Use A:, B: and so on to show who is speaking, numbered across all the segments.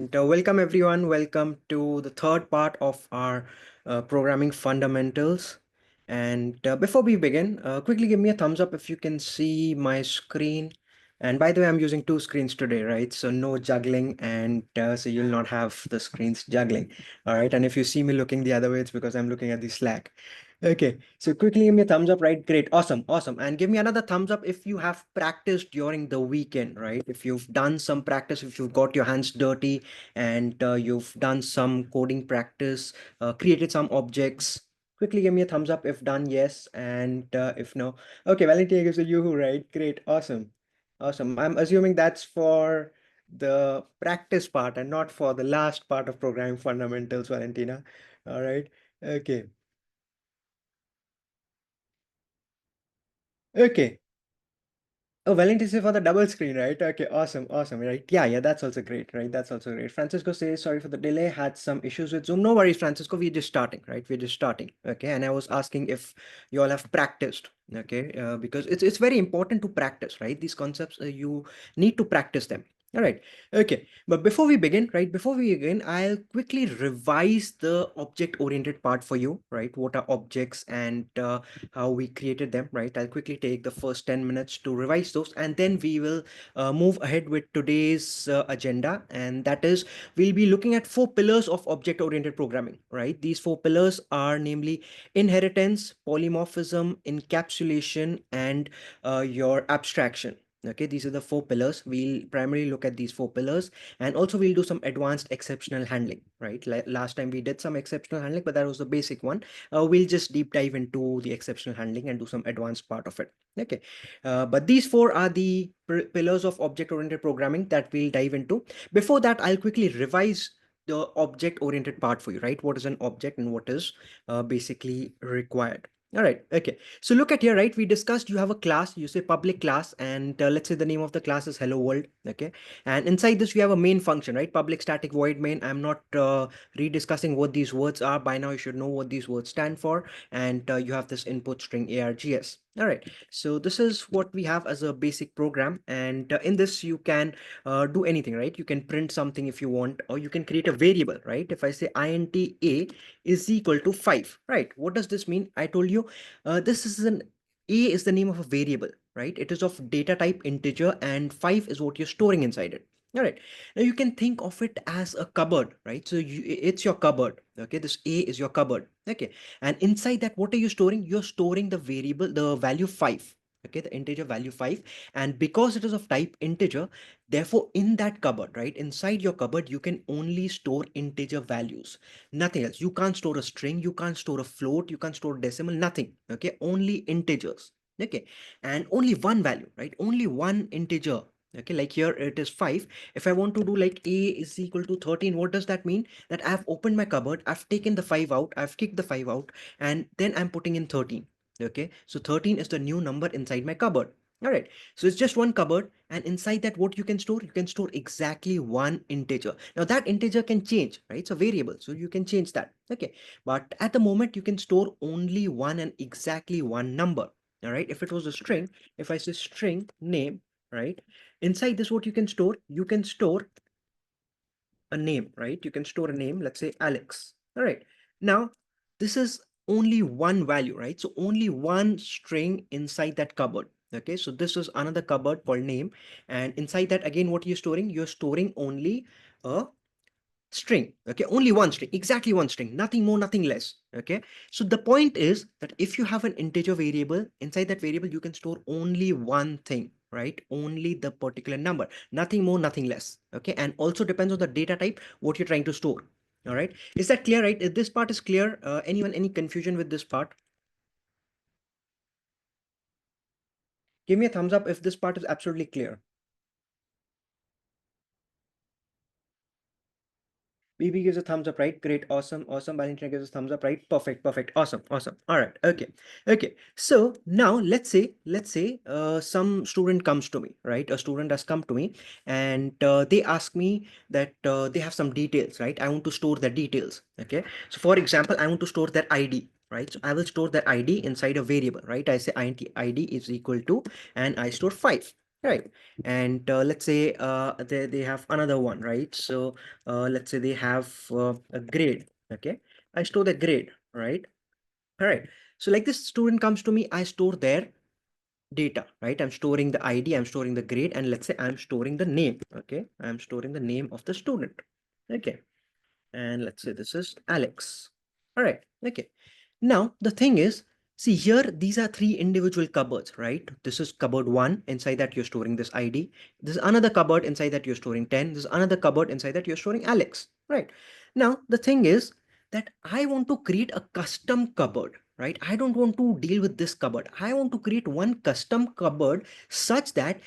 A: Welcome everyone. Welcome to the third part of our programming fundamentals. And before we begin, quickly give me a thumbs up if you can see my screen. And by the way, I'm using two screens today, right? So no juggling, and so you'll not have the screens juggling. All right. And if you see me looking the other way, it's because I'm looking at the Slack. Okay, so quickly give me a thumbs up, right? Great, awesome, awesome. And give me another thumbs up if you have practiced during the weekend, right? If you've done some practice, if you've got your hands dirty and you've done some coding practice, created some objects. Quickly give me a thumbs up if done, yes, and if no. Okay, Valentina gives a yoo-hoo, right? Great, awesome, awesome. I'm assuming that's for the practice part and not for the last part of programming fundamentals, Valentina. All right, okay. Okay. Oh, Valentine's Day for the double screen, right? Okay, awesome, awesome, right? Yeah, that's also great, right? That's also great. Francisco says, sorry for the delay, had some issues with Zoom. No worries, Francisco, we're just starting, right? We're just starting, okay? And I was asking if you all have practiced, okay? Because it's very important to practice, right? These concepts, you need to practice them. All right, okay. But before we begin, right? Before we begin, I'll quickly revise the object-oriented part for you, right? What are objects and how we created them, right? I'll quickly take the first 10 minutes to revise those, and then we will move ahead with today's agenda. And that is, we'll be looking at four pillars of object-oriented programming, right? These four pillars are namely inheritance, polymorphism, encapsulation, and your abstraction. Okay, these are the four pillars. We'll primarily look at these four pillars, and also we'll do some advanced exceptional handling, right? Last time we did some exceptional handling, but that was the basic one. We'll just deep dive into the exceptional handling and do some advanced part of it. Okay, but these four are the pillars of object-oriented programming that we'll dive into. Before that, I'll quickly revise the object-oriented part for you, right? What is an object and what is basically required. All right, okay. So look at here, right? We discussed you have a class, you say public class, and let's say the name of the class is hello world, okay? And inside this, we have a main function, right? Public static void main. I'm not rediscussing what these words are. By now you should know what these words stand for, and you have this input string args. All right, so this is what we have as a basic program, and in this you can do anything, right? You can print something if you want, or you can create a variable, right? If I say int a is equal to 5, right? What does this mean? I told you this is an a is the name of a variable, right? It is of data type integer, and 5 is what you're storing inside it. All right, now you can think of it as a cupboard, right? So it's your cupboard. Okay, this A is your cupboard. Okay, and inside that, what are you storing? You're storing the variable, the value 5. Okay, the integer value 5. And because it is of type integer, therefore in that cupboard, right, inside your cupboard, you can only store integer values, nothing else. You can't store a string, you can't store a float, you can't store decimal, nothing. Okay, only integers. Okay, and only one value, right? Only one integer. Okay, like here it is 5. If I want to do like a is equal to 13, what does that mean? That I've opened my cupboard, I've taken the 5 out, I've kicked the 5 out, and then I'm putting in 13. Okay, so 13 is the new number inside my cupboard. All right, so it's just one cupboard, and inside that, what you can store? You can store exactly one integer. Now that integer can change, right? It's a variable, so you can change that. Okay, but at the moment, you can store only one and exactly one number. All right, if it was a string, if I say string name, right? Inside this, what you can store? You can store a name, right? You can store a name, let's say Alex. All right. Now, this is only one value, right? So only one string inside that cupboard. Okay, so this is another cupboard called name. And inside that, again, what you're storing? You're storing only a string. Okay, only one string, exactly one string, nothing more, nothing less. Okay, so the point is that if you have an integer variable, inside that variable you can store only one thing, right? Only the particular number, nothing more, nothing less. Okay, and also depends on the data type what you're trying to store. All right, is that clear? Right, if this part is clear, anyone, any confusion with this part? Give me a thumbs up if this part is absolutely clear. BB gives a thumbs up, right? Great, awesome, awesome. Valentina gives a thumbs up, right? Perfect, perfect, awesome, awesome. All right, okay, okay. So now let's say some student comes to me, right? A student has come to me, and they ask me that they have some details, right? I want to store the details. Okay. So for example, I want to store their ID. Right, so I will store their ID inside a variable, right? I say int ID is equal to, and I store 5. right? And let's say they have another one, right? So let's say they have a grade. Okay, I store the grade, right? All right. So like this student comes to me, I store their data, right? I'm storing the ID, I'm storing the grade, and let's say I'm storing the name. Okay, I'm storing the name of the student. Okay, and let's say this is Alex. All right. Okay. Now the thing is, see here, these are three individual cupboards, right? This is cupboard one. Inside that you're storing this ID. This is another cupboard. Inside that you're storing 10. This is another cupboard. Inside that you're storing Alex, right? Now the thing is that I want to create a custom cupboard, right? I don't want to deal with this cupboard. I want to create one custom cupboard such that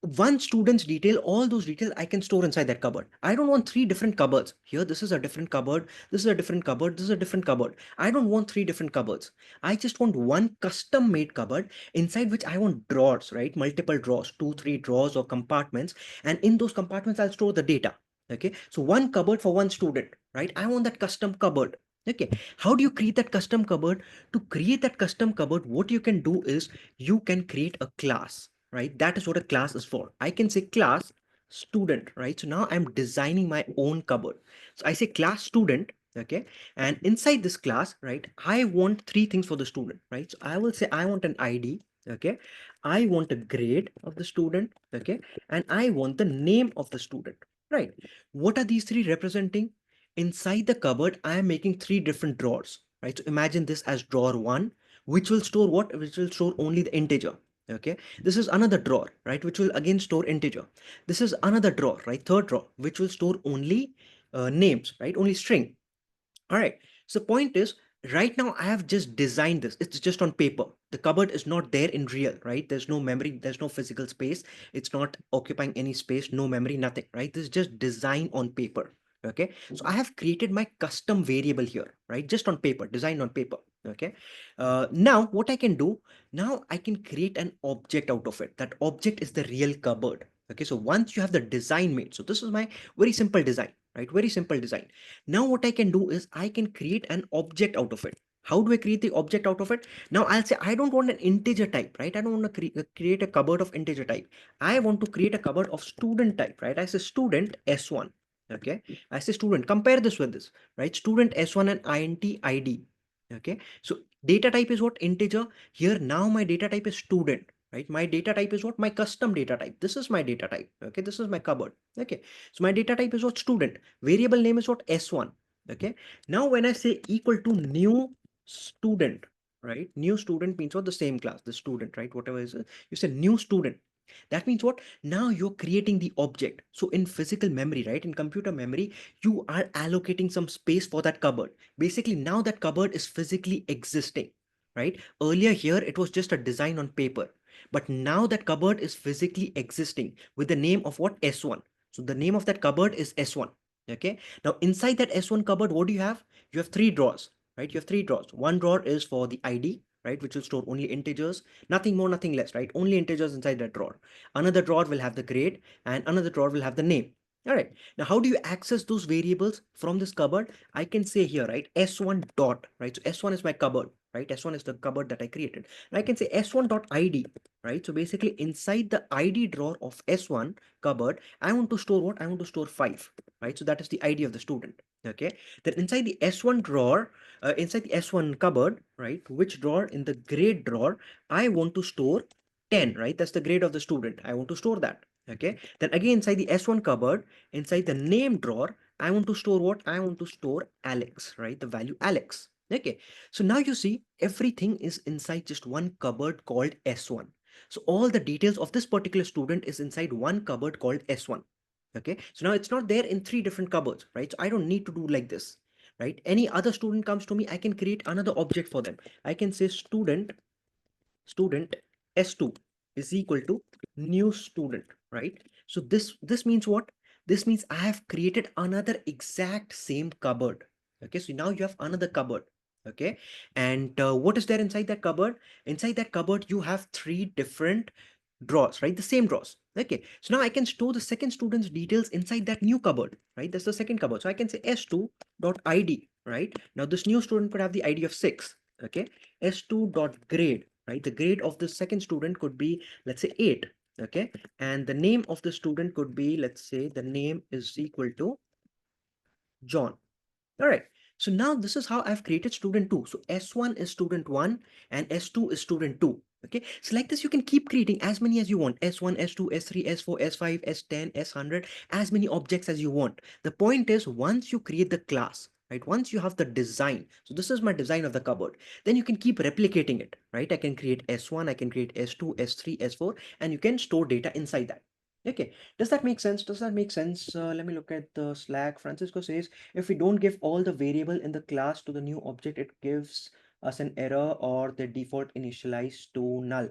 A: one student's detail, all those details I can store inside that cupboard. I don't want three different cupboards. Here, this is a different cupboard, this is a different cupboard, this is a different cupboard. I don't want three different cupboards. I just want one custom made cupboard inside which I want drawers, right? Multiple drawers, two, three drawers or compartments. And in those compartments, I'll store the data. Okay. So one cupboard for one student, right? I want that custom cupboard. Okay. How do you create that custom cupboard? To create that custom cupboard, what you can do is you can create a class, right? That is what a class is for. I can say class student, right? So now I'm designing my own cupboard. So I say class student, okay? And inside this class, right, I want three things for the student, right? So I will say I want an ID, okay? I want a grade of the student, okay? And I want the name of the student, right? What are these three representing? Inside the cupboard, I am making three different drawers, right? So imagine this as drawer one, which will store what? Which will store only the integer, okay? This is another drawer, right, which will again store integer. This is another drawer, right, third drawer, which will store only names, right, only string. All right. So point is, right now I have just designed this. It's just on paper. The cupboard is not there in real, right? There's no memory, there's no physical space. It's not occupying any space, no memory, nothing, right? This is just design on paper. Okay. So I have created my custom variable here, right? Just on paper, designed on paper. Okay. Now what I can do, now I can create an object out of it. That object is the real cupboard. Okay. So once you have the design made, so this is my very simple design, right? Very simple design. Now what I can do is I can create an object out of it. How do I create the object out of it? Now I'll say I don't want an integer type, right? I don't want to create a cupboard of integer type. I want to create a cupboard of student type, right? I say student S1. Okay. I say student, compare this with this, right? Student S1 and int ID. Okay. So data type is what? Integer. Here now my data type is student, right? My data type is what? My custom data type. This is my data type. Okay. This is my cupboard. Okay. So my data type is what? Student. Variable name is what? S1. Okay. Now when I say equal to new student, right? New student means what? The same class, the student, right? Whatever is it. You say new student. That means what? Now you're creating the object. So in physical memory, right? In computer memory, you are allocating some space for that cupboard. Basically, now that cupboard is physically existing, right? Earlier here, it was just a design on paper. But now that cupboard is physically existing with the name of what? S1. So the name of that cupboard is S1. Okay. Now inside that S1 cupboard, what do you have? You have three drawers, right? You have three drawers. One drawer is for the ID, right? Which will store only integers, nothing more, nothing less, right? Only integers inside that drawer. Another drawer will have the grade and another drawer will have the name. All right. Now, how do you access those variables from this cupboard? I can say here, right? S1 dot, right? So S1 is my cupboard, right? S1 is the cupboard that I created. And I can say S1 dot ID, right? So basically inside the ID drawer of S1 cupboard, I want to store what? I want to store 5, right? So that is the ID of the student. Okay. Then inside the S1 drawer, inside the S1 cupboard, right? Which drawer? In the grade drawer, I want to store 10, right? That's the grade of the student. I want to store that. Okay. Then again, inside the S1 cupboard, inside the name drawer, I want to store what? I want to store Alex, right? The value Alex. Okay. So now you see everything is inside just one cupboard called S1. So all the details of this particular student is inside one cupboard called S1. Okay. So now it's not there in three different cupboards, right? So I don't need to do like this, right? Any other student comes to me, I can create another object for them. I can say student S2 is equal to new student, right? So this means what? This means I have created another exact same cupboard. Okay, so now you have another cupboard. Okay, and what is there inside that cupboard? Inside that cupboard, you have three different drawers, right? The same drawers. Okay, so now I can store the second student's details inside that new cupboard, right? That's the second cupboard. So I can say S2 dot ID, right? Now this new student could have the ID of 6. Okay, S2 dot grade, right? The grade of the second student could be, let's say, 8. Okay, and the name of the student could be, let's say the name is equal to John. All right. So now this is how I've created student 2. So S1 is student 1 and S2 is student 2. Okay. So like this, you can keep creating as many as you want. S1, S2, S3, S4, S5, S10, S100, as many objects as you want. The point is, once you create the class, right? Once you have the design. So this is my design of the cupboard. Then you can keep replicating it, right? I can create S1, I can create S2, S3, S4, and you can store data inside that. Okay. Does that make sense? Does that make sense? Let me look at the Slack. Francisco says, if we don't give all the variable in the class to the new object, it gives us an error or the default initialize to null.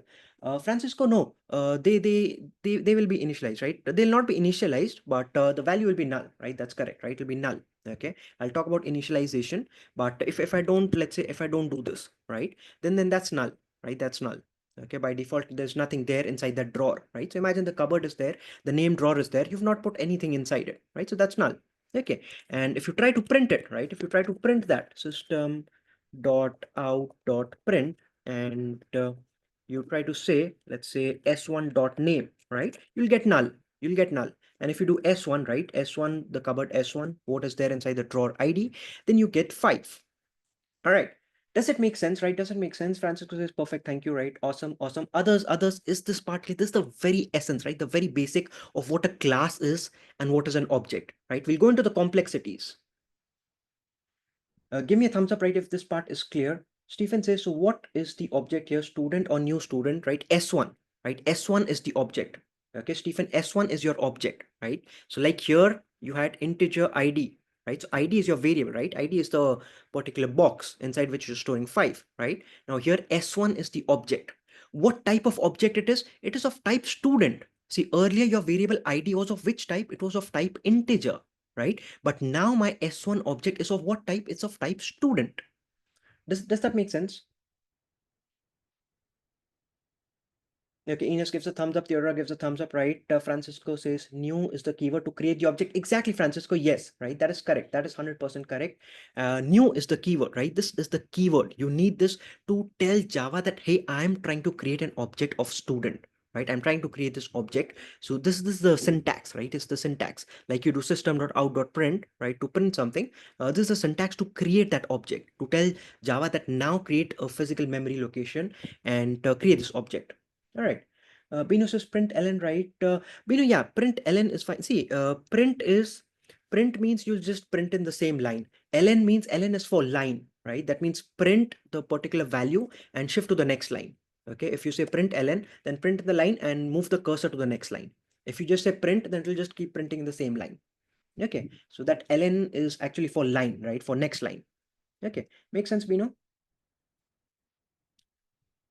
A: Francisco, no, they will be initialized, right? They'll not be initialized, but the value will be null, right? That's correct, right? It'll be null. Okay, I'll talk about initialization, but if I don't, let's say if I don't do this, right, then that's null, right? That's null. Okay, by default, there's nothing there inside that drawer, right? So imagine the cupboard is there, the name drawer is there, you've not put anything inside it, right? So that's null. Okay, and if you try to print it, right, if you try to print that system dot out dot print, and you try to say, let's say s1 dot name, right, you'll get null, you'll get null. And if you do s1, right, s1, the cupboard s1, what is there inside the drawer id, then you get 5. All right. Does it make sense, right? Does it make sense? Francisco says perfect. Thank you, right? Awesome, awesome. Others, is this partly, this is the very essence, right? The very basic of what a class is and what is an object, right? We'll go into the complexities. Give me a thumbs up, right, if this part is clear. Stephen says, so what is the object here? Student or new student, right? S1, right? S1 is the object. Okay, Stephen, S1 is your object, right? So like here, you had integer ID, right? So ID is your variable, right? ID is the particular box inside which you're storing 5, right? Now here, S1 is the object. What type of object it is? It is of type student. See, earlier your variable ID was of which type? It was of type integer, right? But now my S1 object is of what type? It's of type student. Does that make sense? Okay, Ines gives a thumbs up. Theodora gives a thumbs up, right? Francisco says new is the keyword to create the object. Exactly, Francisco. Yes, right. That is correct. That is 100% correct. New is the keyword, right? This is the keyword. You need this to tell Java that, hey, I'm trying to create an object of student, right? I'm trying to create this object. So this is the syntax, right? It's the syntax. Like you do system.out.print, right? To print something. This is the syntax to create that object, to tell Java that now create a physical memory location and create this object. All right. Bino says print ln, right? Bino, yeah, print ln is fine. See, print means you just print in the same line. Ln means ln is for line, right? That means print the particular value and shift to the next line. Okay. If you say print ln, then print the line and move the cursor to the next line. If you just say print, then it will just keep printing in the same line. Okay. So that ln is actually for line, right? For next line. Okay. Makes sense, Bino?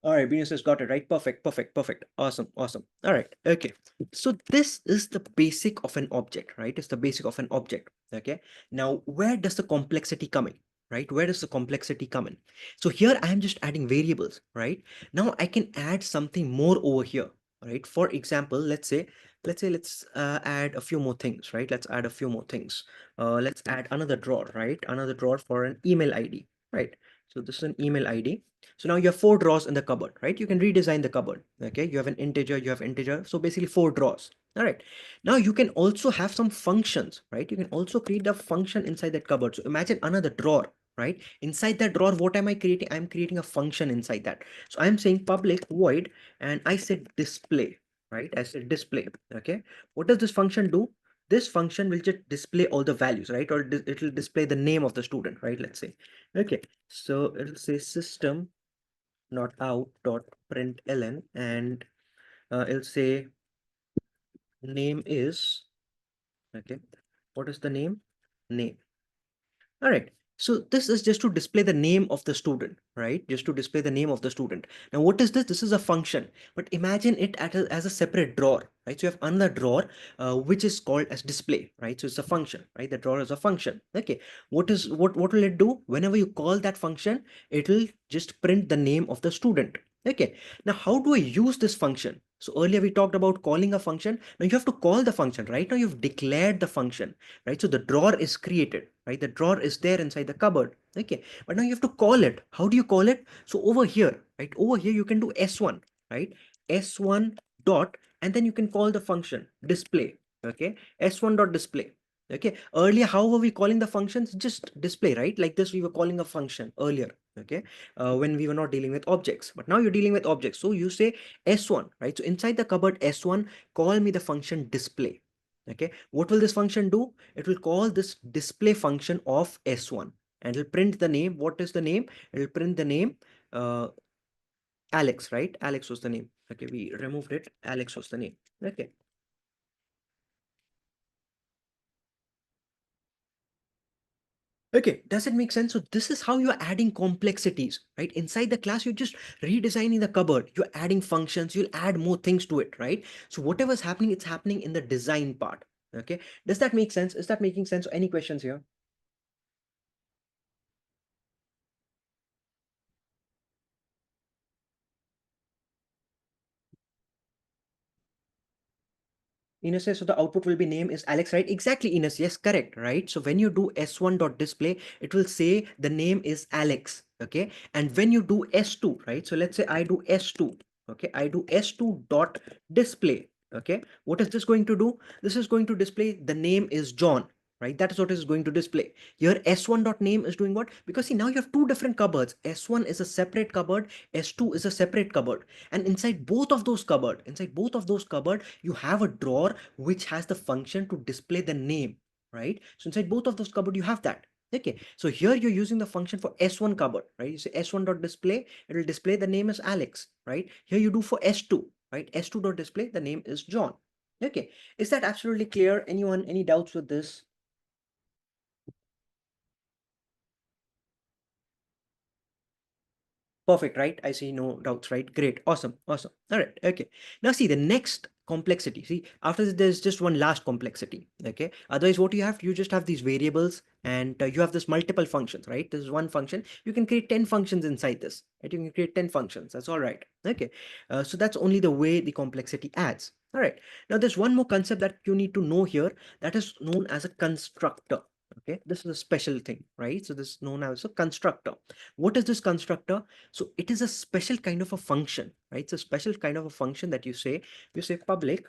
A: All right, Venus has got it right. Perfect, perfect, perfect. Awesome, awesome. All right, okay. So this is the basic of an object, right? It's the basic of an object. Okay. Now, where does the complexity come in? Right? Where does the complexity come in? So here I am just adding variables, right? Now I can add something more over here, right? For example, let's add a few more things, right? Let's add a few more things. Let's add another drawer, right? Another drawer for an email ID, right? So this is an email ID. So now you have 4 drawers in the cupboard, right? You can redesign the cupboard. Okay, you have an integer, you have integer. So basically 4 drawers. All right. Now you can also have some functions, right? You can also create a function inside that cupboard. So imagine another drawer, right? Inside that drawer, what am I creating? I'm creating a function inside that. So I'm saying public void, and I said display, right? I said display. Okay. What does this function do? This function will just display all the values, right? Or it will display the name of the student, right? Let's say. Okay. So it'll say system dot out dot println, and it'll say name is, okay, what is the name. All right. So this is just to display the name of the student, right? Just to display the name of the student. Now, what is this? This is a function, but imagine it as a separate drawer, right? So you have another drawer, which is called as display, right? So it's a function, right? The drawer is a function. Okay. What will it do? Whenever you call that function, it will just print the name of the student. Okay. Now, how do I use this function? So earlier we talked about calling a function. Now you have to call the function. Right now you've declared the function, right? So the drawer is created, right? The drawer is there inside the cupboard. Okay. But now you have to call it. How do you call it? So over here, right? Over here you can do S1, right? S1 dot and then you can call the function display. Okay, s1.display. Okay, earlier how were we calling the functions? Just display, right? Like this we were calling a function earlier. Okay, when we were not dealing with objects, but now you're dealing with objects, so you say s1, right? So inside the cupboard s1, call me the function display. Okay, what will this function do? It will call this display function of s1, and it'll print the name. What is the name? It'll print the name uh, Alex, right? Alex was the name. Okay, we removed it. Alex was the name. Okay. Okay, does it make sense? So this is how you're adding complexities, right? Inside the class, you're just redesigning the cupboard. You're adding functions. You'll add more things to it, right? So whatever's happening, it's happening in the design part. Okay. Does that make sense? Is that making sense? Any questions here? Ines says, so the output will be name is Alex, right? Exactly, Ines. Yes, correct, right? So when you do s1.display, it will say the name is Alex, okay? And when you do s2, right? So let's say I do s2, okay? I do s2 dot display, okay? What is this going to do? This is going to display the name is John, right? That is what is going to display. Here s1 dot name is doing what? Because see, now you have two different cupboards. S1 is a separate cupboard, s2 is a separate cupboard, and inside both of those cupboard, you have a drawer which has the function to display the name, right? So inside both of those cupboard you have that. Okay, so here you're using the function for s1 cupboard, right? You say s1 dot display, it will display the name as Alex, right? Here you do for s2, right? S2 dot display, the name is John. Okay, is that absolutely clear? Anyone, any doubts with this? Perfect, right? I see no doubts, right? Great, awesome, awesome. All right, okay. Now see the next complexity. See, after this, there's just one last complexity, okay? Otherwise, what you have, you just have these variables and you have this multiple functions, right? This is one function. You can create 10 functions inside this, right? You can create 10 functions. That's all right, okay? So that's only the way the complexity adds. All right. Now there's one more concept that you need to know here that is known as a constructor. Okay, this is a special thing, right? So this is known as a constructor. What is this constructor? So it is a special kind of a function, right? It's a special kind of a function that you say public.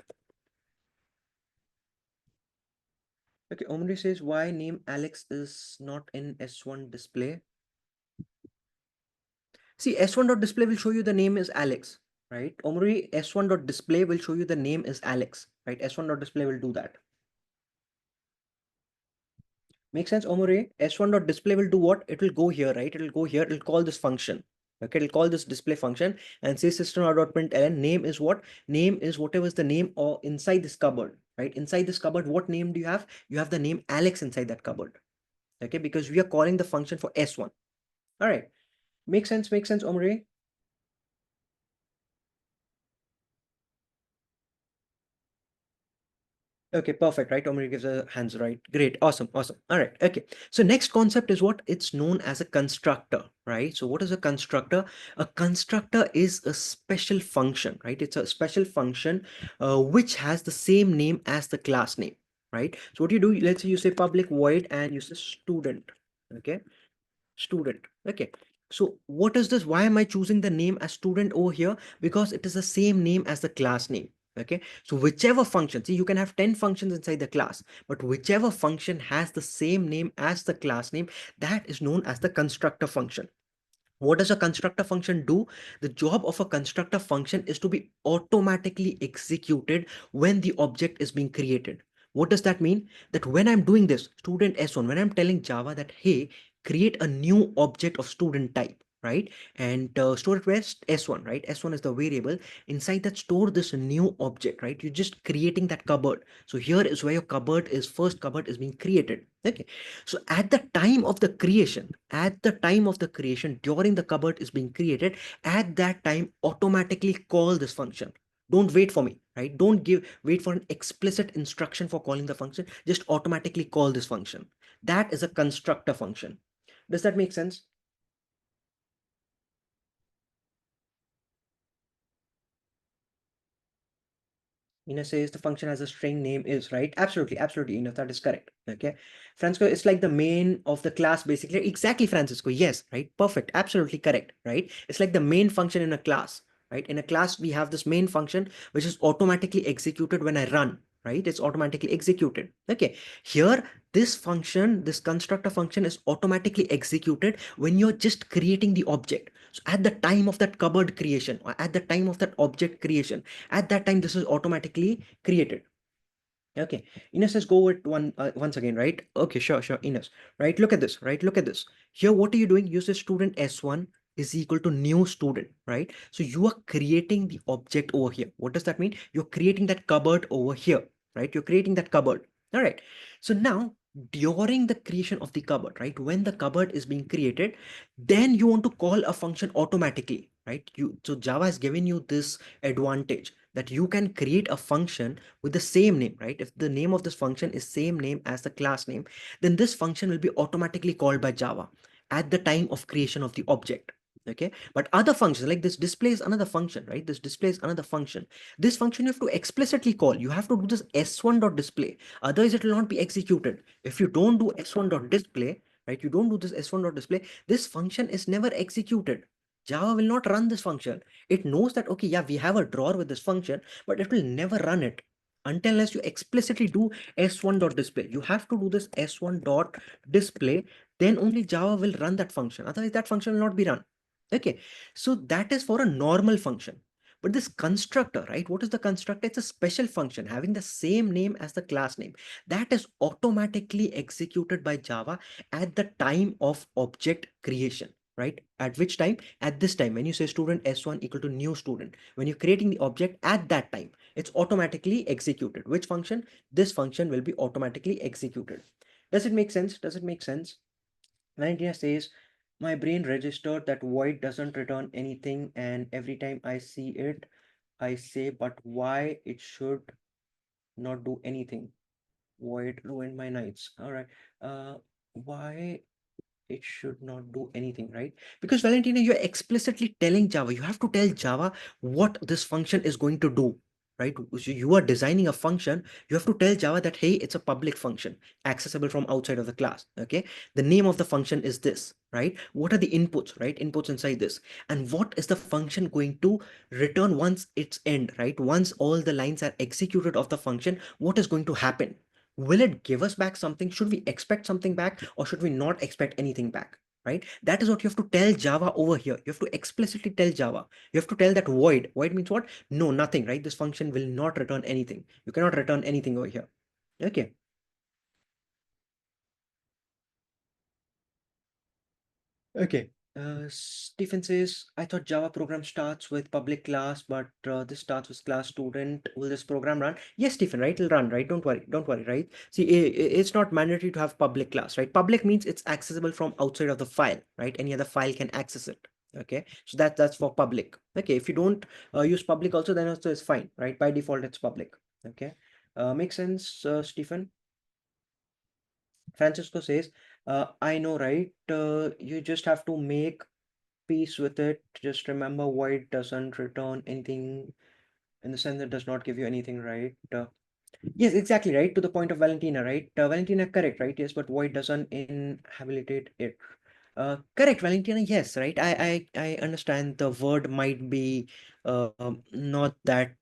A: Okay, Omri says why name Alex is not in S1 display. See, S1 dot display will show you the name is Alex, right? Omri, S1 dot display will show you the name is Alex, right? S1 dot display will do that. Make sense, Omori? S1 dot display will do what? It will go here, right? It will go here. It will call this function. Okay, it'll call this display function and say system.println. Name is what? Name is whatever is the name or inside this cupboard, right? Inside this cupboard, what name do you have? You have the name Alex inside that cupboard. Okay, because we are calling the function for S1. All right. Make sense, Omri? Okay, perfect, right? Omri gives a hands, right? Great, awesome, awesome. All right, okay. So next concept is what? It's known as a constructor, right? So what is a constructor? A constructor is a special function, right? It's a special function which has the same name as the class name, right? So what you do, let's say you say public void and you say student, okay? Student. Okay. So what is this? Why am I choosing the name as student over here? Because it is the same name as the class name. Okay. So whichever function, see, you can have 10 functions inside the class, but whichever function has the same name as the class name, that is known as the constructor function. What does a constructor function do? The job of a constructor function is to be automatically executed when the object is being created. What does that mean? That when I'm doing this, student S1, when I'm telling Java that, hey, create a new object of student type, right? And store it where S1, right? S1 is the variable. Inside that, store this new object, right? You're just creating that cupboard. So here is where your first cupboard is being created. Okay. So at the time of the creation, during the cupboard is being created, at that time, automatically call this function. Don't wait for me, right? Don't wait for an explicit instruction for calling the function. Just automatically call this function. That is a constructor function. Does that make sense? Ina says the function has a string name is, right? Absolutely, absolutely, Ina, that is correct. Okay. Francisco, it's like the main of the class, basically. Exactly, Francisco. Yes, right? Perfect. Absolutely correct, right? It's like the main function in a class, right? In a class, we have this main function, which is automatically executed when I run, right? It's automatically executed. Okay. Here, this function, this constructor function is automatically executed when you're just creating the object. So at the time of that cupboard creation, or at the time of that object creation, at that time, this is automatically created. Okay, Ines, let's go with one once again, right? Okay, sure, Ines. Right, look at this, right? Look at this. Here, what are you doing? You say student S1 is equal to new student, right? So you are creating the object over here. What does that mean? You're creating that cupboard over here, right? You're creating that cupboard. All right. So now, during the creation of the cupboard, right? When the cupboard is being created, then you want to call a function automatically, right? So Java has given you this advantage that you can create a function with the same name, right? If the name of this function is same name as the class name, then this function will be automatically called by Java at the time of creation of the object. Okay, but other functions like this display is another function, right? This display is another function. This function you have to explicitly call. You have to do this s1.display. Otherwise, it will not be executed. If you don't do s1.display, right? You don't do this s1.display. This function is never executed. Java will not run this function. It knows that, okay, yeah, we have a drawer with this function, but it will never run it until unless you explicitly do s1.display. You have to do this s1.display, then only Java will run that function. Otherwise, that function will not be run. Okay, so that is for a normal function. But this constructor, right? What is the constructor? It's a special function having the same name as the class name that is automatically executed by Java at the time of object creation, right? At which time? At this time, when you say student S1 equal to new student, when you're creating the object at that time, it's automatically executed. Which function? This function will be automatically executed. Does it make sense? Does it make sense? Valentina says, my brain registered that void doesn't return anything, and every time I see it, I say, but why it should not do anything? Void ruined my nights. All right. Why it should not do anything, right? Because Valentina, you're explicitly telling Java, you have to tell Java what this function is going to do, right? So you are designing a function, you have to tell Java that, hey, it's a public function, accessible from outside of the class, okay? The name of the function is this, right? What are the inputs, right? Inputs inside this. And what is the function going to return once it's end, right? Once all the lines are executed of the function, what is going to happen? Will it give us back something? Should we expect something back or should we not expect anything back? Right? That is what you have to tell Java over here. You have to explicitly tell Java. You have to tell that void. Void means what? No, nothing, right? This function will not return anything. You cannot return anything over here. Okay. Okay. Stephen says, I thought Java program starts with public class, but this starts with class student. Will this program run? Yes, Stephen, right? It'll run, right? Don't worry, right? See, it's not mandatory to have public class, right? Public means it's accessible from outside of the file, right? Any other file can access it. Okay, so that's for public. Okay, if you don't use public also, then also it's fine, right? By default, it's public. Okay, makes sense, Stephen. Francisco says, I know, right? You just have to make peace with it. Just remember void doesn't return anything in the sense that does not give you anything, right? Yes, exactly, right? To the point of Valentina, right? Valentina, correct, right? Yes, but void doesn't inhabilitate it. Correct, Valentina. Yes, right. I understand the word might be not that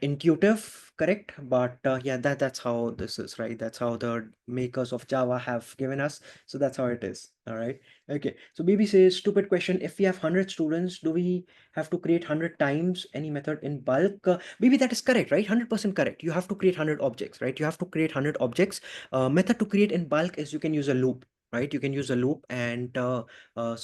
A: intuitive, correct? But yeah, that's how this is, right? That's how the makers of Java have given us. So that's how it is. All right. Okay. So BB says, stupid question. If we have 100 students, do we have to create 100 times any method in bulk? BB, that is correct, right? 100% correct. You have to create 100 objects, right? You have to create 100 objects. Method to create in bulk is you can use a loop, right? You can use a loop, and so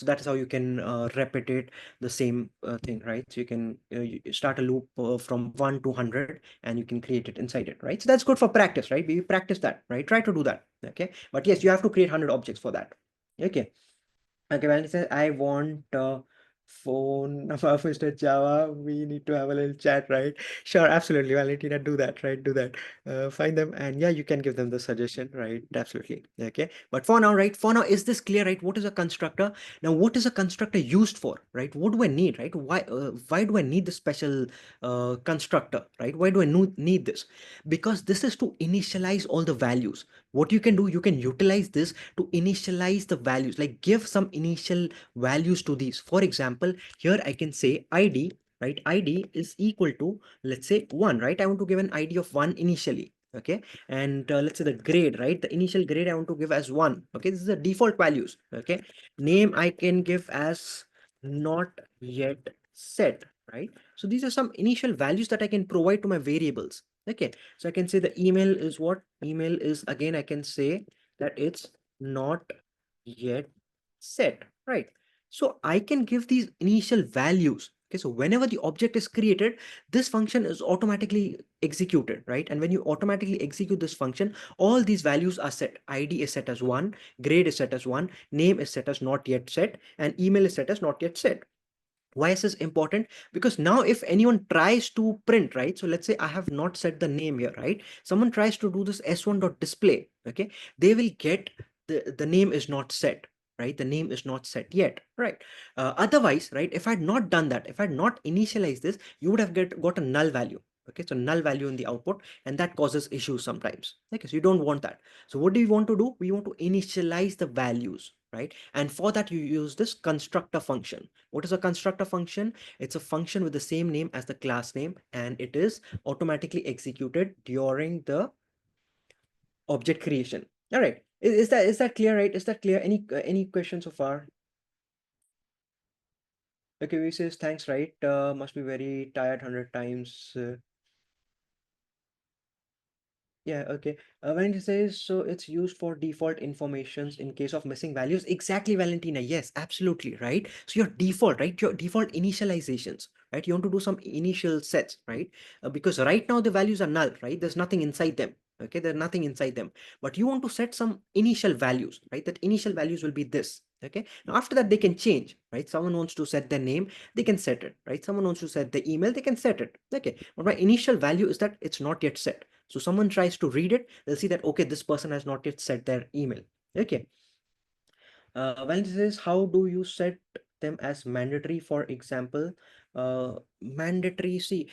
A: that is how you can replicate the same thing, right? So you can you start a loop from 1 to 100 and you can create it inside it, right? So that's good for practice, right? We practice that, right? Try to do that. Okay, but yes, you have to create 100 objects for that. Okay. Okay, Valentina says, I want phone number of Mr. Java. We need to have a little chat, right? Sure, absolutely, Valentina, do that, right? Do that. Find them, and yeah, you can give them the suggestion, right? Absolutely. Okay. But for now, right? For now, is this clear, right? What is a constructor? Now, what is a constructor used for, right? What do I need, right? Why do I need the special constructor, right? Why do I need this? Because this is to initialize all the values. what you can do, you can utilize this to initialize the values, like give some initial values to these. For example, here I can say id, right? Id is equal to, let's say, 1, right? I want to give an id of 1 initially. Okay, and let's say the grade, right? The initial grade I want to give as 1. Okay, this is the default values. Okay, name I can give as not yet set, right? So these are some initial values that I can provide to my variables. Okay, so I can say the email is what? Email is, again, I can say that it's not yet set, right? So I can give these initial values. Okay, so whenever the object is created, this function is automatically executed, right? And when you automatically execute this function, all these values are set. ID is set as 1, grade is set as 1, name is set as not yet set, and email is set as not yet set. Why is this important? Because now if anyone tries to print, right? So let's say I have not set the name here, right? Someone tries to do this s1.display, okay? They will get the name is not set, right? The name is not set yet, right? Otherwise, right, if I had not done that, if I had not initialized this, you would have got a null value. Okay, so null value in the output, and that causes issues sometimes. Okay, so you don't want that. So what do we want to do? We want to initialize the values, right? And for that, you use this constructor function. What is a constructor function? It's a function with the same name as the class name, and it is automatically executed during the object creation. All right. Is that clear, right? Is that clear? Any questions so far? Okay, we says thanks, right? Must be very tired 100 times. Yeah, okay. When it says so, it's used for default informations in case of missing values. Exactly, Valentina. Yes, absolutely, right? So your default, right? Your default initializations, right? You want to do some initial sets, right? Because right now the values are null, right? There's nothing inside them. Okay, there's nothing inside them. But you want to set some initial values, right? That initial values will be this. Okay. Now after that, they can change, right? Someone wants to set their name, they can set it, right? Someone wants to set the email, they can set it. Okay. But my initial value is that it's not yet set. So someone tries to read it, they'll see that, okay, this person has not yet set their email. Okay. When this is, how do you set them as mandatory? For example, mandatory, see,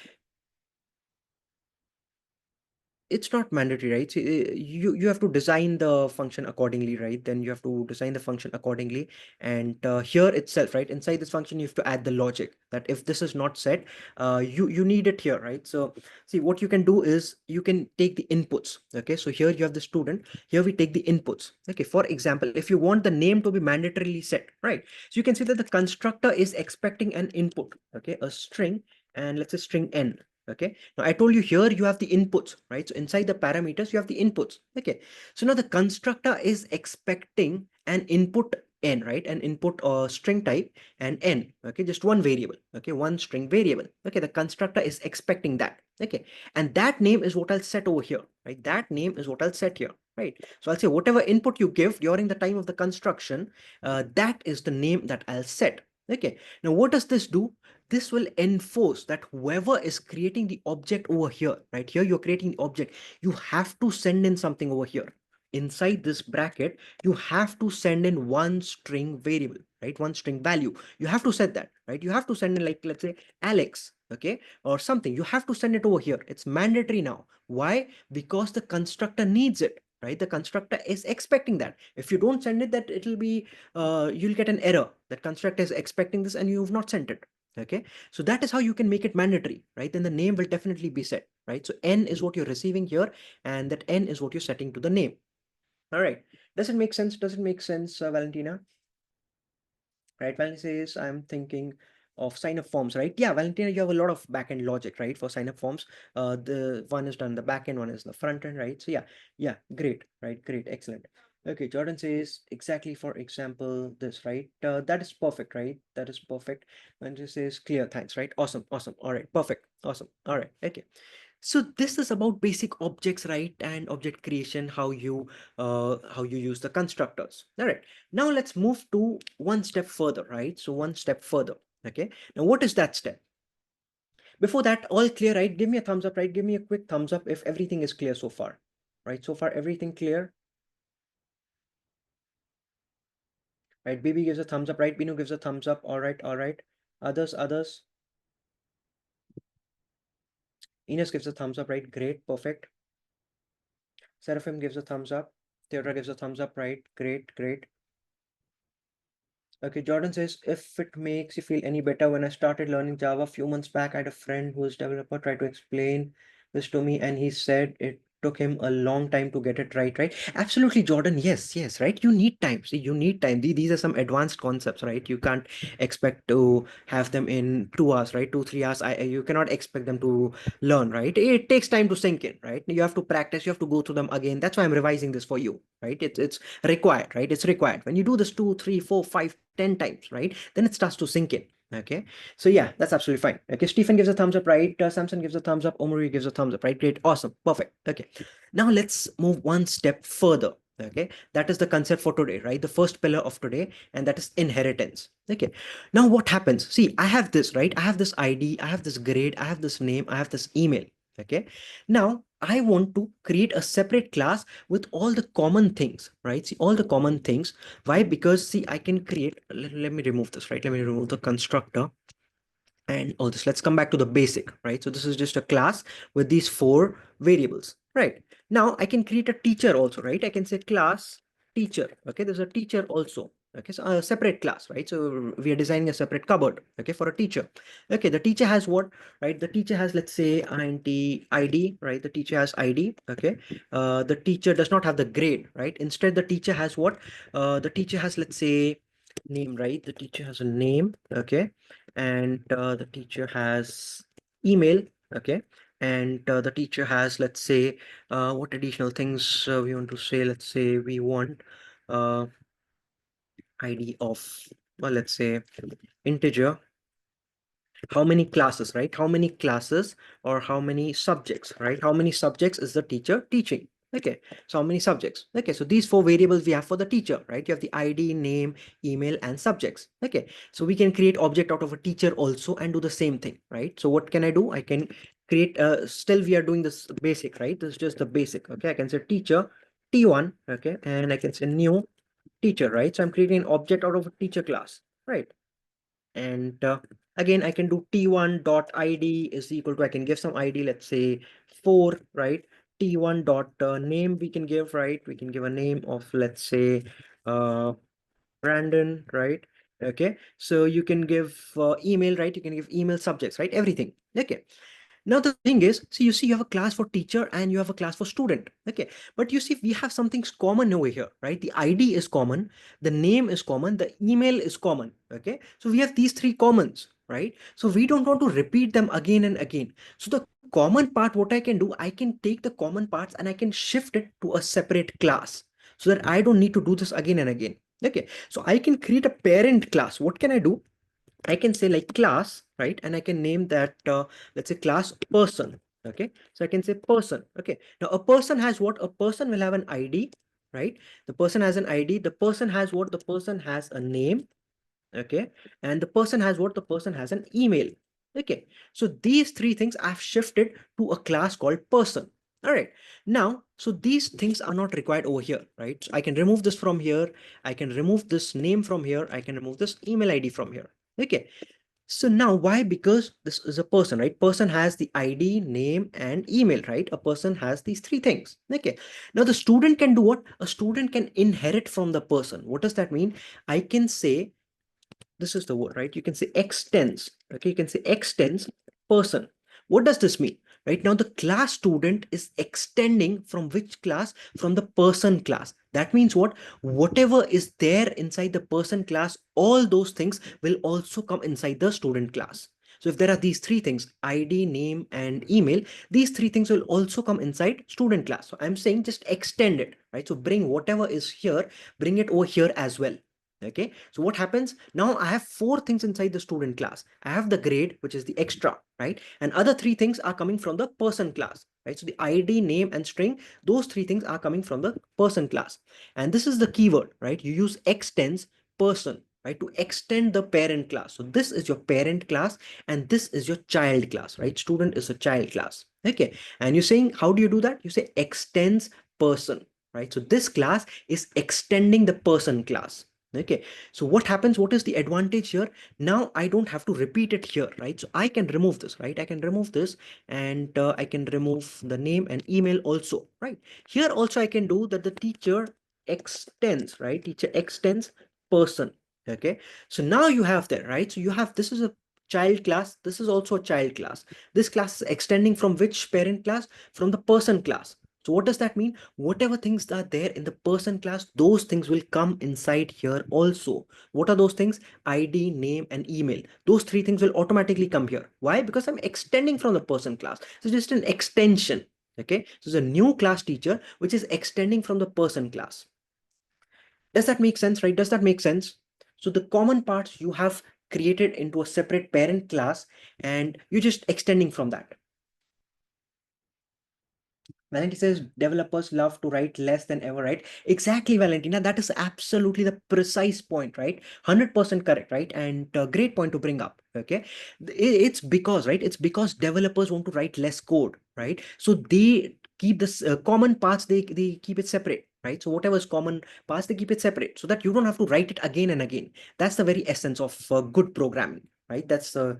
A: it's not mandatory, right? See, you have to design the function accordingly, right? Then you have to design the function accordingly, and here itself, right, inside this function you have to add the logic that if this is not set, you need it here, right? So see, what you can do is you can take the inputs. Okay, so here you have the student, here we take the inputs. Okay, for example, if you want the name to be mandatorily set, right, so you can see that the constructor is expecting an input, okay, a string, and let's say string n. Okay, now I told you here you have the inputs, right? So inside the parameters, you have the inputs. Okay, so now the constructor is expecting an input n, right? An input or string type and n. Okay, just one variable. Okay, one string variable. Okay, the constructor is expecting that. Okay, and that name is what I'll set over here, right? That name is what I'll set here, right? So I'll say whatever input you give during the time of the construction, that is the name that I'll set. Okay, now what does this do? This will enforce that whoever is creating the object over here, right? Here you're creating the object, you have to send in something over here. Inside this bracket, you have to send in one string variable, right? One string value. You have to set that, right? You have to send in, like, let's say Alex, okay, or something. You have to send it over here. It's mandatory now. Why? Because the constructor needs it, right? The constructor is expecting that. If you don't send it, that it'll be, you'll get an error that constructor is expecting this and you've not sent it. Okay, so that is how you can make it mandatory, right? Then the name will definitely be set, right? So n is what you're receiving here, and that n is what you're setting to the name. All right, does it make sense? Does it make sense, Valentina? Right, Valentina says, I'm thinking of sign up forms, right? Yeah, Valentina, you have a lot of backend logic, right, for sign up forms. The one is done the backend, one is the front end, right? So yeah, great, right? Great, excellent. Okay, Jordan says exactly, for example, this, right? That is perfect, right? That is perfect. And just says clear, thanks, right? Awesome, awesome. All right, perfect, awesome. All right, okay. So this is about basic objects, right? And object creation, how you use the constructors. All right. Now let's move to one step further, right? So one step further. Okay. Now what is that step? Before that, all clear, right? Give me a thumbs up, right? Give me a quick thumbs up if everything is clear so far. Right? So far, everything clear. Right? Baby gives a thumbs up, right? Binu gives a thumbs up. All right, all right. Others. Ines gives a thumbs up, right? Great, perfect. Seraphim gives a thumbs up. Theodore gives a thumbs up, right? Great, great. Okay, Jordan says, if it makes you feel any better, when I started learning Java a few months back, I had a friend who is a developer try to explain this to me, and he said it took him a long time to get it right, right? Absolutely, Jordan. Yes, yes, right. You need time. See, you need time. These are some advanced concepts, right? You can't expect to have them in 2 hours, right? 2, 3 hours. You cannot expect them to learn, right? It takes time to sink in, right? You have to practice. You have to go through them again. That's why I'm revising this for you, right? It's required, right? It's required. When you do this 2, 3, 4, 5, 10 times, right, then it starts to sink in. Okay, so yeah, that's absolutely fine. Okay, Stephen gives a thumbs up, right? Samson gives a thumbs up. Omari gives a thumbs up, right? Great, awesome, perfect. Okay, now let's move one step further. Okay, that is the concept for today, right? The first pillar of today, and that is inheritance. Okay, now what happens? See, I have this, right? I have this ID, I have this grade, I have this name, I have this email. Okay, now I want to create a separate class with all the common things, right? See, all the common things. Why? Because see, I can create, let me remove this, right? Let me remove the constructor and all this. Let's come back to the basic, right? So this is just a class with these four variables, right? Now I can create a teacher also, right? I can say class teacher. Okay, there's a teacher also. Okay, so a separate class, right? So we are designing a separate cupboard, okay, for a teacher. Okay, the teacher has what, right? The teacher has, let's say, int ID, right? The teacher has ID. Okay, the teacher does not have the grade, right? Instead, the teacher has what? The teacher has, let's say, name, right? The teacher has a name. Okay, and the teacher has email. Okay, and the teacher has, let's say, what additional things we want to say. Let's say we want uh, id of, well, let's say integer. How many classes, right? How many classes or how many subjects, right? How many subjects is the teacher teaching? Okay, so how many subjects? Okay, so these four variables we have for the teacher, right? You have the ID, name, email, and subjects. Okay, so we can create object out of a teacher also and do the same thing, right? So what can I do? I can create, still we are doing this basic, right? This is just the basic. Okay, I can say teacher T1, okay, and I can say new teacher, right? So I'm creating an object out of a teacher class, right? And again, I can do t1 dot id is equal to, I can give some id, let's say 4, right? T1 dot name we can give, right? We can give a name of, let's say, uh Brandon, right? Okay, so you can give email, right? You can give email, subjects, right? Everything. Okay, now the thing is, see, you see, you have a class for teacher and you have a class for student. Okay, but you see, we have something common over here, right? The ID is common, the name is common, the email is common. Okay, so we have these three commons, right? So we don't want to repeat them again and again. So the common part, what I can do, I can take the common parts and I can shift it to a separate class so that I don't need to do this again and again. Okay, so I can create a parent class. What can I do? I can say like class, right? And I can name that, let's say class person. Okay. So I can say person. Okay. Now a person has what? A person will have an ID, right? The person has an ID. The person has what? The person has a name. Okay. And the person has what? The person has an email. Okay. So these three things I've shifted to a class called person. All right. Now, so these things are not required over here, right? So I can remove this from here. I can remove this name from here. I can remove this email ID from here. Okay. So now why? Because this is a person, right? Person has the ID, name, and email, right? A person has these three things. Okay. Now the student can do what? A student can inherit from the person. What does that mean? I can say, this is the word, right? You can say extends. Okay, you can say extends person. What does this mean? Right now, the class student is extending from which class? From the person class. That means what? Whatever is there inside the person class, all those things will also come inside the student class. So if there are these three things, ID, name, and email, these three things will also come inside student class. So I'm saying just extend it, right? So bring whatever is here, bring it over here as well. Okay, so what happens now? I have four things inside the student class. I have the grade, which is the extra, right? And other three things are coming from the person class, right? So the ID, name, and string, those three things are coming from the person class. And this is the keyword, right? You use extends person, right, to extend the parent class. So this is your parent class and this is your child class, right? Student is a child class. Okay, and you're saying, how do you do that? You say extends person, right? So this class is extending the person class. Okay, so what happens? What is the advantage here? Now I don't have to repeat it here, right? So I can remove this, right? I can remove this and I can remove the name and email also, right? Here also I can do that the teacher extends, right? Teacher extends person. Okay. So now you have there, right? So you have, this is a child class. This is also a child class. This class is extending from which parent class? From the person class. So what does that mean? Whatever things are there in the person class, those things will come inside here also. What are those things? ID, name, and email. Those three things will automatically come here. Why? Because I'm extending from the person class. So just an extension. Okay. So it's a new class teacher, which is extending from the person class. Does that make sense, right? Does that make sense? So the common parts you have created into a separate parent class, and you're just extending from that. Valentina says developers love to write less than ever, right? Exactly, Valentina. That is absolutely the precise point, right? 100% correct, right? And great point to bring up. Okay, it's because, right? It's because developers want to write less code, right? So they keep this common paths. They keep it separate, right? So whatever is common paths, they keep it separate so that you don't have to write it again and again. That's the very essence of good programming, right? That's the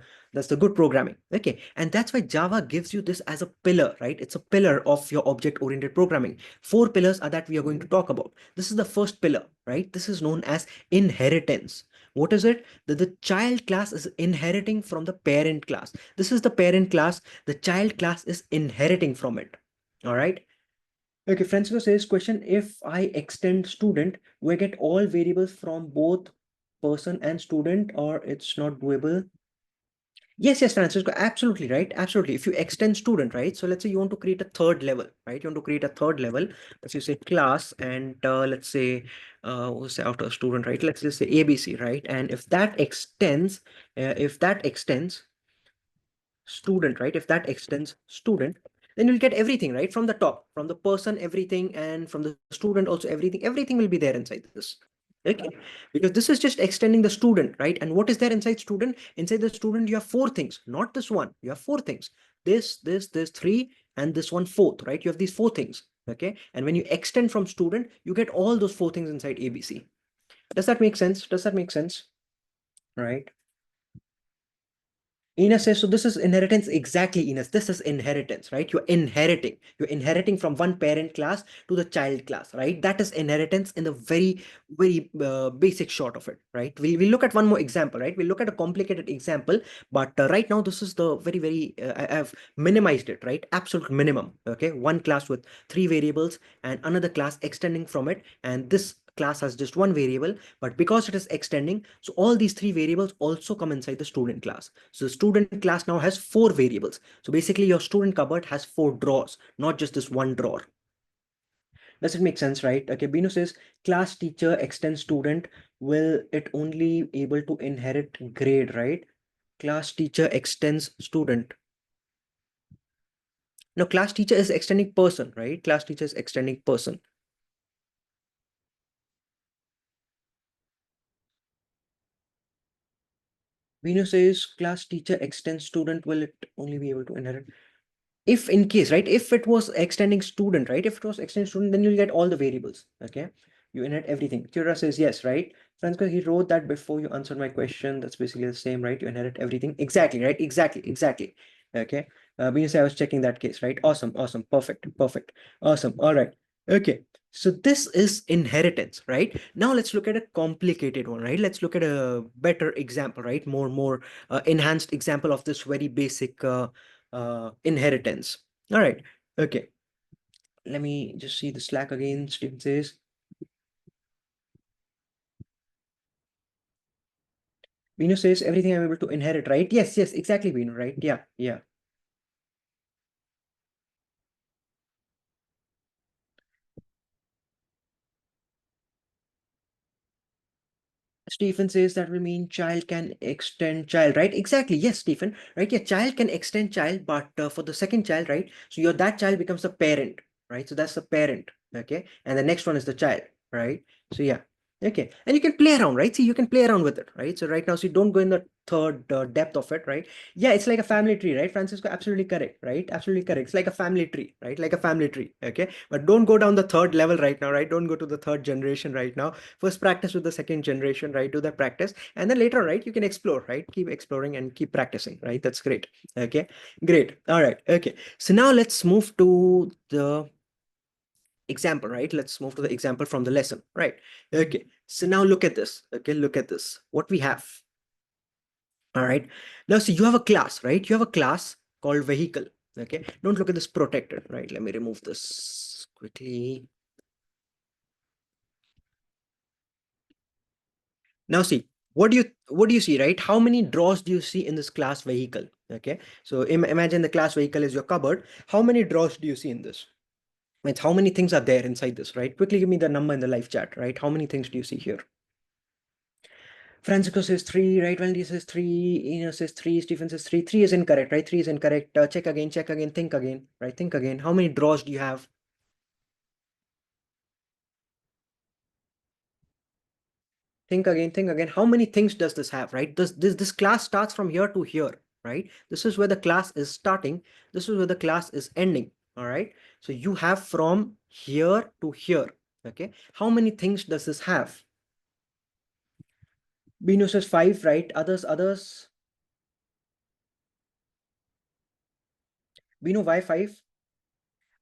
A: good programming. Okay. And that's why Java gives you this as a pillar, right? It's a pillar of your object-oriented programming. Four pillars are that we are going to talk about. This is the first pillar, right? This is known as inheritance. What is it? The child class is inheriting from the parent class. This is the parent class. The child class is inheriting from it. All right. Okay, Francisco says, question, if I extend student, do I get all variables from both person and student, or it's not doable? Yes, yes, Francisco, absolutely right. Absolutely. If you extend student, right? So let's say you want to create a third level, right? You want to create a third level. Let's say class, and let's say we'll say after student, right? Let's just say ABC, right? And if that extends student, right? If that extends student, then you'll get everything, right? From the top, from the person, everything, and from the student also everything. Everything will be there inside this. Okay, because this is just extending the student, right? And what is there inside student? Inside the student, you have four things, not this one. You have four things. This, three, and this one fourth, right? You have these four things. Okay. And when you extend from student, you get all those four things inside ABC. Does that make sense? Does that make sense? Right. Ines says, so this is inheritance. Exactly, Ines. This is inheritance, right? You're inheriting. You're inheriting from one parent class to the child class, right? That is inheritance in the very basic short of it, right? We'll look at one more example, right? We'll look at a complicated example, but right now this is the very, I've minimized it, right? Absolute minimum, okay? One class with three variables and another class extending from it. And this class has just one variable, but because it is extending, so all these three variables also come inside the student class. So the student class now has four variables. So basically your student cupboard has four drawers, not just this one drawer. Does it make sense, right? Okay, Binu says class teacher extends student, will it only able to inherit grade, right? Class teacher extends student. No, class teacher is extending person, right? Class teacher is extending person. Binu says class teacher extends student, will it only be able to inherit? If in case, right, if it was extending student, right, if it was extending student, then you'll get all the variables. Okay, you inherit everything. Kira says yes, right? Francisco, he wrote that before you answered my question. That's basically the same, right? You inherit everything. Exactly, right? Exactly. Okay. When you say I was checking that case, right? Awesome, perfect. Awesome. All right. Okay. So this is inheritance, right? Now let's look at a complicated one, right? Let's look at a better example, right? More enhanced example of this very basic inheritance. All right. Okay. Let me just see the Slack again. Stephen says, Vinu says everything I'm able to inherit, right? Yes, exactly, Vinu, right? Yeah. Stephen says that will mean child can extend child, right? Exactly. Yes, Stephen, right? Yeah, child can extend child, but for the second child, right? So your that child becomes the parent, right? So that's the parent, okay? And the next one is the child, right? So yeah, okay. And you can play around, right? See, you can play around with it, right? So right now, so you don't go in the third depth of it, right? Yeah, it's like a family tree, right? Francisco, absolutely correct, right? Absolutely correct. It's like a family tree, right? Like a family tree, okay? But don't go down the third level right now, right? Don't go to the third generation right now. First practice with the second generation, right? Do that practice, and then later, right, you can explore, right? Keep exploring and keep practicing, right? That's great. Okay, great. All right. Okay, so now let's move to the example, right? Let's move to the example from the lesson, right? Okay, so now look at this. Okay, look at this. What we have. All right. Now, see, you have a class, right? You have a class called vehicle. Okay. Don't look at this protected, right? Let me remove this quickly. Now, see, what do you see, right? How many drawers do you see in this class vehicle? Okay. So imagine the class vehicle is your cupboard. How many drawers do you see in this? It's how many things are there inside this, right? Quickly give me the number in the live chat, right? How many things do you see here? Francisco says three, right? Wendy says three, Ina says three, Stephen says three. Three is incorrect, right? Three is incorrect. Check again, think again, right? Think again. How many drawers do you have? Think again, think again. How many things does this have, right? This class starts from here to here, right? This is where the class is starting. This is where the class is ending, all right? So you have from here to here, okay? How many things does this have? Bino says five, right? Others. Bino, why five?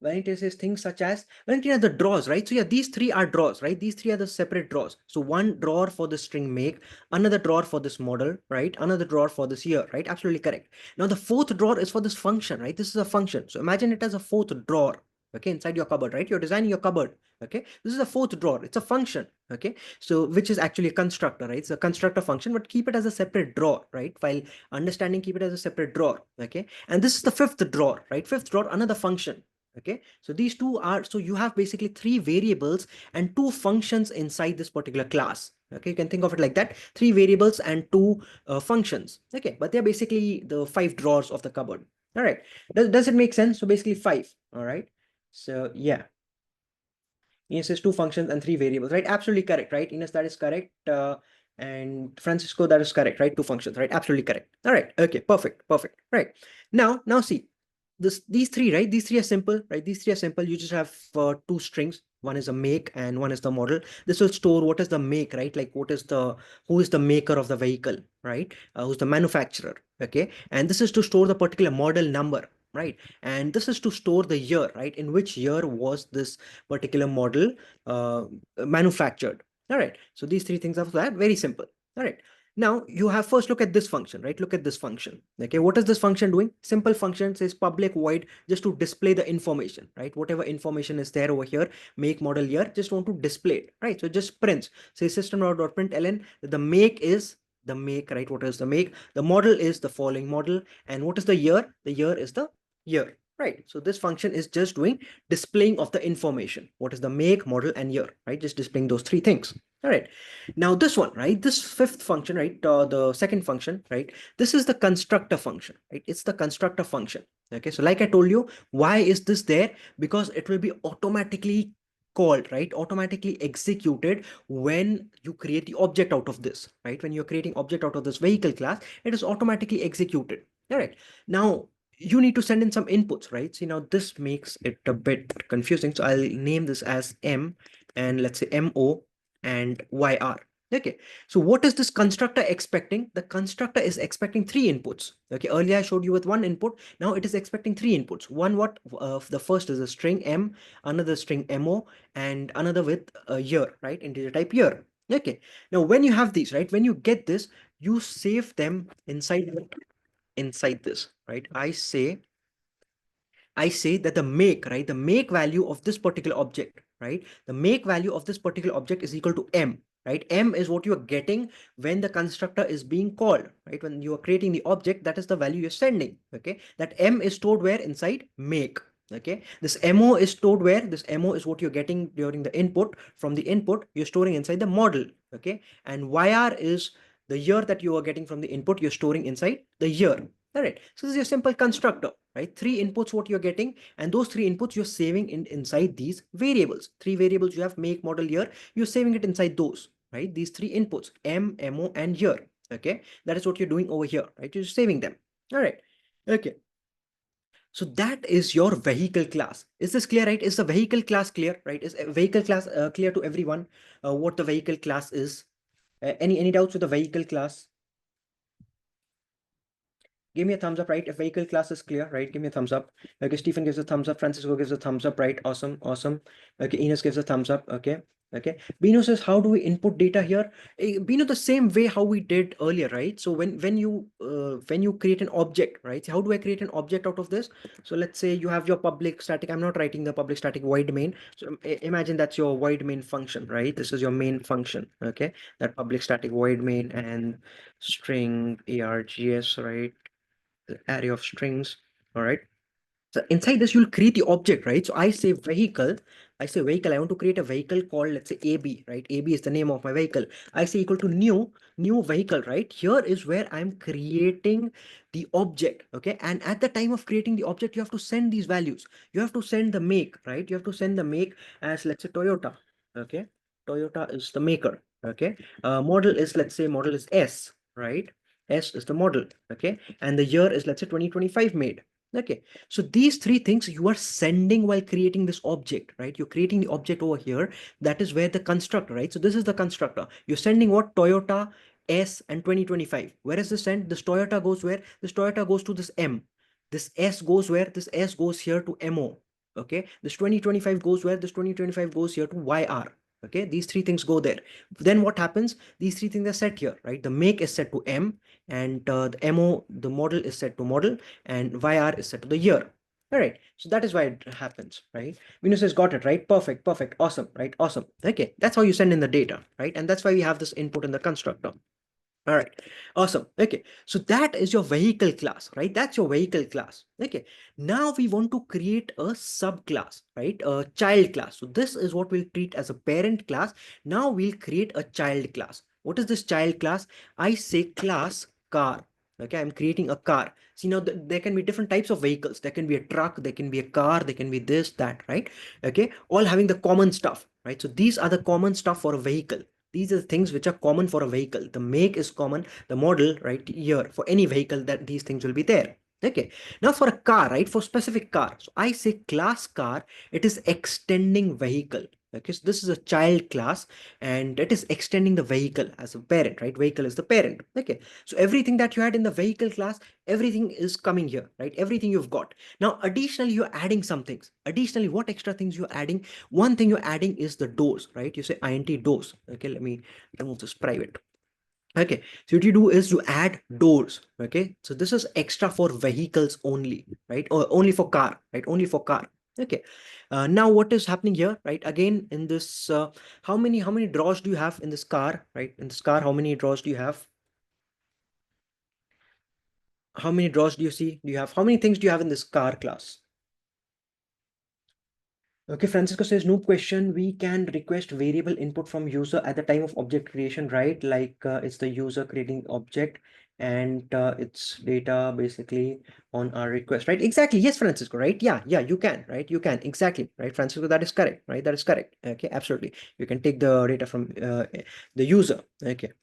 A: Valentina says things such as Valentina the drawers, right? So yeah, these three are drawers, right? These three are the separate drawers. So one drawer for the string make, another drawer for this model, right? Another drawer for this year, right? Absolutely correct. Now the fourth drawer is for this function, right? This is a function. So imagine it as a fourth drawer, okay, inside your cupboard, right? You're designing your cupboard, okay? This is a fourth drawer. It's a function, okay? So which is actually a constructor, right? It's a constructor function, but keep it as a separate drawer, right? While understanding, keep it as a separate drawer, okay? And this is the fifth drawer, right? Fifth drawer, another function. Okay, so these two are, so you have basically three variables and two functions inside this particular class. Okay, you can think of it like that, three variables and two functions. Okay, but they're basically the five drawers of the cupboard. All right, does it make sense? So basically five. All right, so yeah. Ines says two functions and three variables, right? Absolutely correct, right? Ines, that is correct. And Francisco, that is correct, right? Two functions, right? Absolutely correct. All right, okay, perfect, right? Now see, these three, right? These three are simple, right? These three are simple. You just have two strings. One is a make and one is the model. This will store what is the make, right? Like who is the maker of the vehicle, right? Who's the manufacturer, okay? And this is to store the particular model number, right? And this is to store the year, right? In which year was this particular model manufactured. All right. So these three things are that very simple. All right. Now you have first look at this function, right? Look at this function. Okay, what is this function doing? Simple function says public void just to display the information, right? Whatever information is there over here, make model year, just want to display it, right? So just prints. Say system.println, the make is the make, right? What is the make? The model is the following model. And what is the year? The year is the year, right? So this function is just doing displaying of the information. What is the make, model, and year, right? Just displaying those three things. All right. Now this one, right? This fifth function, right? The second function, right? This is the constructor function, right? It's the constructor function. Okay. So like I told you, why is this there? Because it will be automatically called, right? Automatically executed when you create the object out of this, right? When you're creating object out of this vehicle class, it is automatically executed. All right. Now you need to send in some inputs, right? See, now this makes it a bit confusing. So I'll name this as M and let's say MO and YR. Okay, so what is this constructor expecting? The constructor is expecting three inputs. Okay, earlier I showed you with one input. Now it is expecting three inputs. One, what? The first is a string M, another string MO, and another with a year, right? Integer type year. Okay, now when you have these, right? When you get this, you save them inside this, right? I say that the make, right? The make value of this particular object, right? The make value of this particular object is equal to M, right? M is what you are getting when the constructor is being called, right? When you are creating the object, that is the value you're sending, okay? That M is stored where? Inside make. Okay, this MO is stored where? This MO is what you're getting during the input. From the input, you're storing inside the model. Okay, and YR is the year that you are getting from the input, you're storing inside the year. All right, so this is a simple constructor, right? Three inputs what you're getting, and those three inputs you're saving inside these variables. Three variables you have: make, model, year. You're saving it inside those, right? These three inputs: M, MO, and year. Okay, that is what you're doing over here, right? You're saving them. All right. Okay. So that is your vehicle class. Is this clear, right? Is the vehicle class clear, right? Is a vehicle class clear to everyone? What the vehicle class is? Any doubts with the vehicle class? Give me a thumbs up, right? If vehicle class is clear, right? Give me a thumbs up. Okay, Stephen gives a thumbs up. Francisco gives a thumbs up, right? Awesome, awesome. Okay, Ines gives a thumbs up. Okay, okay. Bino says, how do we input data here? Bino, the same way how we did earlier, right? So when you create an object, right? How do I create an object out of this? So let's say you have your public static. I'm not writing the public static void main. So imagine that's your void main function, right? This is your main function. Okay, that public static void main and string args, right? The array of strings. All right. So inside this, you'll create the object, right? So I say vehicle. I say vehicle. I want to create a vehicle called, let's say, AB, right? AB is the name of my vehicle. I say equal to new vehicle, right? Here is where I'm creating the object, okay? And at the time of creating the object, you have to send these values. You have to send the make, right? You have to send the make as, let's say, Toyota, okay? Toyota is the maker, okay? Model is, let's say, model is S, right? S is the model, okay? And the year is, let's say, 2025 made. Okay, so these three things you are sending while creating this object, right? You're creating the object over here. That is where the constructor, right? So this is the constructor. You're sending what? Toyota S and 2025. Where is this send? This Toyota goes where? This Toyota goes to this M. This S goes where? This S goes here to MO. Okay, this 2025 goes where? This 2025 goes here to YR. Okay, these three things go there. Then what happens? These three things are set here, right? The make is set to M, and the MO, the model is set to model, and YR is set to the year. All right, so that is why it happens, right? Venus has got it, right? Perfect, perfect, awesome, right? Awesome. Okay, that's how you send in the data, right? And that's why we have this input in the constructor. All right, awesome. Okay, so that is your vehicle class, right? That's your vehicle class. Okay, now we want to create a subclass, right? A child class. So this is what we'll treat as a parent class. Now we'll create a child class. What is this child class? I say class car. Okay, I'm creating a car. See, now there can be different types of vehicles. There can be a truck, there can be a car, there can be this, that, right? Okay, all having the common stuff, right? So these are the common stuff for a vehicle. These are the things which are common for a vehicle. The make is common, the model, right here, for any vehicle, that these things will be there. Okay, now for a car, right, for specific car, so I say class car, it is extending vehicle. Okay, so this is a child class and it is extending the vehicle as a parent, right? Vehicle is the parent. Okay, so everything that you had in the vehicle class, everything is coming here, right? Everything you've got. Now additionally, you're adding some things. Additionally, what extra things you're adding? One thing you're adding is the doors, right? You say int doors. Okay, let me remove this private. Okay, so what you do is you add doors. Okay, so this is extra for vehicles only, right? Or only for car, right? Only for car. Okay, now what is happening here, right? Again, in this, how many drawers do you have in this car, right? In this car, how many drawers do you have? How many drawers do you see? Do you have, how many things do you have in this car class? Okay, Francisco says, no question. We can request variable input from user at the time of object creation, right? Like it's the user creating object and it's data basically on our request, right? Exactly. Yes, Francisco, right? Yeah, yeah, you can, right? You can, exactly, right? Francisco, that is correct, right? That is correct. Okay, absolutely. You can take the data from the user. Okay.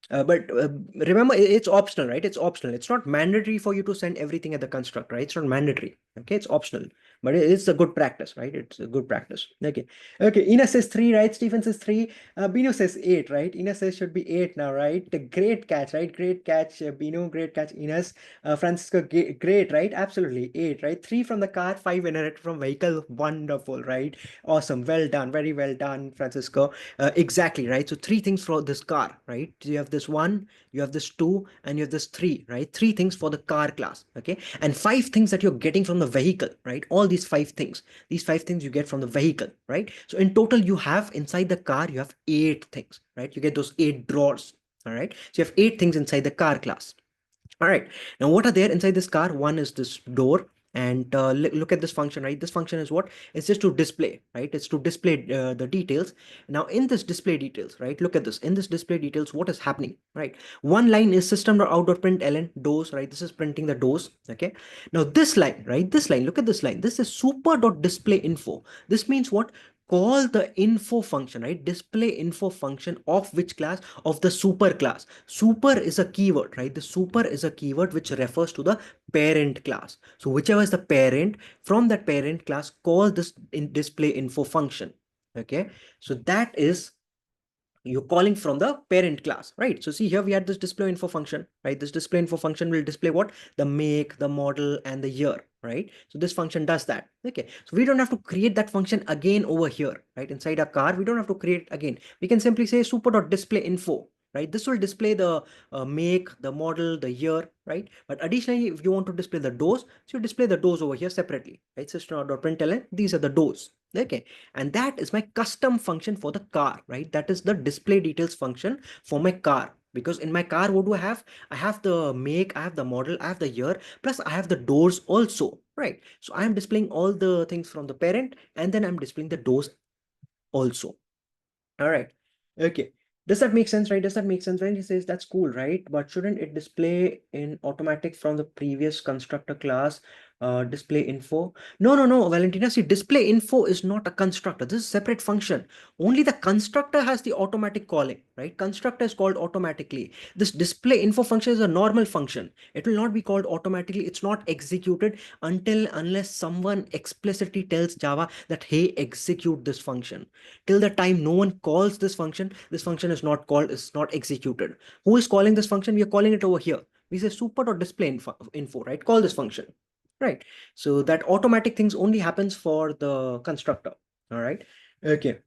A: But remember, it's optional, right? It's optional. It's not mandatory for you to send everything at the construct, right? It's not mandatory. Okay, it's optional, but it's a good practice, right? It's a good practice. Okay, okay. Ina says 3, right? Stephen says 3. Bino says 8, right? Ina says should be 8 now, right? The great catch, right? Great catch, Bino. Great catch, Ines. Francisco, great, right? Absolutely 8, right? 3 from the car, 5 generated from vehicle. Wonderful, right? Awesome. Well done. Very well done, Francisco. Exactly, right? So 3 things for this car, right? You have this 1, you have this 2, and you have this 3, right? 3 things for the car class, okay? And 5 things that you're getting from the vehicle, right? All these 5 things you get from the vehicle, right? So in total, you have inside the car, you have 8 things, right? You get those 8 drawers, all right? So you have 8 things inside the car class. All right. Now, what are there inside this car? One is this door. And look at this function, right? This function is what? It's just to display, right? It's to display the details. Now, in this display details, right? Look at this. In this display details, what is happening, right? One line is system.out.println doors, right? This is printing the doors, okay? Now, this line, right? This line, look at this line. This is super.displayInfo. This means what? Call the info function, right? Display info function of which class? Of the super class. Super is a keyword, right? The super is a keyword which refers to the parent class. So whichever is the parent, from that parent class, call this in display info function. Okay, so that is you're calling from the parent class, right? So see here we had this display info function, right? This display info function will display what? The make, the model, and the year, right? So this function does that. Okay, so we don't have to create that function again over here, right? Inside a car, we don't have to create it again. We can simply say super.display info, right? This will display the make, the model, the year, right? But additionally, if you want to display the doors, so you display the doors over here separately, right? System.println, these are the doors. Okay, and that is my custom function for the car, right? That is the display details function for my car. Because in my car, what do I have? I have the make, I have the model, I have the year, plus I have the doors also, right? So I am displaying all the things from the parent, and then I'm displaying the doors also. All right. Okay. Does that make sense, right? Does that make sense when he says that's cool, right? But shouldn't it display in automatic from the previous constructor class, display info? No, no, no, Valentina. See, display info is not a constructor. This is a separate function. Only the constructor has the automatic calling, right? Constructor is called automatically. This display info function is a normal function. It will not be called automatically. It's not executed unless someone explicitly tells Java that, hey, execute this function. Till the time no one calls this function is not called, is not executed. Who is calling this function? We are calling it over here. We say super.display info, right? Call this function, right? So that automatic things only happens for the constructor. All right. Okay.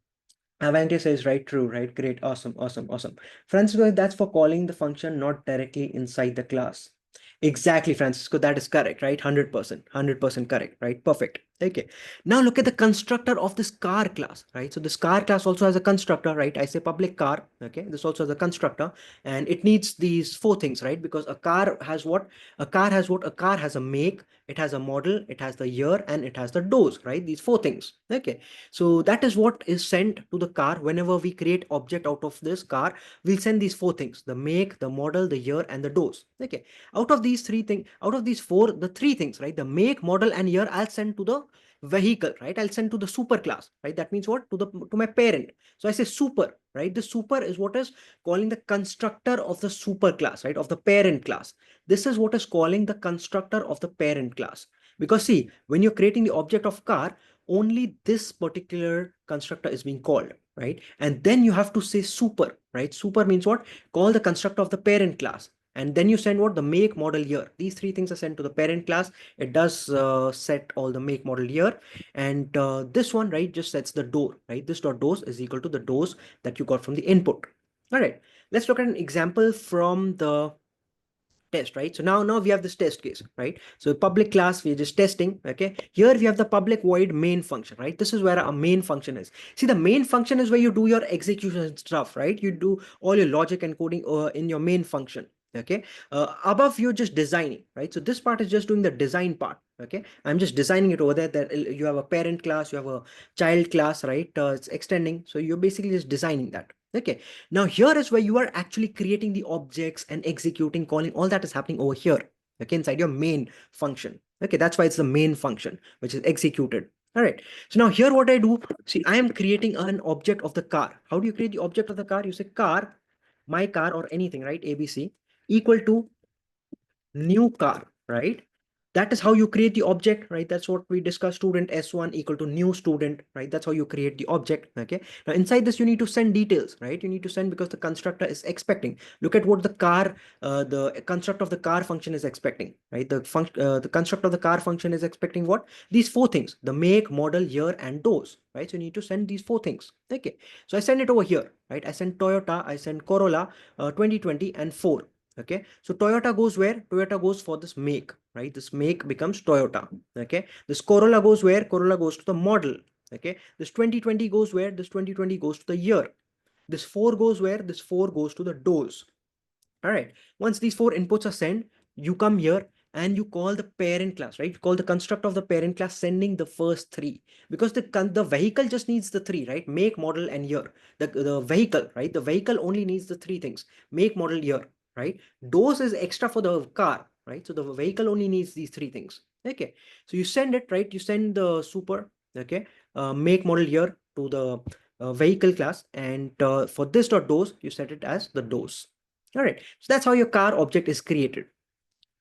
A: Avante says, right, true, right, great, awesome, awesome, awesome. Francisco, that's for calling the function not directly inside the class. Exactly, Francisco, that is correct, right? 100%, 100% correct, right? Perfect. Okay. Now look at the constructor of this car class, right? So this car class also has a constructor, right? I say public car, okay? This also has a constructor, and it needs these four things, right? Because a car has what? A car has what? A car has a make, it has a model, it has the year, and it has the doors, right? These four things, okay? So that is what is sent to the car. Whenever we create object out of this car, we'll send these four things: the make, the model, the year, and the doors. Okay. Out of these three things, out of these four, the three things, right? The make, model, and year, I'll send to the vehicle, right? I'll send to the super class, right? That means what? To my parent. So I say super, right? The super is what is calling the constructor of the super class, right? Of the parent class. This is what is calling the constructor of the parent class. Because see, when you're creating the object of car, only this particular constructor is being called, right? And then you have to say super, right? Super means what? Call the constructor of the parent class. And then you send what? The make, model, year. These three things are sent to the parent class. It does set all the make, model, year. And this one, right, just sets the door, right? This dot doors is equal to the doors that you got from the input. All right, let's look at an example from the test, right? So now we have this test case, right? So public class, we're just testing. Okay, here we have the public void main function, right? This is where our main function is. See, the main function is where you do your execution stuff, right? You do all your logic and coding in your main function. Okay, above you're just designing, right? So this part is just doing the design part. Okay, I'm just designing it over there, that you have a parent class, you have a child class, right? It's extending, so you're basically just designing that. Okay, now here is where you are actually creating the objects and executing, calling, all that is happening over here, okay, inside your main function. Okay, that's why it's the main function which is executed. All right, so now here what I do, see, I am creating an object of the car. How do you create the object of the car? You say car, my car, or anything, right? ABC equal to new car, right? That is how you create the object, right? That's what we discussed. Student S1 equal to new student, right? That's how you create the object. Okay, now inside this you need to send details, right? You need to send, because the constructor is expecting. Look at what the car, the construct of the car function is expecting, right? The construct of the car function is expecting what? These four things: the make, model, year, and doors, right? So you need to send these four things. Okay, so I send it over here, right? I send Toyota, I send Corolla 2020 and 4. Okay, so Toyota goes where? Toyota goes for this make, right? This make becomes Toyota. Okay, this Corolla goes where? Corolla goes to the model. Okay, this 2020 goes where? This 2020 goes to the year. This 4 goes where? This 4 goes to the doors. All right, once these four inputs are sent, you come here and you call the parent class, right? You call the construct of the parent class, sending the first three, because the vehicle just needs the three, right? Make, model, and year. The vehicle, right? The vehicle only needs the three things: make, model, year, right? Doors is extra for the car, right? So the vehicle only needs these three things. Okay, so you send it, right? You send the super, okay, make, model, year to the vehicle class, and for this dot doors, you set it as the doors. All right, so that's how your car object is created.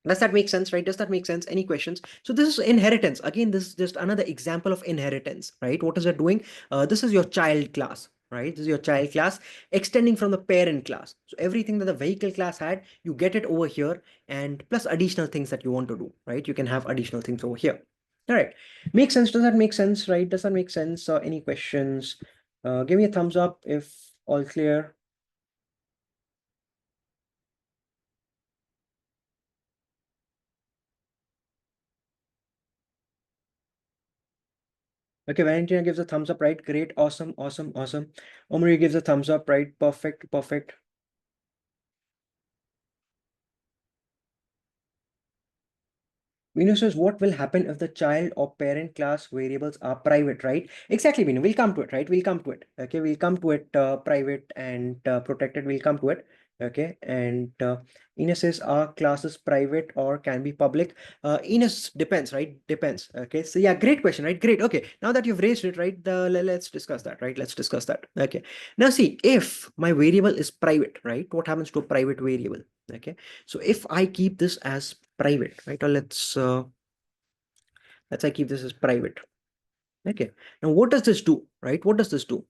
A: Does that make sense, right? Does that make sense? Any questions? So this is inheritance. Again, this is just another example of inheritance, right? What is it doing? This is your child class. right? This is your child class extending from the parent class. So everything that the vehicle class had, you get it over here, and plus additional things that you want to do, right? You can have additional things over here. All right. Makes sense? Does that make sense, right? Does that make sense? Any questions? Give me a thumbs up if all clear. Okay, Valentina gives a thumbs up, right? Great, awesome, awesome, awesome. Omri gives a thumbs up, right? Perfect, perfect. Vinu says, what will happen if the child or parent class variables are private, right? Exactly, Vinu. We'll come to it, right? We'll come to it. Okay, we'll come to it, private and protected. We'll come to it. Okay, and Ines says, are classes private or can be public? Ines, depends, right? Depends. Okay, so yeah, great question, right? Great. Okay, now that you've raised it, right? Let's discuss that, right? Let's discuss that. Okay, now see, if my variable is private, right? What happens to a private variable? Okay, so if I keep this as private, right? Or let's I keep this as private. Okay. Now what does this do, right? What does this do?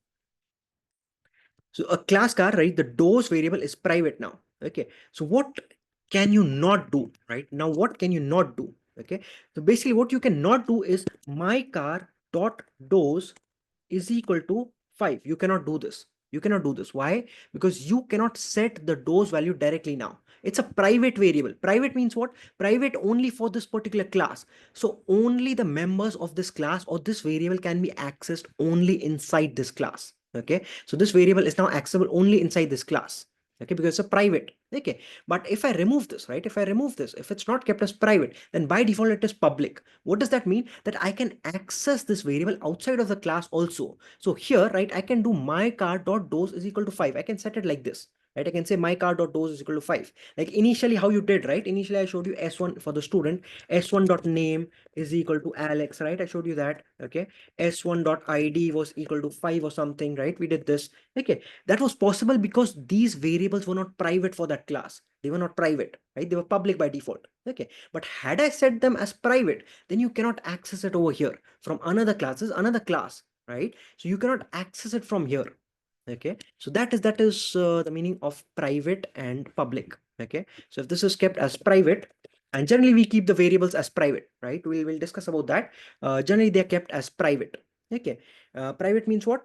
A: So a class car, right? The doors variable is private now. Okay. So what can you not do, right? Now what can you not do? Okay. So basically what you cannot do is my car dot doors is equal to 5. You cannot do this. You cannot do this. Why? Because you cannot set the dose value directly now. It's a private variable. Private means what? Private only for this particular class. So only the members of this class or this variable can be accessed only inside this class. Okay. So this variable is now accessible only inside this class. Okay, because it's a private. Okay, but if I remove this, right? If I remove this, if it's not kept as private, then by default it is public. What does that mean? That I can access this variable outside of the class also. So here, right, I can do my car dot doors is equal to 5. I can set it like this, right? I can say my car dot doors is equal to 5. Like initially how you did, right? Initially I showed you s1 for the student, s1 dot name is equal to Alex, right? I showed you that. Okay, s1 dot id was equal to 5 or something, right? We did this. Okay, that was possible because these variables were not private for that class. They were not private, right? They were public by default. Okay, but had I set them as private, then you cannot access it over here from another class. Is another class, right? So you cannot access it from here. Okay, so that is the meaning of private and public. Okay, so if this is kept as private, and generally we keep the variables as private, right? We'll discuss about that. Generally they're kept as private. Okay, private means what?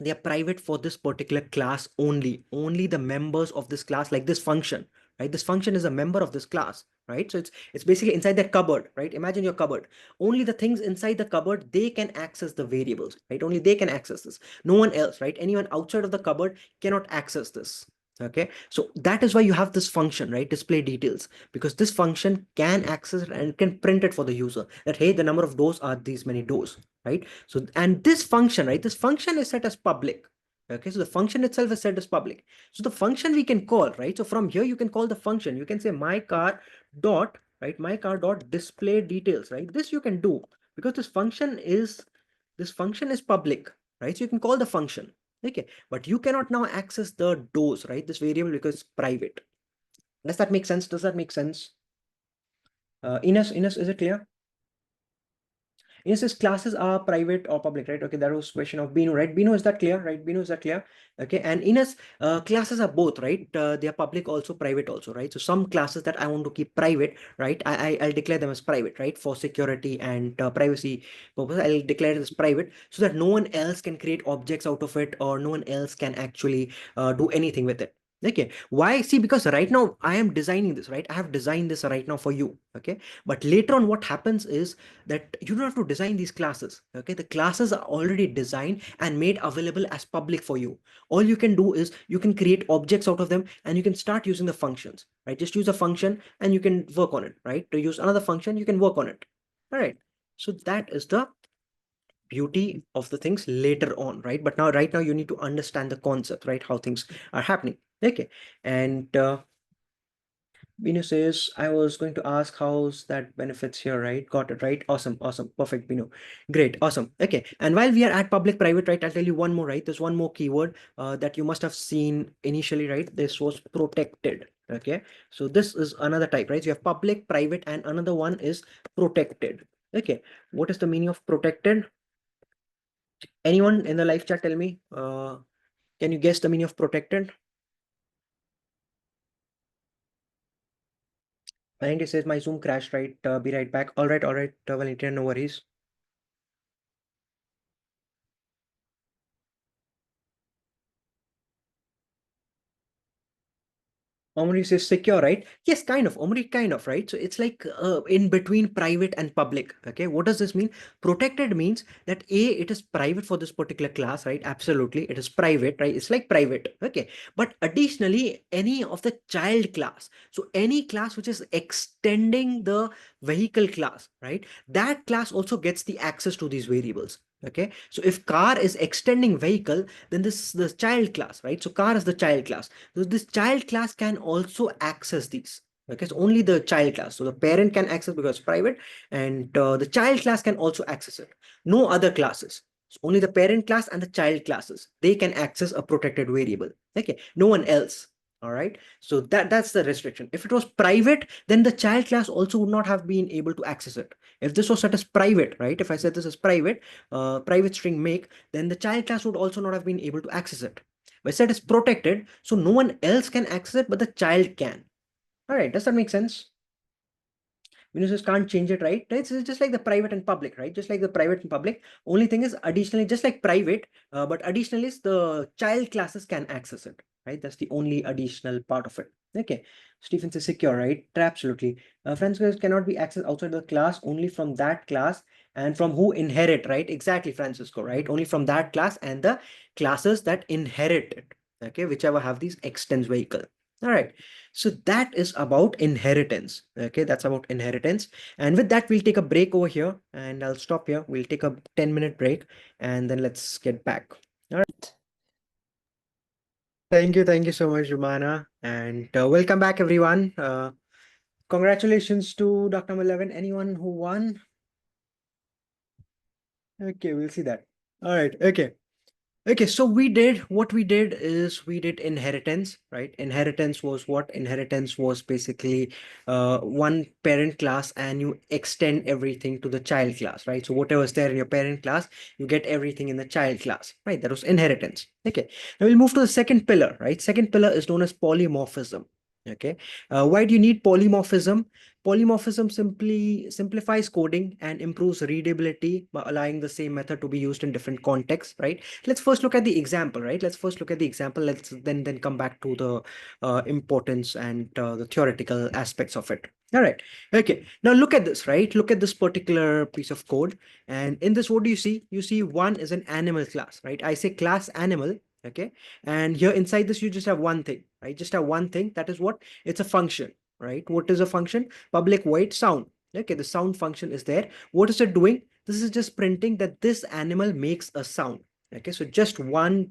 A: They are private for this particular class only the members of this class, like this function, right? This function is a member of this class, right? So it's basically inside that cupboard, right? Imagine your cupboard. Only the things inside the cupboard, they can access the variables, right? Only they can access this. No one else, right? Anyone outside of the cupboard cannot access this. Okay, so that is why you have this function, right? Display details, because this function can access it and can print it for the user that, hey, the number of doors are these many doors, right? So, and this function, right? This function is set as public. Okay, so the function itself is set as public. So the function we can call, right? So from here, you can call the function. You can say my car dot, right? My car dot display details, right? This you can do because this function is public, right? So you can call the function. Okay, but you cannot now access the doors, right? This variable because it's private. Does that make sense? Does that make sense? Ines, is it clear? Yes, his classes are private or public, right? Okay, that was question of Binu, right? Binu, is that clear, right? Binu, is that clear? Okay, and Ines, classes are both, right? They are public also, private also, right? So some classes that I want to keep private, right? I'll declare them as private, right? For security and privacy purpose, I'll declare it as private so that no one else can create objects out of it or no one else can actually do anything with it. Okay, why? See, because right now I am designing this, right? I have designed this right now for you. Okay, but later on what happens is that you don't have to design these classes. Okay, the classes are already designed and made available as public for you. All you can do is you can create objects out of them and you can start using the functions, right? Just use a function and you can work on it, right? To use another function, you can work on it. All right, so that is the beauty of the things later on, right? But now right now you need to understand the concept, right? How things are happening. Okay, and Binu says, I was going to ask how's that benefits here, right? Got it, right? Awesome, awesome, perfect, Binu. Great, awesome. Okay, and while we are at public private, right, I'll tell you one more, right? There's one more keyword that you must have seen initially, right? This was protected. Okay, so this is another type, right? So you have public, private, and another one is protected. Okay, what is the meaning of protected? Anyone in the live chat tell me? Can you guess the meaning of protected? And it says my Zoom crashed, right? Be right back. All right, Valentina, no worries. Omri says secure, right? Yes, kind of. Omri, kind of, right? So it's like in between private and public. Okay, what does this mean? Protected means that it is private for this particular class, right? Absolutely, it is private, right? It's like private. Okay, but additionally, any of the child class, so any class which is extending the vehicle class, right? That class also gets the access to these variables. Okay, so if car is extending vehicle, then this is the child class, right? So car is the child class. So this child class can also access these. Okay, it's only the child class. So the parent can access because it's private, and the child class can also access it. No other classes. So only the parent class and the child classes, they can access a protected variable. Okay, no one else. All right. So that's the restriction. If it was private, then the child class also would not have been able to access it. If this was set as private, right? If I said this is private, private string make, then the child class would also not have been able to access it. Website is protected, so no one else can access it, but the child can. All right, does that make sense? Users can't change it, right? It's just like the private and public, right? Just like the private and public. Only thing is additionally, just like private, but additionally is the child classes can access it, right? That's the only additional part of it. Okay. Stephen says secure, right? Absolutely. Friends cannot be accessed outside the class, only from that class and from who inherit, right? Exactly, Francisco, right? Only from that class and the classes that inherit it. Okay, whichever have these extends vehicle. All right. So that is about inheritance. Okay, that's about inheritance. And with that, we'll take a break over here and I'll stop here. We'll take a 10-minute break and then let's get back. All right. Thank you so much, Jumana. And welcome back, everyone. Congratulations to Dr. 11. Anyone who won? Okay, we'll see that. All right. Okay. Okay, so what we did is we did inheritance, right? Inheritance was what? Inheritance was basically one parent class and you extend everything to the child class, right? So whatever's there in your parent class, you get everything in the child class, right? That was inheritance. Okay, now we'll move to the second pillar, right? Second pillar is known as polymorphism. Okay, why do you need polymorphism? Polymorphism simply simplifies coding and improves readability by allowing the same method to be used in different contexts, right? Let's first look at the example, right? Let's first look at the example. Let's then come back to the importance and the theoretical aspects of it. All right. Okay. Now look at this, right? Look at this particular piece of code. And in this, what do you see? You see one is an animal class, right? I say class animal. Okay. And here inside this, you just have one thing, right? Just have one thing. That is what? It's a function, right? What is a function? Public void sound. Okay. The sound function is there. What is it doing? This is just printing that this animal makes a sound. Okay, so just one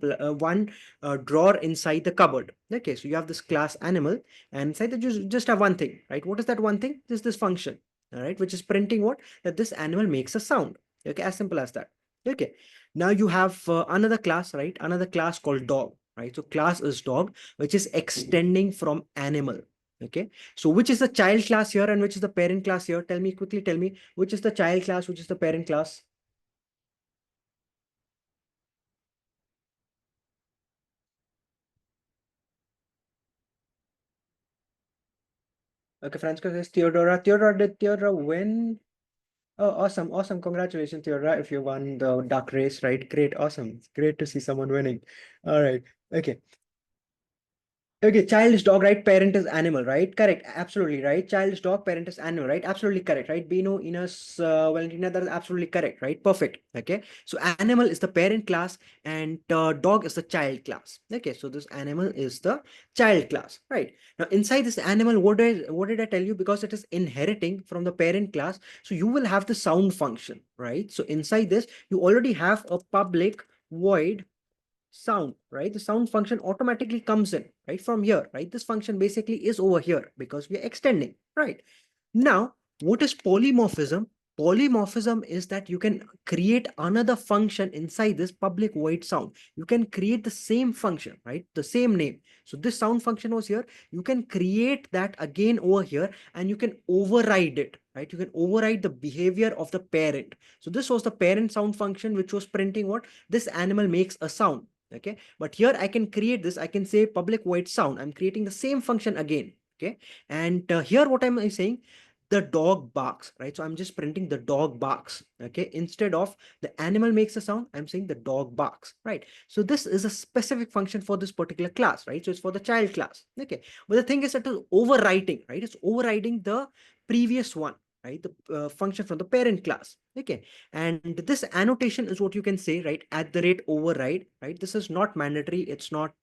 A: drawer inside the cupboard. Okay, so you have this class animal, and inside that you just have one thing, right? What is that one thing? This function, all right, which is printing what? That this animal makes a sound. Okay, as simple as that. Okay, now you have another class, right? Another class called dog, right? So class is dog, which is extending from animal. Okay, so which is the child class here and which is the parent class here? Tell me quickly, tell me which is the child class, which is the parent class? Okay, Francisco says Theodora. Theodora, did Theodora win? Oh, awesome, awesome. Congratulations, Theodora, if you won the duck race, right? Great, awesome. It's great to see someone winning. All right. Okay. Okay, child is dog, right? Parent is animal, right? Correct. Absolutely right. Child is dog, parent is animal, right? Absolutely correct, right? Bino, Ines, Valentina, that is absolutely correct, right? Perfect. Okay. So animal is the parent class and dog is the child class. Okay. So this animal is the child class, right? Now inside this animal, what did I tell you? Because it is inheriting from the parent class. So you will have the sound function, right? So inside this, you already have a public void sound, right? The sound function automatically comes in right from here, right? This function basically is over here because we are extending, right? Now, what is polymorphism? Polymorphism is that you can create another function inside this public void sound. You can create the same function, right? The same name. So this sound function was here. You can create that again over here and you can override it, right? You can override the behavior of the parent. So this was the parent sound function, which was printing what? This animal makes a sound. Okay, but here I can create this. I can say public void sound. I'm creating the same function again. Okay, and here what am I saying? The dog barks, right? So I'm just printing the dog barks. Okay, instead of the animal makes a sound, I'm saying the dog barks, right? So this is a specific function for this particular class, right? So it's for the child class. Okay, but the thing is that it's overriding, right? It's overriding the previous one, right? The function from the parent class. Okay, and this annotation is what you can say, right? At the rate override, right? This is not mandatory. It's not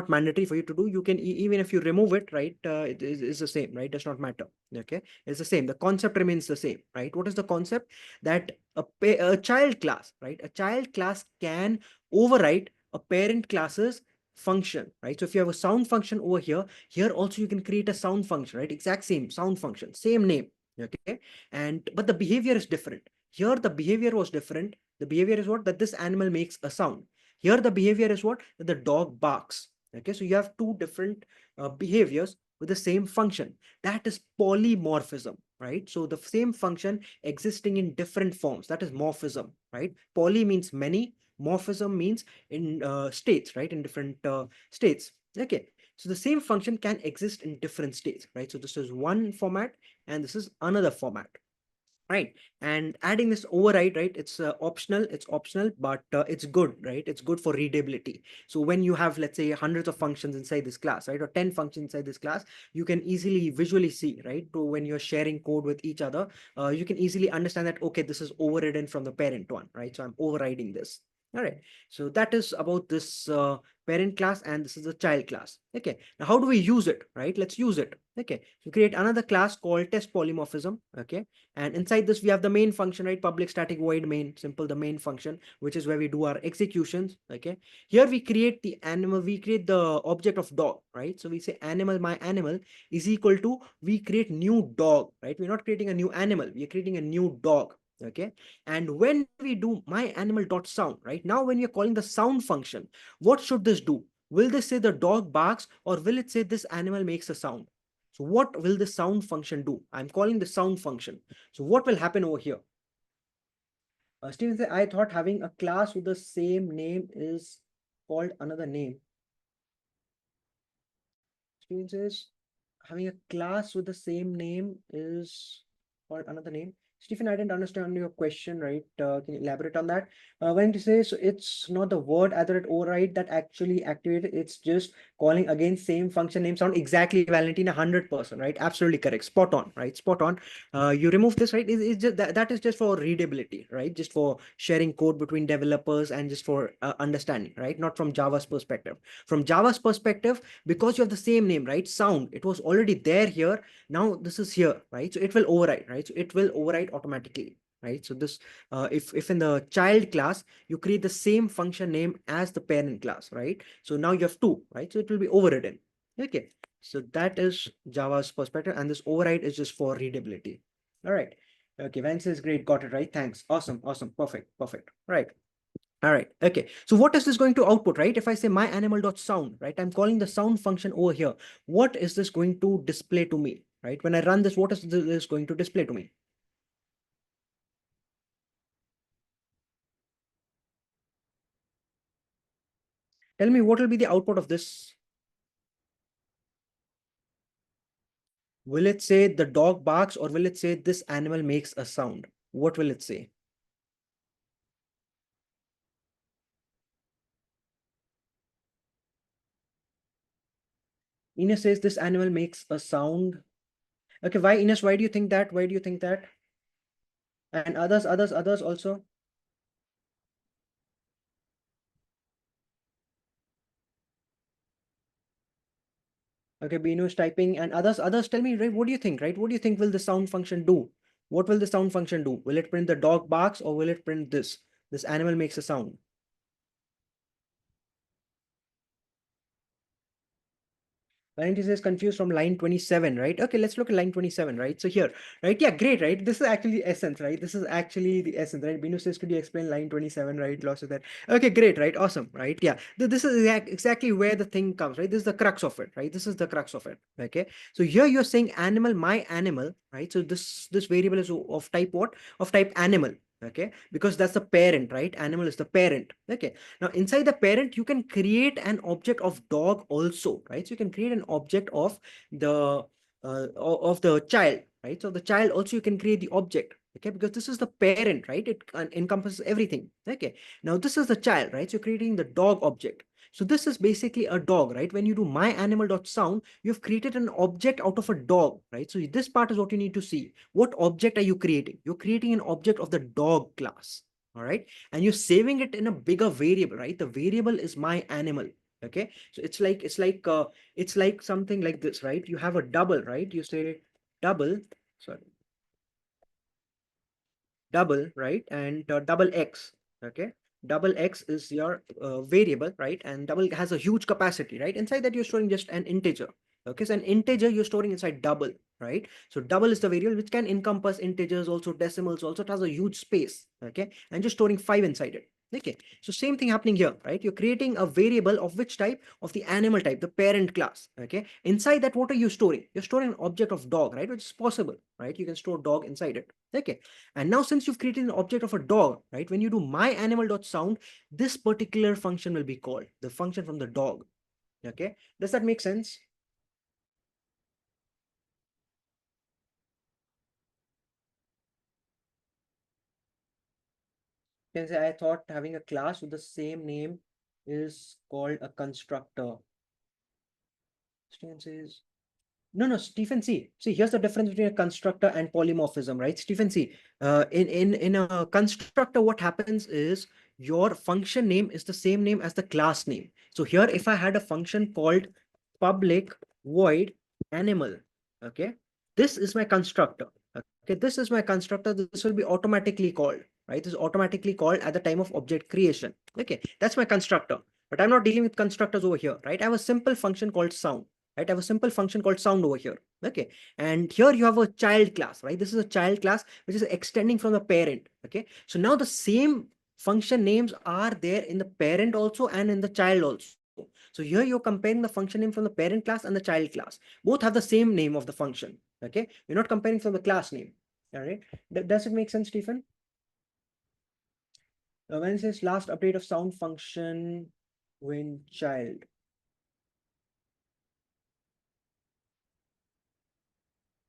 A: mandatory for you to do. You can even if you remove it, right? It is the same, right? Does not matter. Okay, it's the same. The concept remains the same, right? What is the concept? That a child class, right? A child class can override a parent class's function, right? So if you have a sound function over here, here also you can create a sound function, right? Exact same sound function, same name. Okay, and but the behavior is different. Here the behavior was different. The behavior is what? That this animal makes a sound. Here the behavior is what? That the dog barks. Okay, so you have two different behaviors with the same function. That is polymorphism, right? So the same function existing in different forms. That is morphism, right? Poly means many. Morphism means in states, right? In different states. Okay, so the same function can exist in different states, right? So this is one format and this is another format, right? And adding this override, right? It's optional, but it's good, right? It's good for readability. So when you have, let's say, hundreds of functions inside this class, right? Or 10 functions inside this class, you can easily visually see, right? So when you're sharing code with each other, you can easily understand that, okay, this is overridden from the parent one, right? So I'm overriding this. All right, so that is about this parent class, and this is the child class. Okay, now how do we use it, right? Let's use it. Okay, so create another class called test polymorphism. Okay, and inside this, we have the main function, right? Public static void main, simple, the main function, which is where we do our executions. Okay. Here we create the animal, we create the object of dog, right? So we say animal, my animal is equal to, we create new dog, right? We're not creating a new animal, we're creating a new dog. Okay. And when we do my animal dot sound, right? Now, when we're calling the sound function, what should this do? Will this say the dog barks, or will it say this animal makes a sound? So what will the sound function do? I'm calling the sound function. So what will happen over here? Steven said, I thought having a class with the same name is called another name. Steven says, having a class with the same name is called another name. Stephen, I didn't understand your question, right? Can you elaborate on that? When you say, so it's not the word either at override that actually activated, it's just calling again same function name sound. Exactly, Valentina, 100%, right? Absolutely correct. Spot on, right? Spot on. You remove this, right? It's just that is just for readability, right? Just for sharing code between developers and just for understanding, right? Not from Java's perspective. From Java's perspective, because you have the same name, right? Sound, it was already there here. Now this is here, right? So it will override, right? So it will override automatically, right? So this, if in the child class, you create the same function name as the parent class, right? So now you have two, right? So it will be overridden. Okay. So that is Java's perspective, and this override is just for readability. All right. Okay, Vance is great. Got it right. Thanks. Awesome. Awesome. Perfect. Perfect. Right. All right. Okay. So what is this going to output, right? If I say my animal dot sound, right? I'm calling the sound function over here. What is this going to display to me, right? When I run this, what is this going to display to me? Tell me what will be the output of this. Will it say the dog barks, or will it say this animal makes a sound? What will it say? Ines says this animal makes a sound. Okay, why, Ines? Why do you think that? Why do you think that? And others also. Okay, Bino is typing, and others tell me, right? What do you think, right? What do you think will the sound function do? What will the sound function do? Will it print the dog barks, or will it print this? This animal makes a sound. Valentis is confused from line 27, right? Okay, let's look at line 27, right? So here, right? Yeah, great, right? This is actually the essence, right? This is actually the essence, right? Binu says, could you explain line 27, right? Lots of that. Okay, great, right? Awesome, right? Yeah, this is exactly where the thing comes, right? This is the crux of it, right? This is the crux of it, okay? So here you're saying animal, my animal, right? So this variable is of type what? Of type animal, okay, because that's the parent, right? Animal is the parent. Okay, now inside the parent you can create an object of dog also, right? So you can create an object of the of the child, right? So the child also you can create the object, okay, because this is the parent, right? It encompasses everything. Okay, now this is the child, right? So you're creating the dog object. So this is basically a dog, right? When you do myAnimal.sound, you've created an object out of a dog, right? So this part is what you need to see. What object are you creating? You're creating an object of the dog class, all right? And you're saving it in a bigger variable, right? The variable is myAnimal. Okay, so it's like something like this, right? You have a double, right? You say double, sorry, double, right? And double x, okay, double x is your variable, right? And double has a huge capacity, right? Inside that you're storing just an integer. Okay, so an integer you're storing inside double, right? So double is the variable which can encompass integers also, decimals also. It has a huge space, okay, and just storing 5 inside it. Okay, so same thing happening here, right? You're creating a variable of which type? Of the animal type, the parent class. Okay, inside that what are you storing? You're storing an object of dog, right? Which is possible, right? You can store dog inside it. Okay, and now since you've created an object of a dog, right, when you do myAnimal.sound, this particular function will be called, the function from the dog. Okay, does that make sense? You can say I thought having a class with the same name is called a constructor. Stephen says, no, no, Stephen, see, here's the difference between a constructor and polymorphism, right? Stephen, see, in a constructor, what happens is your function name is the same name as the class name. So here, if I had a function called public void animal, okay, this is my constructor. Okay, this is my constructor. This will be automatically called, right? This is automatically called at the time of object creation. Okay, that's my constructor. But I'm not dealing with constructors over here, right? I have a simple function called sound, right? I have a simple function called sound over here. Okay, and here you have a child class, right? This is a child class which is extending from the parent. Okay, so now the same function names are there in the parent also and in the child also. So here you're comparing the function name from the parent class and the child class. Both have the same name of the function. Okay, you're not comparing from the class name. All right, does it make sense, Stephen? When it says last update of sound function when child.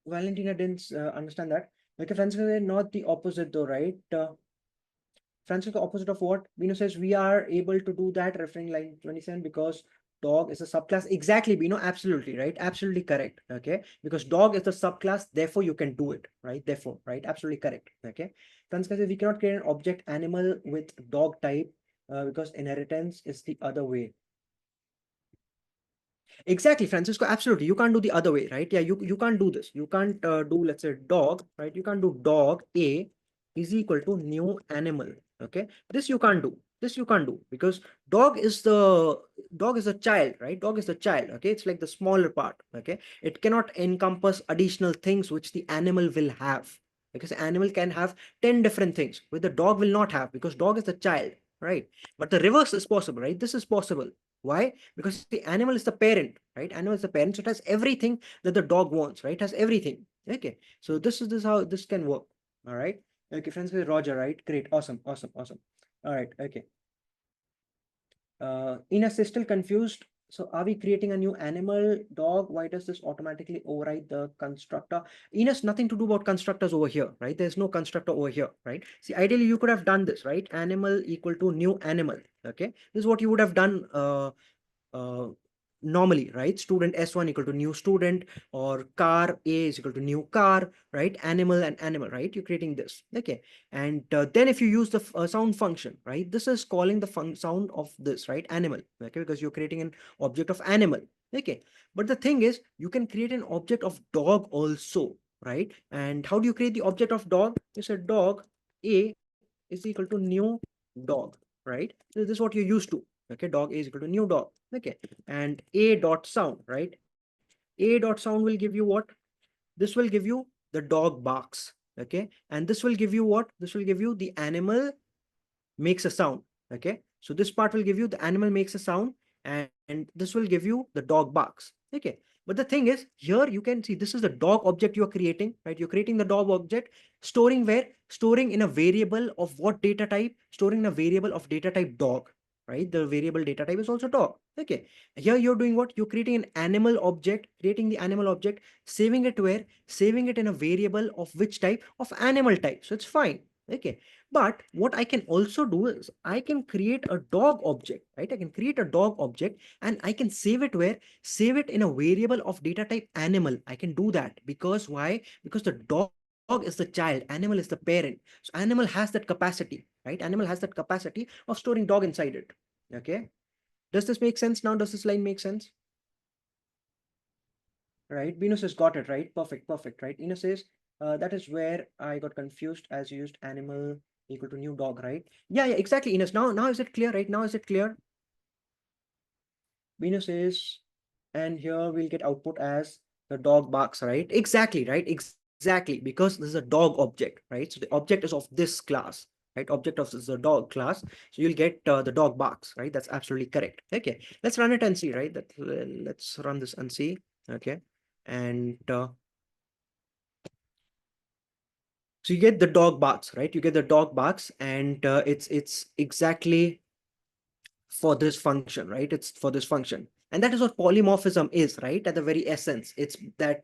A: Valentina didn't understand that. Okay, Francisco, not the opposite though, right? Francisco, opposite of what? Bino says we are able to do that, referring line 27, because dog is a subclass. Exactly, Bino, absolutely, right? Absolutely correct. Okay, because dog is the subclass, therefore you can do it, right? Therefore, right? Absolutely correct. Okay, Francisco says we cannot create an object animal with dog type because inheritance is the other way. Exactly, Francisco. Absolutely. You can't do the other way, right? Yeah, you can't do this. You can't do, let's say, dog, right? You can't do dog A is equal to new animal. Okay. This you can't do. This you can't do because dog is a child, right? Dog is the child. Okay. It's like the smaller part. Okay. It cannot encompass additional things which the animal will have. Because the animal can have 10 different things, which the dog will not have because dog is the child, right? But the reverse is possible, right? This is possible. Why? Because the animal is the parent, right? Animal is the parent, so it has everything that the dog wants, right? It has everything. Okay, so this is how this can work. All right. Okay, friends with Roger, right? Great, awesome, awesome, awesome. All right, okay. Ines is still confused. So are we creating a new animal dog? Why does this automatically override the constructor? Ines, nothing to do about constructors over here, right? There's no constructor over here, right? See, ideally you could have done this, right? Animal equal to new animal. Okay, this is what you would have done uh, normally, right? Student S1 equal to new student, or car A is equal to new car, right? Animal and animal, right? You're creating this. Okay, and then if you use the sound function, right, this is calling the sound of this, right? Animal. Okay, because you're creating an object of animal. Okay, but the thing is you can create an object of dog also, right? And how do you create the object of dog? You said dog A is equal to new dog, right? So this is what you're used to. Okay, dog A is equal to new dog. Okay, and A dot sound, right? A dot sound will give you what? This will give you the dog barks. Okay, and this will give you what? This will give you the animal makes a sound. Okay, so this part will give you the animal makes a sound, and this will give you the dog barks. Okay, but the thing is, here you can see this is the dog object you're creating, right? You're creating the dog object, storing where? Storing in a variable of what data type? Storing in a variable of data type dog, right? The variable data type is also dog. Okay, here you're doing what? You're creating an animal object, creating the animal object, saving it where? Saving it in a variable of which type? Of animal type. So it's fine. Okay, but what I can also do is I can create a dog object, right? I can create a dog object and I can save it where? Save it in a variable of data type animal. I can do that because why? Because the dog is the child, animal is the parent. So animal has that capacity, right? Animal has that capacity of storing dog inside it. Okay. Does this make sense now? Does this line make sense? Right. Venus has got it, right? Perfect, perfect, right? Ina says, that is where I got confused as you used animal equal to new dog, right? Yeah, yeah, exactly, Ines. Now is it clear, right? Now is it clear? Venus says, and here we'll get output as the dog barks, right? Exactly, right? Exactly, because this is a dog object, right? So the object is of this class, right? Object of this is a dog class. So you'll get the dog barks, right? That's absolutely correct. Okay, let's run it and see, right? Let's run this and see. Okay, and so you get the dog barks, right? You get the dog barks, and it's exactly for this function, right? It's for this function. And that is what polymorphism is, right? At the very essence, it's that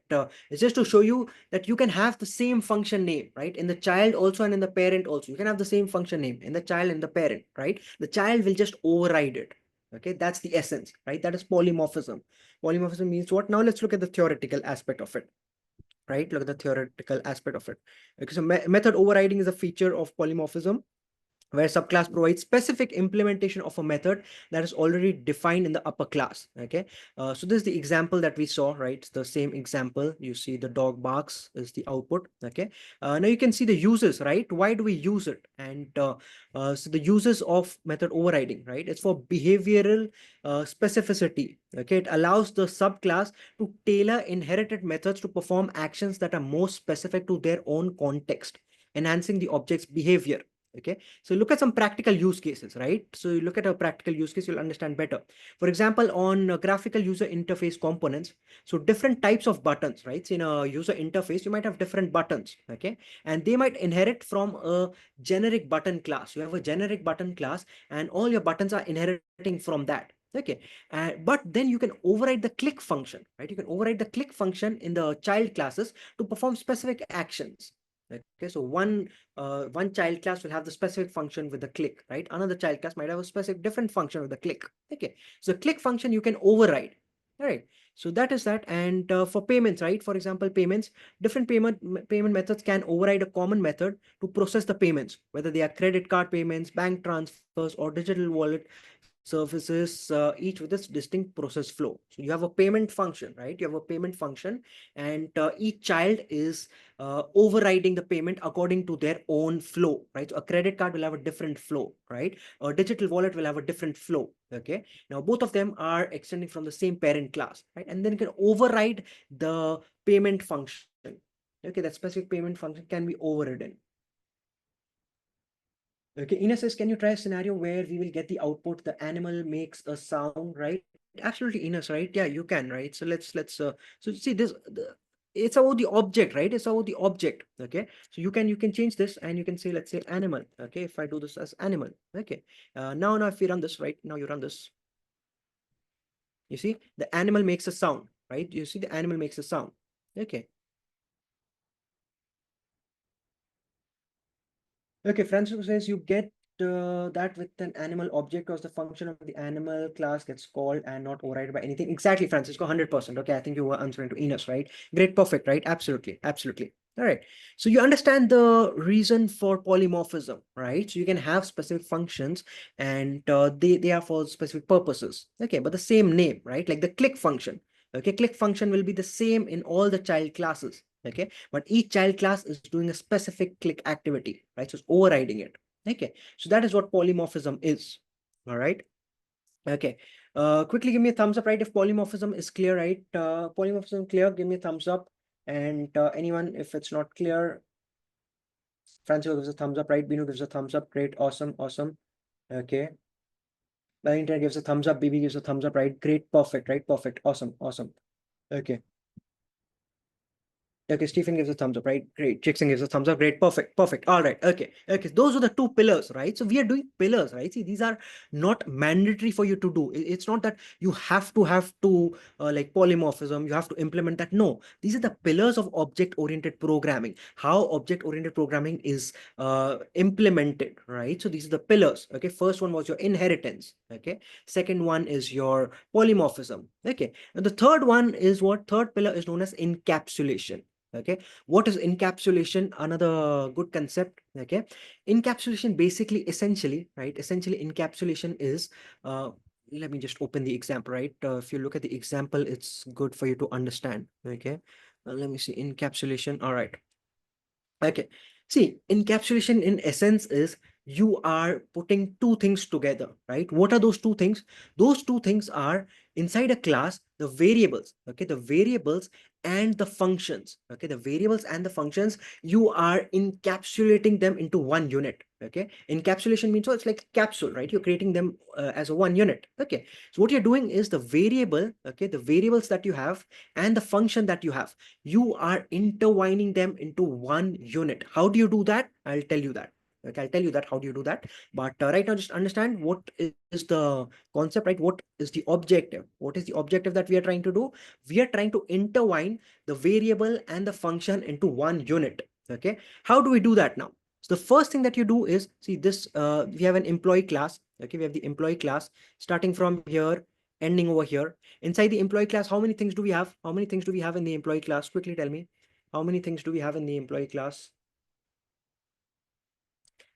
A: it's just to show you that you can have the same function name, right? In the child also and in the parent also. You can have the same function name in the child and the parent, right? The child will just override it. Okay, that's the essence, right? That is polymorphism. Polymorphism means what? Now let's look at the theoretical aspect of it, right? Look at the theoretical aspect of it. Okay, so method overriding is a feature of polymorphism where subclass provides specific implementation of a method that is already defined in the upper class. Okay, so this is the example that we saw, right? The same example. You see the dog barks is the output. Okay, now you can see the uses, right? Why do we use it? And so the uses of method overriding, right? It's for behavioral specificity. Okay, it allows the subclass to tailor inherited methods to perform actions that are more specific to their own context, enhancing the object's behavior. Okay, so look at some practical use cases, right? So you look at a practical use case, you'll understand better. For example, on graphical user interface components, so different types of buttons, right? So in a user interface, you might have different buttons, okay? And they might inherit from a generic button class. You have a generic button class and all your buttons are inheriting from that. Okay, but then you can override the click function, right? You can override the click function in the child classes to perform specific actions. Okay, so one child class will have the specific function with the click, right? Another child class might have a specific different function with the click. Okay, so click function you can override. All right, so that is that. And for payments, right? For example, payments, different payment methods can override a common method to process the payments, whether they are credit card payments, bank transfers, or digital wallet services, each with its distinct process flow. So you have a payment function, right? You have a payment function, and each child is overriding the payment according to their own flow, right? So a credit card will have a different flow, right? A digital wallet will have a different flow. Okay, now both of them are extending from the same parent class, right? And then you can override the payment function. Okay, that specific payment function can be overridden. Okay, Ina says, can you try a scenario where we will get the output, the animal makes a sound, right? Absolutely, Ines, right? Yeah, you can, right? So so see this, it's about the object, right? It's about the object, okay? So you can change this and you can say, let's say animal, okay? If I do this as animal, okay? Now if we run this, right? Now you run this, you see, the animal makes a sound, right? You see the animal makes a sound, okay? Okay, Francisco says you get that with an animal object because the function of the animal class gets called and not overridden by anything. Exactly, Francisco, 100%. Okay, I think you were answering to Enos, right? Great, perfect, right? Absolutely, absolutely. All right. So you understand the reason for polymorphism, right? So you can have specific functions and they are for specific purposes. Okay, but the same name, right? Like the click function. Okay, click function will be the same in all the child classes. Okay, but each child class is doing a specific click activity, right? So it's overriding it. Okay, so that is what polymorphism is. All right. Okay, quickly give me a thumbs up, right? If polymorphism is clear, right? Polymorphism clear, give me a thumbs up. And anyone, if it's not clear, Francisco gives a thumbs up, right? Binu gives a thumbs up. Great, awesome, awesome. Okay, Valentine gives a thumbs up. BB gives a thumbs up, right? Great, perfect, right? Perfect, awesome, awesome. Okay. Okay, Stephen gives a thumbs up, right? Great. Jackson gives a thumbs up. Great. Perfect. Perfect. All right. Okay. Okay. Those are the two pillars, right? So we are doing pillars, right? See, these are not mandatory for you to do. It's not that you have to like polymorphism, you have to implement that. No, these are the pillars of object-oriented programming, how object-oriented programming is implemented, right? So these are the pillars. Okay. First one was your inheritance. Okay. Second one is your polymorphism. Okay. And the third one is what? Third pillar is known as encapsulation. Okay, what is encapsulation? Another good concept. Okay, encapsulation basically, essentially, right, essentially encapsulation is let me just open the example, right? If you look at the example, it's good for you to understand. Okay, let me see encapsulation. All right. Okay. See, encapsulation in essence is you are putting two things together, right? What are those two things? Those two things are inside a class, the variables, okay? The variables and the functions, okay? The variables and the functions, you are encapsulating them into one unit, okay? Encapsulation means, so it's like capsule, right? You're creating them as a one unit, okay? So what you're doing is the variable, okay? The variables that you have and the function that you have, you are intertwining them into one unit. How do you do that? I'll tell you that. Okay, I'll tell you that how do you do that. But right now, just understand what is the concept, right? What is the objective? What is the objective that we are trying to do? We are trying to intertwine the variable and the function into one unit. Okay, how do we do that now? So the first thing that you do is, see this, we have an employee class. Okay, we have the employee class starting from here, ending over here. Inside the employee class, how many things do we have? How many things do we have in the employee class? Quickly tell me. How many things do we have in the employee class?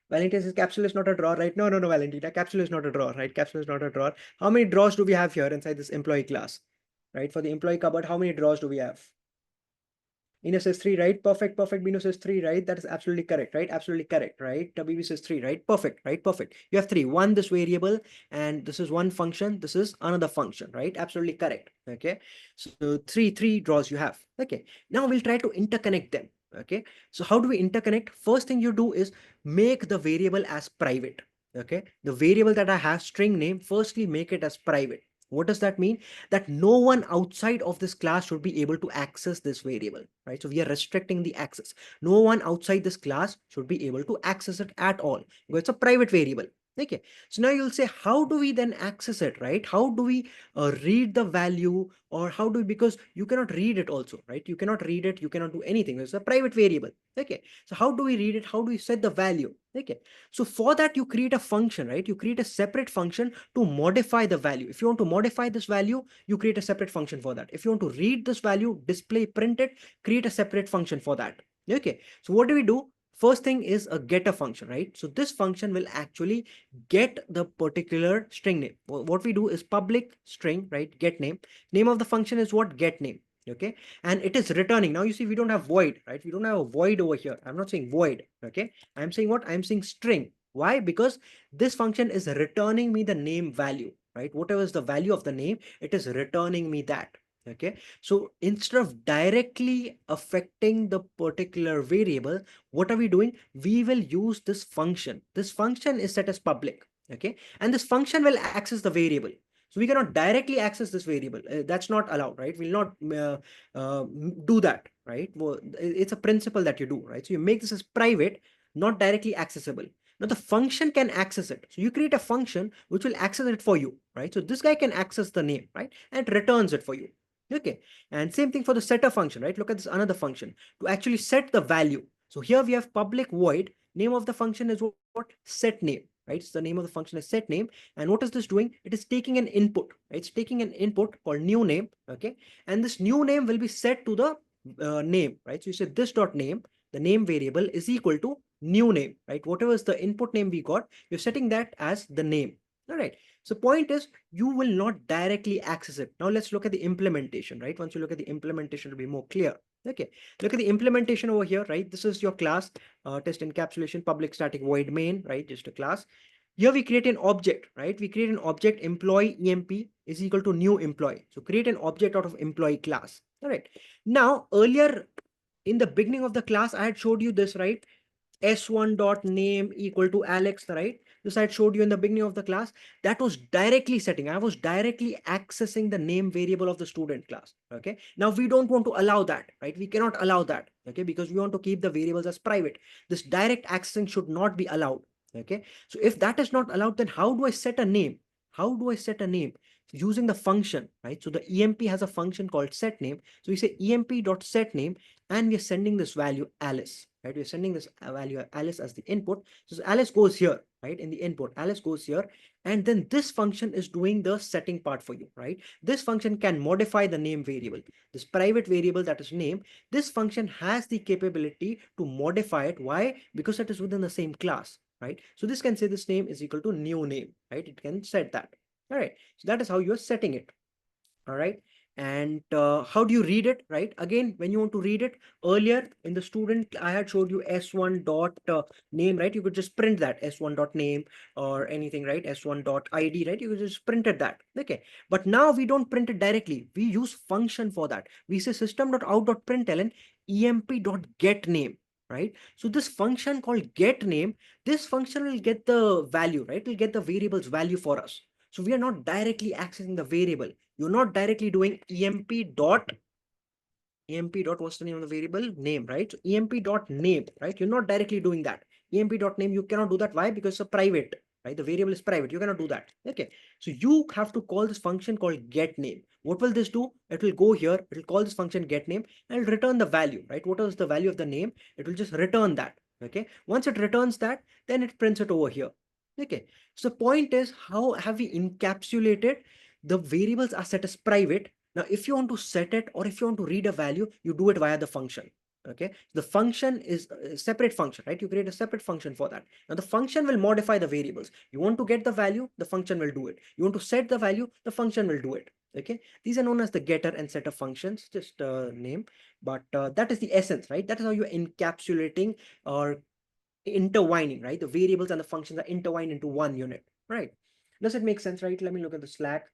A: Valentina says capsule is not a drawer, right? No, no, no, Valentina. Capsule is not a drawer, right? Capsule is not a drawer. How many drawers do we have here inside this employee class? Right? For the employee cupboard, how many drawers do we have? Ina says 3, right? Perfect, perfect. Bino says 3, right? That is absolutely correct, right? Absolutely correct, right? WB says 3, right? Perfect, right? Perfect. You have 3. One, this variable, and this is one function. This is another function, right? Absolutely correct. Okay. So three draws you have. Okay. Now we'll try to interconnect them. Okay. So how do we interconnect? First thing you do is make the variable as private. Okay. The variable that I have, string name, firstly make it as private. What does that mean? That no one outside of this class should be able to access this variable, right? So we are restricting the access. No one outside this class should be able to access it at all because it's a private variable. Okay, so now you'll say, how do we then access it, right? How do we read the value, or how do we, because you cannot read it also, right? You cannot read it, you cannot do anything. It's a private variable. Okay, so how do we read it? How do we set the value? Okay, so for that you create a function, right? You create a separate function to modify the value. If you want to modify this value, you create a separate function for that. If you want to read this value, display, print it, create a separate function for that. Okay, so what do we do? First thing is a getter function, right? So this function will actually get the particular string name. What we do is public string, right? Get name. Name of the function is what? Get name. Okay, and it is returning. Now you see we don't have void, right? We don't have a void over here. I'm not saying void. Okay, I'm saying what? I'm saying string. Why? Because this function is returning me the name value, right? Whatever is the value of the name, it is returning me that. Okay, so instead of directly affecting the particular variable, what are we doing? We will use this function. This function is set as public. Okay, and this function will access the variable. So we cannot directly access this variable. That's not allowed, right? We'll not do that, right? Well, it's a principle that you do, right? So you make this as private, not directly accessible. Now the function can access it. So you create a function which will access it for you, right? So this guy can access the name, right? And returns it for you. Okay. And same thing for the setter function, right? Look at this another function to actually set the value. So here we have public void. Name of the function is what? Set name, right? So the name of the function is set name. And what is this doing? It is taking an input, right? It's taking an input called new name. Okay. And this new name will be set to the name, right? So you say this dot name, the name variable is equal to new name, right? Whatever is the input name we got, you're setting that as the name. All right. So point is, you will not directly access it. Now let's look at the implementation, right? Once you look at the implementation, it'll be more clear. Okay. Look at the implementation over here, right? This is your class, test encapsulation, public static void main, right? Just a class. Here we create an object, right? We create an object employee emp is equal to new employee. So create an object out of employee class. All right. Now earlier in the beginning of the class, I had showed you this, right? S1 dot name equal to Alex, right? this I had showed you in the beginning of the class, that was directly setting. I was directly accessing the name variable of the student class. Okay. Now we don't want to allow that, right? We cannot allow that. Okay. Because we want to keep the variables as private. This direct accessing should not be allowed. Okay. So if that is not allowed, then how do I set a name? How do I set a name? Using the function, right? So the emp has a function called set name. So we say emp.setName, and we are sending this value Alice, right? We're sending this value Alice as the input. So Alice goes here, right? In the input, Alice goes here, and then this function is doing the setting part for you, right? This function can modify the name variable. This private variable that is name, this function has the capability to modify it. Why? Because it is within the same class, right? So this can say this name is equal to new name, right? It can set that. All right. So that is how you are setting it. All right. And how do you read it, right? Again, when you want to read it, earlier in the student, I had showed you s1 dot name, right? You could just print that s1 dot name or anything, right? s1 dot id, right? You could just printed that. Okay. But now we don't print it directly. We use function for that. We say system dot out dot println emp dot get name, right? So this function called get name, this function will get the value, right? It will get the variable's value for us. So we are not directly accessing the variable. You're not directly doing emp dot what's the name of the variable? Name, right? So emp dot name, right? You're not directly doing that. Emp dot name, you cannot do that. Why? Because it's a private, right? The variable is private. You cannot do that. Okay. So you have to call this function called get name. What will this do? It will go here. It will call this function get name and it'll return the value, right? What is the value of the name? It will just return that. Okay. Once it returns that, then it prints it over here. Okay. So the point is, how have we encapsulated the variables are set as private. Now, if you want to set it or if you want to read a value, you do it via the function. Okay. The function is a separate function, right? You create a separate function for that. Now, the function will modify the variables. You want to get the value, the function will do it. You want to set the value, the function will do it. Okay. These are known as the getter and setter functions, just name, but that is the essence, right? That is how you're encapsulating or intertwining, right? The variables and the functions are intertwined into one unit, right? Does it make sense, right? Let me look at the Slack.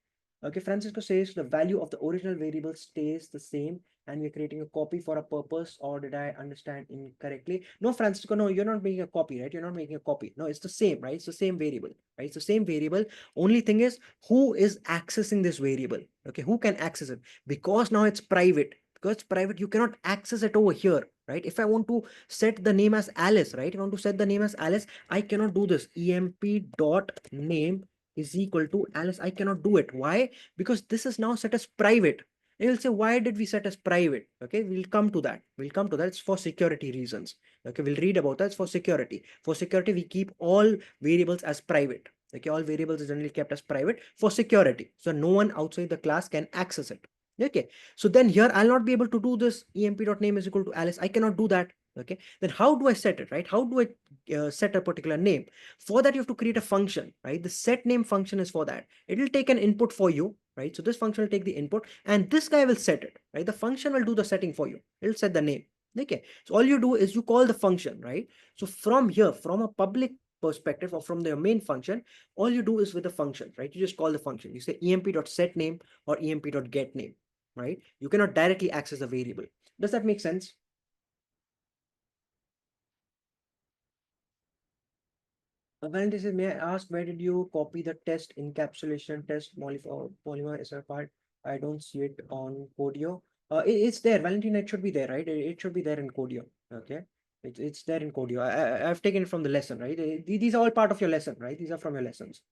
A: Okay, Francisco says the value of the original variable stays the same and we're creating a copy for a purpose, or did I understand incorrectly? No, Francisco, no, you're not making a copy, right? You're not making a copy. No, it's the same, right? It's the same variable, right? It's the same variable. Only thing is, who is accessing this variable? Okay, who can access it? Because now it's private. Because it's private, you cannot access it over here, right? If I want to set the name as Alice, right? If I want to set the name as Alice, I cannot do this. Emp dot name is equal to Alice. I cannot do it. Why? Because this is now set as private. And you'll say, why did we set as private? Okay, we'll come to that. We'll come to that. It's for security reasons. Okay, we'll read about that. It's for security. For security, we keep all variables as private. Okay, all variables is generally kept as private for security. So no one outside the class can access it. Okay, so then here I'll not be able to do this emp.name is equal to Alice. I cannot do that. Okay, then how do I set it, right? How do I set a particular name? For that, you have to create a function, right? The set name function is for that. It will take an input for you, right? So this function will take the input and this guy will set it, right? The function will do the setting for you. It'll set the name. Okay, so all you do is you call the function, right? So from here, from a public perspective or from the main function, all you do is with the function, right? You just call the function. You say emp.setName or emp.getName, right? You cannot directly access a variable. Does that make sense? Valentine says, may I ask, where did you copy the test encapsulation test polymer SR part? I don't see it on Codio. It's there. Valentina, it should be there, right? It should be there in Codio. Okay. It's there in Codio. I've taken it from the lesson, right? These are all part of your lesson, right? These are from your lessons.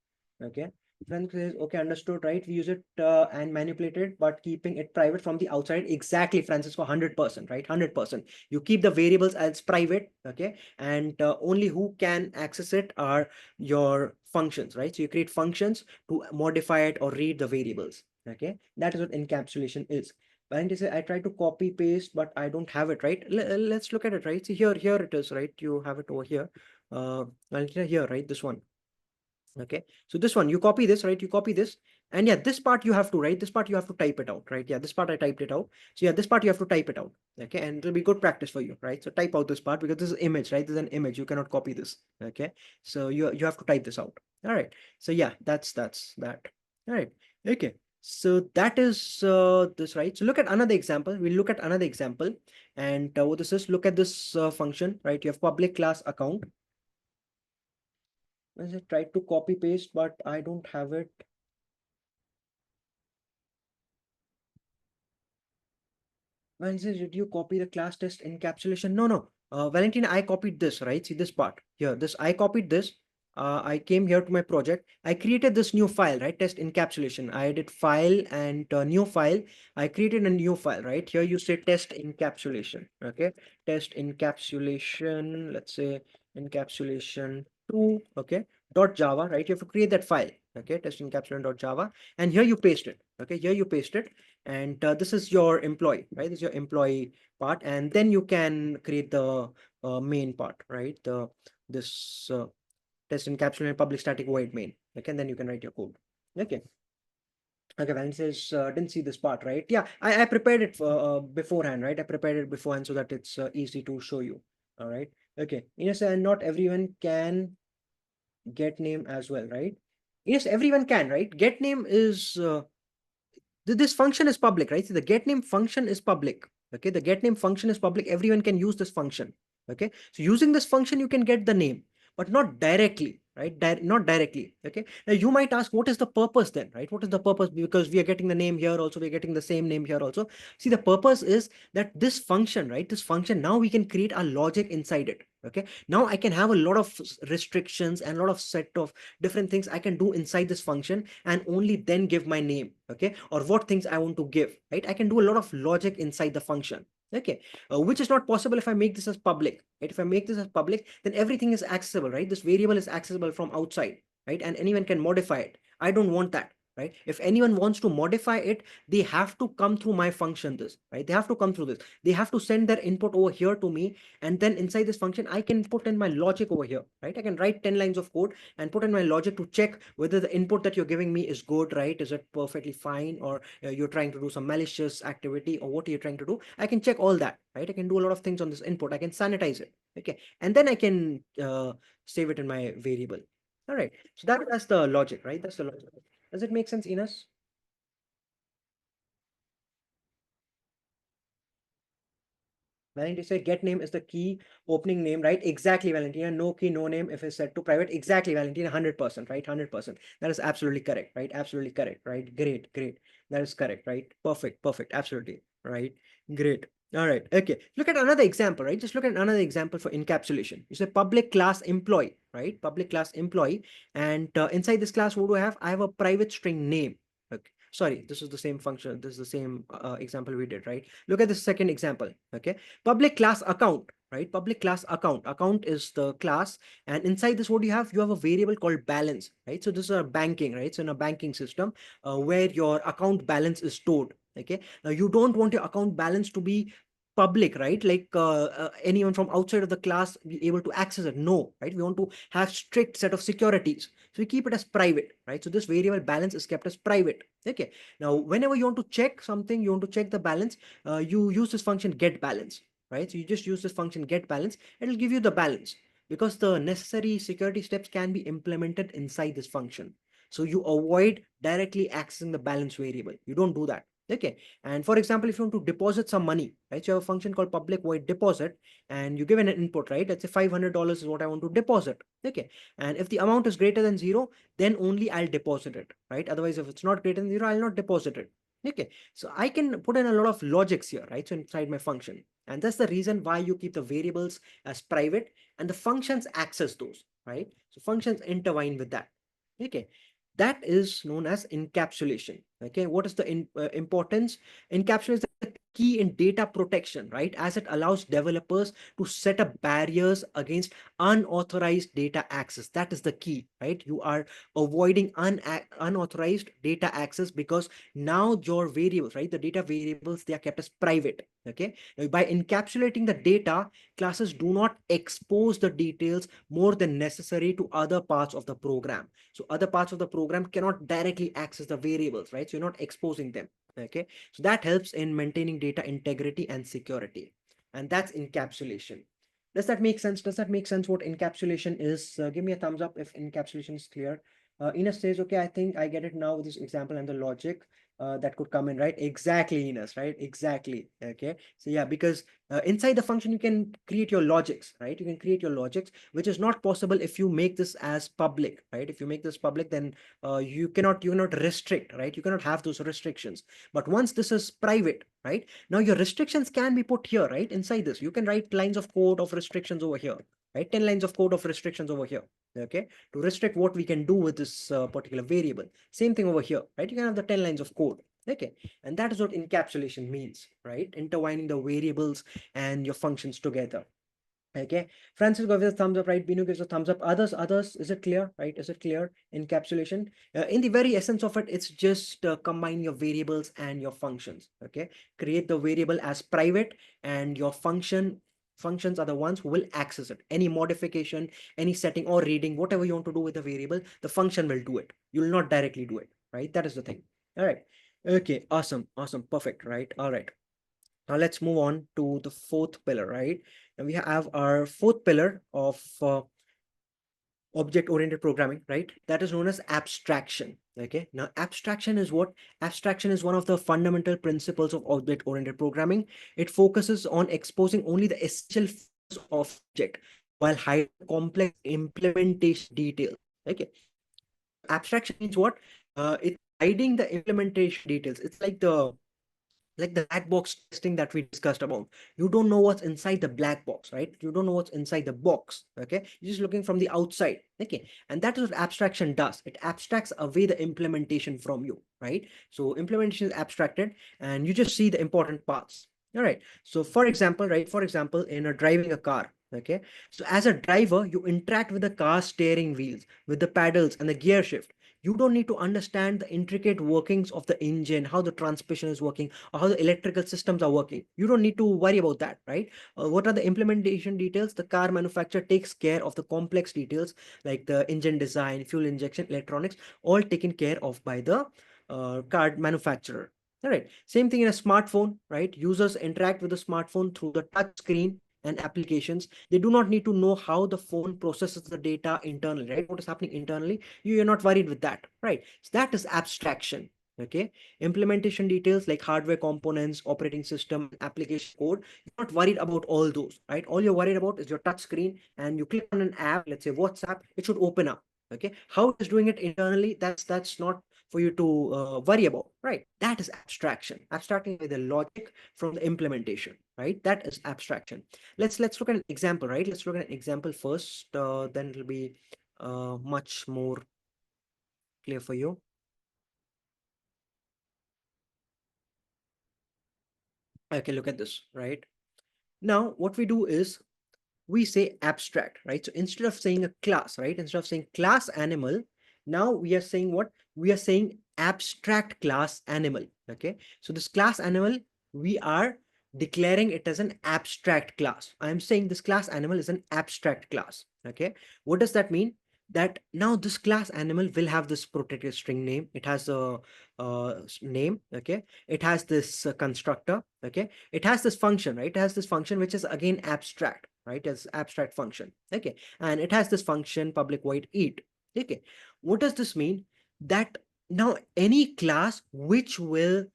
A: Okay. Frank says, okay, understood, right? We use it and manipulate it, but keeping it private from the outside. Exactly, Francisco, 100%, right? 100%. You keep the variables as private, okay? And only who can access it are your functions, right? So you create functions to modify it or read the variables, okay? That is what encapsulation is. And say, I try to copy paste, but I don't have it, right? Let's look at it, right? See here it is, right? You have it over here. Here, right? This one. Okay, so this one, you copy this, right? You copy this, and yeah, this part you have to write. This part you have to type it out, right? Yeah, this part I typed it out. So yeah, this part you have to type it out. Okay, and it'll be good practice for you, right? So type out this part because this is image, right? This is an image. You cannot copy this. Okay, so you have to type this out. All right. So yeah, that's that. All right. Okay. So that is this, right? So look at another example. We'll look at another example, and what this is, look at this function, right? You have public class account. As I tried to copy paste, but I don't have it. Wednesday, did you copy the class test encapsulation? No, no. Valentina, I copied this, right? See this part here. This I copied this. I came here to my project. I created this new file, right? Test encapsulation. I did file and new file. I created a new file, right? Here you say test encapsulation. Okay. Test encapsulation. Let's say encapsulation 2. Okay. .java, right? You have to create that file. Okay. Test encapsulation.java. And here you paste it. Okay. Here you paste it, and this is your employee, right? This is your employee part, and then you can create the main part, right? This test encapsulate public static void main. Okay, and then you can write your code. Okay. Okay, Valen says, didn't see this part, right? Yeah, I prepared it beforehand, right? I prepared it beforehand so that it's easy to show you. All right. Okay. Yes, and not everyone can get name as well, right? Yes, everyone can, right? Get name is this function is public, right? So the get name function is public. Okay, the get name function is public. Everyone can use this function. Okay, so using this function, you can get the name, but not directly, right? Not directly. Okay, now you might ask, what is the purpose then, right? What is the purpose? Because we are getting the name here also, we're getting the same name here also. See, the purpose is that this function, right? This function, now we can create a logic inside it. Okay, now I can have a lot of restrictions and a lot of set of different things I can do inside this function, and only then give my name. Okay, or what things I want to give, right? I can do a lot of logic inside the function. Okay, which is not possible if I make this as public, right? If I make this as public, then everything is accessible, right? This variable is accessible from outside, right? And anyone can modify it. I don't want that, right? If anyone wants to modify it, they have to come through my function, this, right? They have to come through this. They have to send their input over here to me, and then inside this function, I can put in my logic over here, right? I can write 10 lines of code and put in my logic to check whether the input that you're giving me is good, right? Is it perfectly fine, or you're trying to do some malicious activity, or what are you trying to do? I can check all that, right? I can do a lot of things on this input. I can sanitize it. Okay, and then I can save it in my variable. All right, so that's the logic, right? That's the logic. Does it make sense, Ines? Valentina said get name is the key opening name, right? Exactly, Valentina. No key, no name if it's set to private. Exactly, Valentina. 100%, right? 100%. That is absolutely correct, right? Absolutely correct, right? Great, great. That is correct, right? Perfect, perfect. Absolutely, right? Great. All right. Okay. Look at another example, right? Just look at another example for encapsulation. You say public class employee, right? Public class employee. And inside this class, what do I have? I have a private string name. Okay. Sorry, this is the same function. This is the same example we did, right? Look at the second example. Okay, public class account, right? Public class account is the class, and inside this, what do you have? You have a variable called balance, right? So this is a banking, right? So in a banking system where your account balance is stored. Okay, now you don't want your account balance to be public, right? Like anyone from outside of the class be able to access it. No, right? We want to have strict set of securities, so we keep it as private, right? So this variable balance is kept as private. Okay, now whenever you want to check something, you want to check the balance, you use this function get balance, right? So you just use this function get balance. It'll give you the balance, because the necessary security steps can be implemented inside this function. So you avoid directly accessing the balance variable. You don't do that. Okay. And for example, if you want to deposit some money, right? So you have a function called public void deposit, and you give an input, right? Let's say $500 is what I want to deposit. Okay. And if the amount is greater than zero, then only I'll deposit it, right? Otherwise, if it's not greater than zero, I'll not deposit it. Okay. So I can put in a lot of logics here, right? So inside my function. And that's the reason why you keep the variables as private and the functions access those, right? So functions intertwine with that. Okay. That is known as encapsulation. Okay. What is the importance? Encapsulation is the key in data protection, right? As it allows developers to set up barriers against unauthorized data access. That is the key, right? You are avoiding unauthorized data access, because now your variables, right? The data variables, they are kept as private. Okay. Now, by encapsulating the data, classes do not expose the details more than necessary to other parts of the program. So other parts of the program cannot directly access the variables, right? So you're not exposing them. Okay. So that helps in maintaining data integrity and security. And that's encapsulation. Does that make sense? Does that make sense what encapsulation is? Give me a thumbs up if encapsulation is clear. Ines says, okay, I think I get it now with this example and the logic. that could come in, right? Exactly, Ines, right? Exactly. Okay. So yeah, because inside the function you can create your logics, right? You can create your logics, which is not possible if you make this as public, right? If you make this public, then you cannot restrict, right? You cannot have those restrictions. But once this is private, right? Now your restrictions can be put here, right? Inside this, you can write lines of code of restrictions over here, right? 10 lines of code of restrictions over here, okay? To restrict what we can do with this particular variable. Same thing over here, right? You can have the 10 lines of code. Okay, and that is what encapsulation means, right? Intertwining the variables and your functions together. Okay, Francis gives a thumbs up, right? Binu gives a thumbs up. Others, is it clear, right? Is it clear? Encapsulation, in the very essence of it, it's just combine your variables and your functions. Okay, create the variable as private, and your functions are the ones who will access it. Any modification, any setting or reading, whatever you want to do with the variable, the function will do it. You will not directly do it, right? That is the thing. All right. Okay, awesome, perfect, right? All right. Now let's move on to the fourth pillar, right? And we have our fourth pillar of object-oriented programming, right? That is known as abstraction. Okay. Now abstraction is what? Abstraction is one of the fundamental principles of object-oriented programming. It focuses on exposing only the essential features of object while hiding complex implementation details. Okay. Abstraction means what? It's hiding the implementation details. It's like the black box testing that we discussed about. You don't know what's inside the black box, right? You don't know what's inside the box. Okay, you're just looking from the outside. Okay, and that is what abstraction does. It abstracts away the implementation from you, right? So implementation is abstracted and you just see the important parts. All right, so for example, right, for example, in a driving a car. Okay, so as a driver you interact with the car steering wheels, with the pedals and the gear shift. You don't need to understand the intricate workings of the engine, how the transmission is working, or how the electrical systems are working. You don't need to worry about that, right? What are the implementation details? The car manufacturer takes care of the complex details like the engine design, fuel injection, electronics, all taken care of by the car manufacturer. All right. Same thing in a smartphone, right? Users interact with the smartphone through the touch screen and applications. They do not need to know how the phone processes the data internally, right? What is happening internally? You're not worried with that, right? So that is abstraction. Okay, implementation details like hardware components, operating system, application code, you're not worried about all those, right? All you're worried about is your touch screen, and you click on an app, let's say WhatsApp, it should open up. Okay, how it's doing it internally, that's not for you to worry about, right? That is abstraction. Abstracting with the logic from the implementation, right? That is abstraction. Let's look at an example, right? Let's look at an example first, then it'll be much more clear for you. Okay, look at this, right? Now, what we do is we say abstract, right? So instead of saying a class, right? Instead of saying class animal, now we are saying what? We are saying abstract class animal, okay? So this class animal, we are declaring it as an abstract class. I'm saying this class animal is an abstract class, okay? What does that mean? That now this class animal will have this protected string name. It has a name, okay? It has this constructor, okay? It has this function, right? It has this function which is again abstract, right? As abstract function, okay? And it has this function public void eat, okay? What does this mean? That now any class which will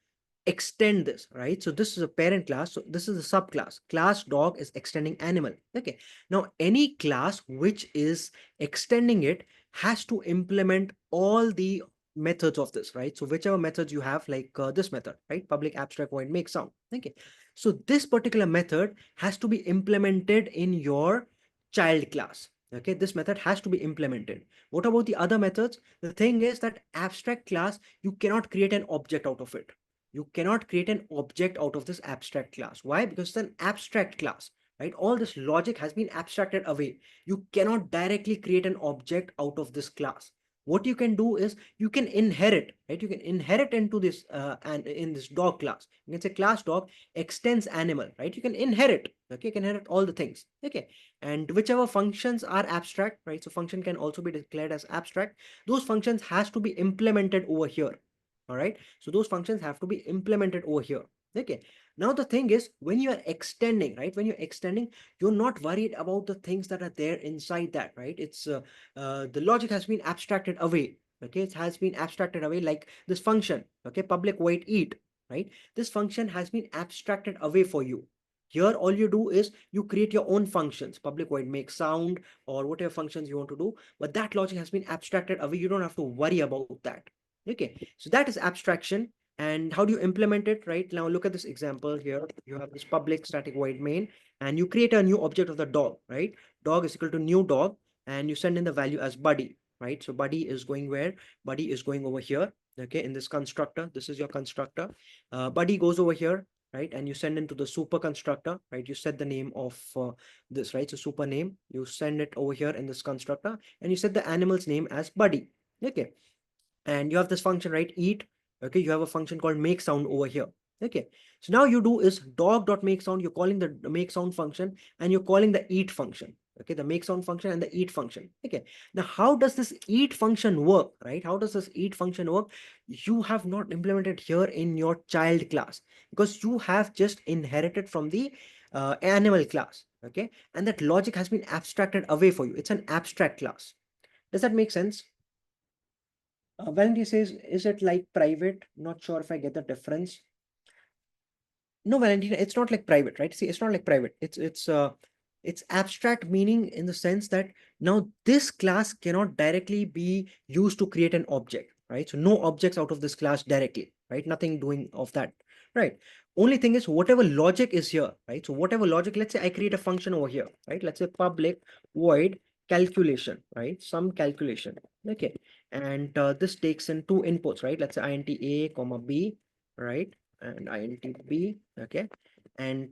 A: extend this, right? So this is a parent class, so this is a subclass. Class dog is extending animal, okay? Now any class which is extending it has to implement all the methods of this, right? So whichever methods you have, like this method, right? Public abstract void make sound, okay? So this particular method has to be implemented in your child class, okay? This method has to be implemented. What about the other methods? The thing is that abstract class, you cannot create an object out of it. You cannot create an object out of this abstract class. Why? Because it's an abstract class, right? All this logic has been abstracted away. You cannot directly create an object out of this class. What you can do is you can inherit, right? You can inherit into this and in this dog class. You can say class dog extends animal, right? You can inherit, okay? You can inherit all the things, okay? And whichever functions are abstract, right? So function can also be declared as abstract. Those functions has to be implemented over here. All right, so those functions have to be implemented over here, okay? Now the thing is, when you are extending, right, when you're extending, you're not worried about the things that are there inside that, right? It's the logic has been abstracted away, okay, it has been abstracted away, like this function, okay, public void eat, right? This function has been abstracted away for you. Here, all you do is you create your own functions, public void make sound or whatever functions you want to do, but that logic has been abstracted away. You don't have to worry about that. Okay, so that is abstraction. And how do you implement it? Right now, look at this example here. You have this public static void main, and you create a new object of the dog, right? Dog is equal to new dog, and you send in the value as buddy, right? So buddy is going where? Buddy is going over here, okay, in this constructor. This is your constructor. Buddy goes over here, right? And you send into the super constructor, right? You set the name of this, right? So super name, you send it over here in this constructor, and you set the animal's name as buddy, okay? And you have this function, right? Eat, okay? You have a function called make sound over here, okay? So now you do is dog.make sound, you're calling the make sound function, and you're calling the eat function, okay? The make sound function and the eat function, okay? Now, how does this eat function work, right? How does this eat function work? You have not implemented here in your child class, because you have just inherited from the animal class, okay? And that logic has been abstracted away for you. It's an abstract class. Does that make sense? Valentina says, is it like private? Not sure if I get the difference. No, Valentina, it's not like private, right? See, it's not like private. It's abstract, meaning in the sense that now this class cannot directly be used to create an object, right? So no objects out of this class directly, right? Nothing doing of that, right? Only thing is whatever logic is here, right? So whatever logic, let's say I create a function over here, right? Let's say public void calculation, right? Some calculation, okay? And this takes in two inputs, right? Let's say int a comma b, right? And int b, okay? And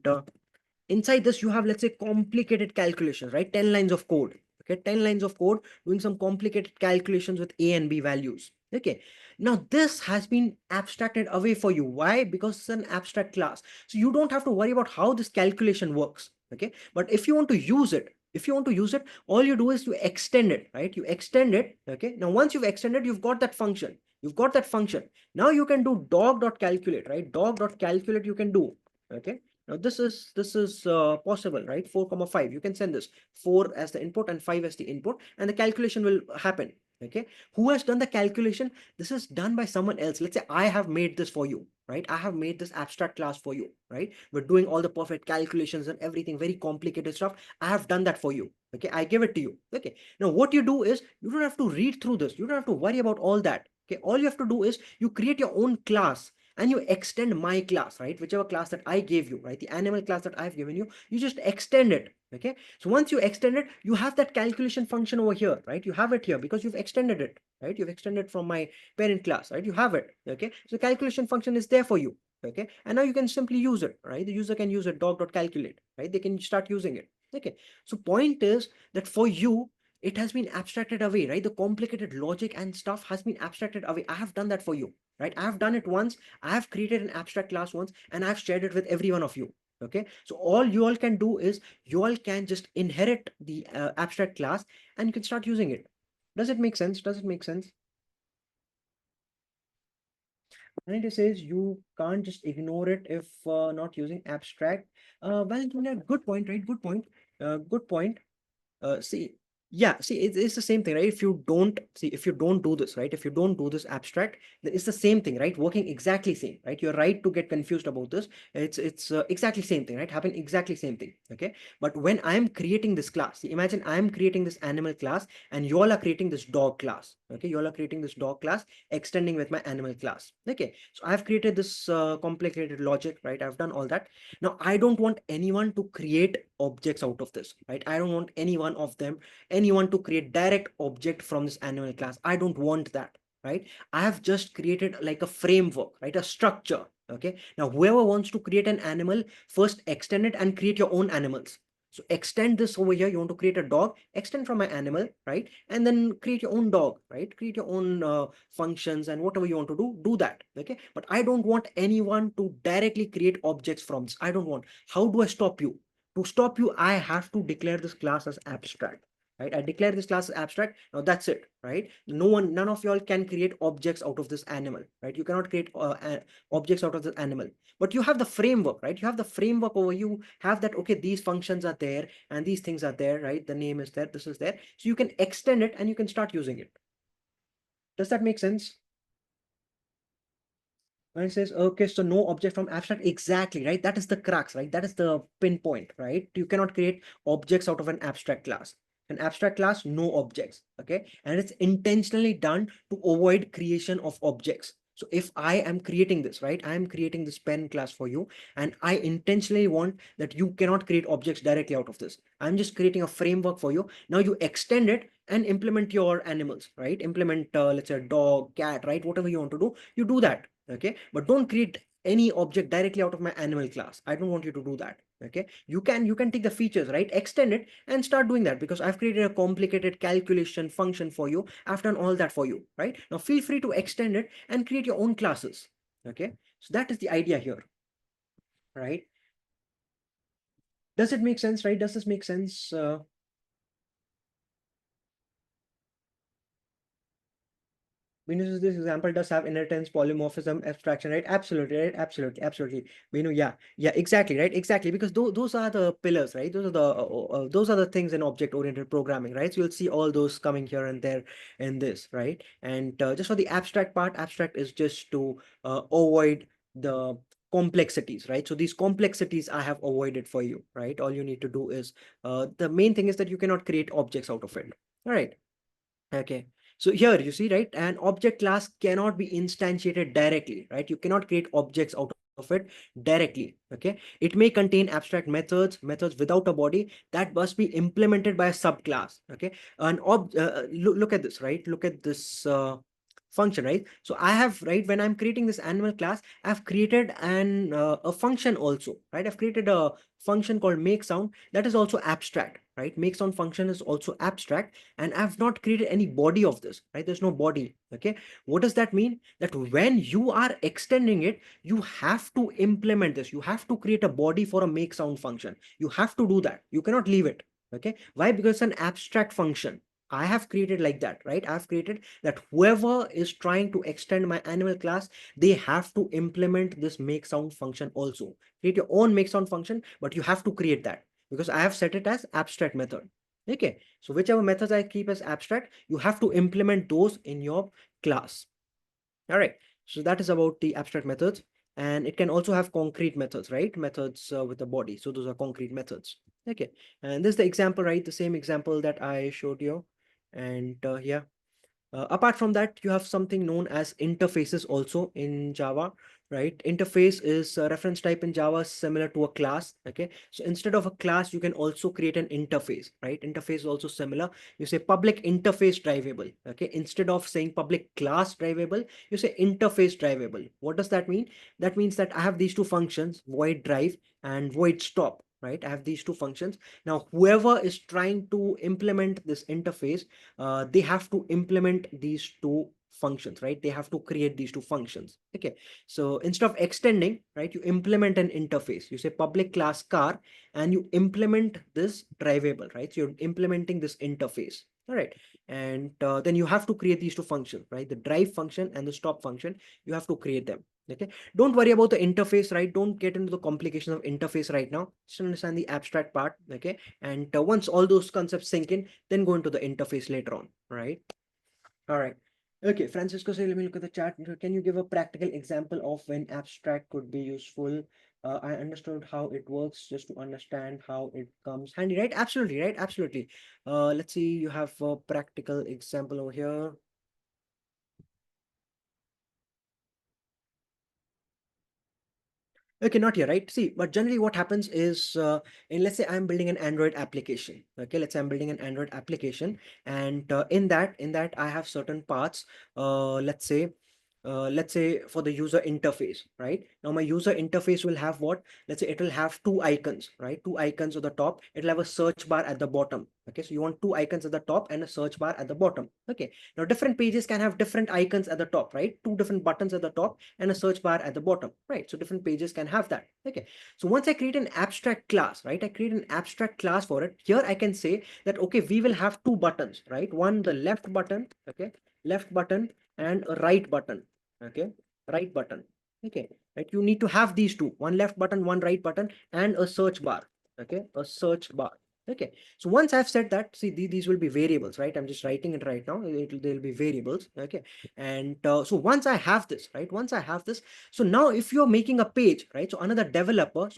A: inside this you have, let's say, complicated calculations, right? 10 lines of code, okay? 10 lines of code doing some complicated calculations with a and b values, okay? Now this has been abstracted away for you. Why? Because it's an abstract class, so you don't have to worry about how this calculation works, okay? But if you want to use it, all you do is you extend it, right? You extend it, okay? Now once you've extended, you've got that function, now you can do dog.calculate, right? Dog.calculate you can do, okay? Now this is possible, right? 4 comma 5, you can send this 4 as the input and 5 as the input, and the calculation will happen, okay? Who has done the calculation? This is done by someone else. Let's say I have made this for you, right? I have made this abstract class for you, right? We're doing all the perfect calculations and everything, very complicated stuff. I have done that for you, okay? I give it to you, okay? Now what you do is you don't have to read through this, you don't have to worry about all that, okay? All you have to do is you create your own class and you extend my class, right? Whichever class that I gave you, right? The animal class that I've given you, you just extend it, okay? So once you extend it, you have that calculation function over here, right? You have it here because you've extended it, right? You've extended from my parent class, right? You have it, okay? So calculation function is there for you, okay? And now you can simply use it, right? The user can use it, dog.calculate, right? They can start using it, okay? So point is that for you, it has been abstracted away, right? The complicated logic and stuff has been abstracted away. I have done that for you, right? I have done it once. I have created an abstract class once and I've shared it with every one of you, okay? So all you all can do is you all can just inherit the abstract class and you can start using it. Does it make sense? Does it make sense? And it says you can't just ignore it if not using abstract. Well, good point, right? Good point. Good point. See, yeah, see, it's the same thing, right? If you don't do this, right? If you don't do this abstract, then it's the same thing, right? Working exactly same, right? You're right to get confused about this. It's exactly same thing, right? Happen exactly same thing, okay? But when I'm creating this class, see, imagine I'm creating this animal class and you all are creating this dog class, okay? You all are creating this dog class, extending with my animal class, okay? So I've created this complicated logic, right? I've done all that. Now, I don't want anyone to create objects out of this, right? I don't want anyone to create direct object from this animal class. I don't want that, right? I have just created like a framework, right? A structure, okay? Now, whoever wants to create an animal, first extend it and create your own animals. So extend this over here. You want to create a dog, extend from my animal, right? And then create your own dog, right? Create your own functions and whatever you want to do that, okay? But I don't want anyone to directly create objects from this. I don't want. How do I stop you? To stop you, I have to declare this class as abstract, right? I declare this class as abstract. Now that's it, right? None of y'all can create objects out of this animal, right? You cannot create objects out of this animal, but you have the framework, right? You have the framework over, you have that, okay, these functions are there and these things are there, right? The name is there, this is there. So you can extend it and you can start using it. Does that make sense? When it says, okay, so no object from abstract, exactly, right? That is the crux, right? That is the pinpoint, right? You cannot create objects out of an abstract class. An abstract class, no objects, okay? And it's intentionally done to avoid creation of objects. So if I am creating this, right? I am creating this pen class for you, and I intentionally want that you cannot create objects directly out of this. I'm just creating a framework for you. Now you extend it and implement your animals, right? Implement, let's say, dog, cat, right? Whatever you want to do, you do that, okay? But don't create any object directly out of my animal class. I don't want you to do that, okay? You can take the features, right, extend it and start doing that, because I've created a complicated calculation function for you. I've done all that for you, right? Now feel free to extend it and create your own classes, okay? So that is the idea here, right? Does it make sense, right? Does this make sense? Venus, this example does have inheritance, polymorphism, abstraction, right? Absolutely, right? Absolutely, absolutely. We know, yeah, yeah, exactly, right? Exactly, because those are the pillars, right? Those are the things in object-oriented programming, right? So you'll see all those coming here and there in this, right? And just for the abstract part, abstract is just to avoid the complexities, right? So these complexities I have avoided for you, right? All you need to do is the main thing is that you cannot create objects out of it. All right. Okay. So here you see, right? An object class cannot be instantiated directly, right? You cannot create objects out of it directly. Okay. It may contain abstract methods without a body that must be implemented by a subclass. Okay. Look at this, right? Look at this function, right? So I have, right, when I'm creating this animal class, I've created a function also, right? I've created a function called make sound that is also abstract, right? Make sound function is also abstract, and I've not created any body of this, right? There's no body, okay? What does that mean? That when you are extending it, you have to implement this. You have to create a body for a make sound function. You have to do that. You cannot leave it, okay? Why? Because it's an abstract function. I have created like that, right? I've created that whoever is trying to extend my animal class, they have to implement this make sound function also. Create your own make sound function, but you have to create that because I have set it as abstract method. Okay, so whichever methods I keep as abstract, you have to implement those in your class. All right, so that is about the abstract methods, and it can also have concrete methods, right? Methods with a body. So those are concrete methods. Okay, and this is the example, right? The same example that I showed you. And yeah, apart from that, you have something known as interfaces also in Java, right? Interface is a reference type in Java similar to a class, okay? So instead of a class, you can also create an interface, right? Interface is also similar. You say public interface drivable, okay? Instead of saying public class drivable, you say interface drivable. What does that mean? That means that I have these two functions, void drive and void stop, right? I have these two functions. Now, whoever is trying to implement this interface, they have to implement these two functions, right? They have to create these two functions. Okay, so instead of extending, right, you implement an interface. You say public class car and you implement this drivable, right? So you're implementing this interface. All right, and then you have to create these two functions, right? The drive function and the stop function. You have to create them. Okay, don't worry about the interface, right? Don't get into the complications of interface right now. Just understand the abstract part. Okay, and once all those concepts sink in, then go into the interface later on, right? All right. Okay, Francisco, so let me look at the chat. Can you give a practical example of when abstract could be useful? I understood how it works, just to understand how it comes handy, right? Absolutely, right? Absolutely. Let's see, you have a practical example over here. Okay, not here, right? See, but generally what happens is, let's say I'm building an Android application. Okay, let's say I'm building an Android application, and in that I have certain parts. Let's say for the user interface, right? Now my user interface will have what? Let's say it will have two icons, right? Two icons at the top. It'll have a search bar at the bottom. Okay, so you want two icons at the top and a search bar at the bottom. Okay, now different pages can have different icons at the top, right? Two different buttons at the top and a search bar at the bottom, right? So different pages can have that. Okay, so once I create an abstract class, right? I create an abstract class for it. Here I can say that, okay, we will have two buttons, right? One, the left button, okay, left button, and a right button, okay, right button. Okay, right, you need to have these two, one left button, one right button, and a search bar. Okay, a search bar. Okay, so once I've said that, see, these will be variables, right? I'm just writing it right now. They'll be variables. Okay, and so once I have this, right? Once I have this, so now if you're making a page, right? So another developer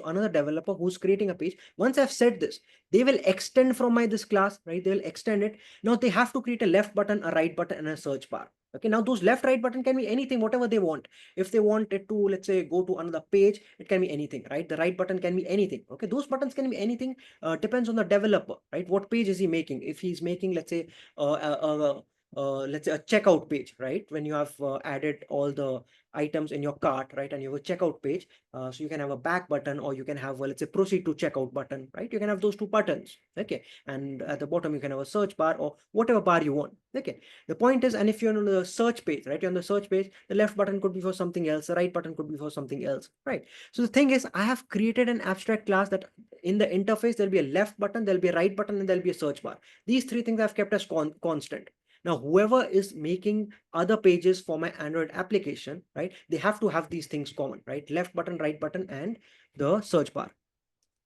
A: who's creating a page, once I've said this, they will extend from my this class, right? They'll extend it. Now they have to create a left button, a right button, and a search bar. Okay, now those left, right button can be anything, whatever they want. If they want it to, let's say, go to another page, it can be anything, right? The right button can be anything. Okay, those buttons can be anything. Depends on the developer, right? What page is he making? If he's making, let's say, let's say a checkout page, right? When you have added all the items in your cart, right? And you have a checkout page, so you can have a back button, or you can have let's say proceed to checkout button, right? You can have those two buttons. Okay, and at the bottom you can have a search bar or whatever bar you want. Okay, the point is, and if you're on the search page, right? You're on the search page, the left button could be for something else, the right button could be for something else, right? So the thing is, I have created an abstract class that in the interface there'll be a left button, there'll be a right button, and there'll be a search bar. These three things I've kept as constant. Now whoever is making other pages for my Android application, right, they have to have these things common, right? Left button, right button, and the search bar.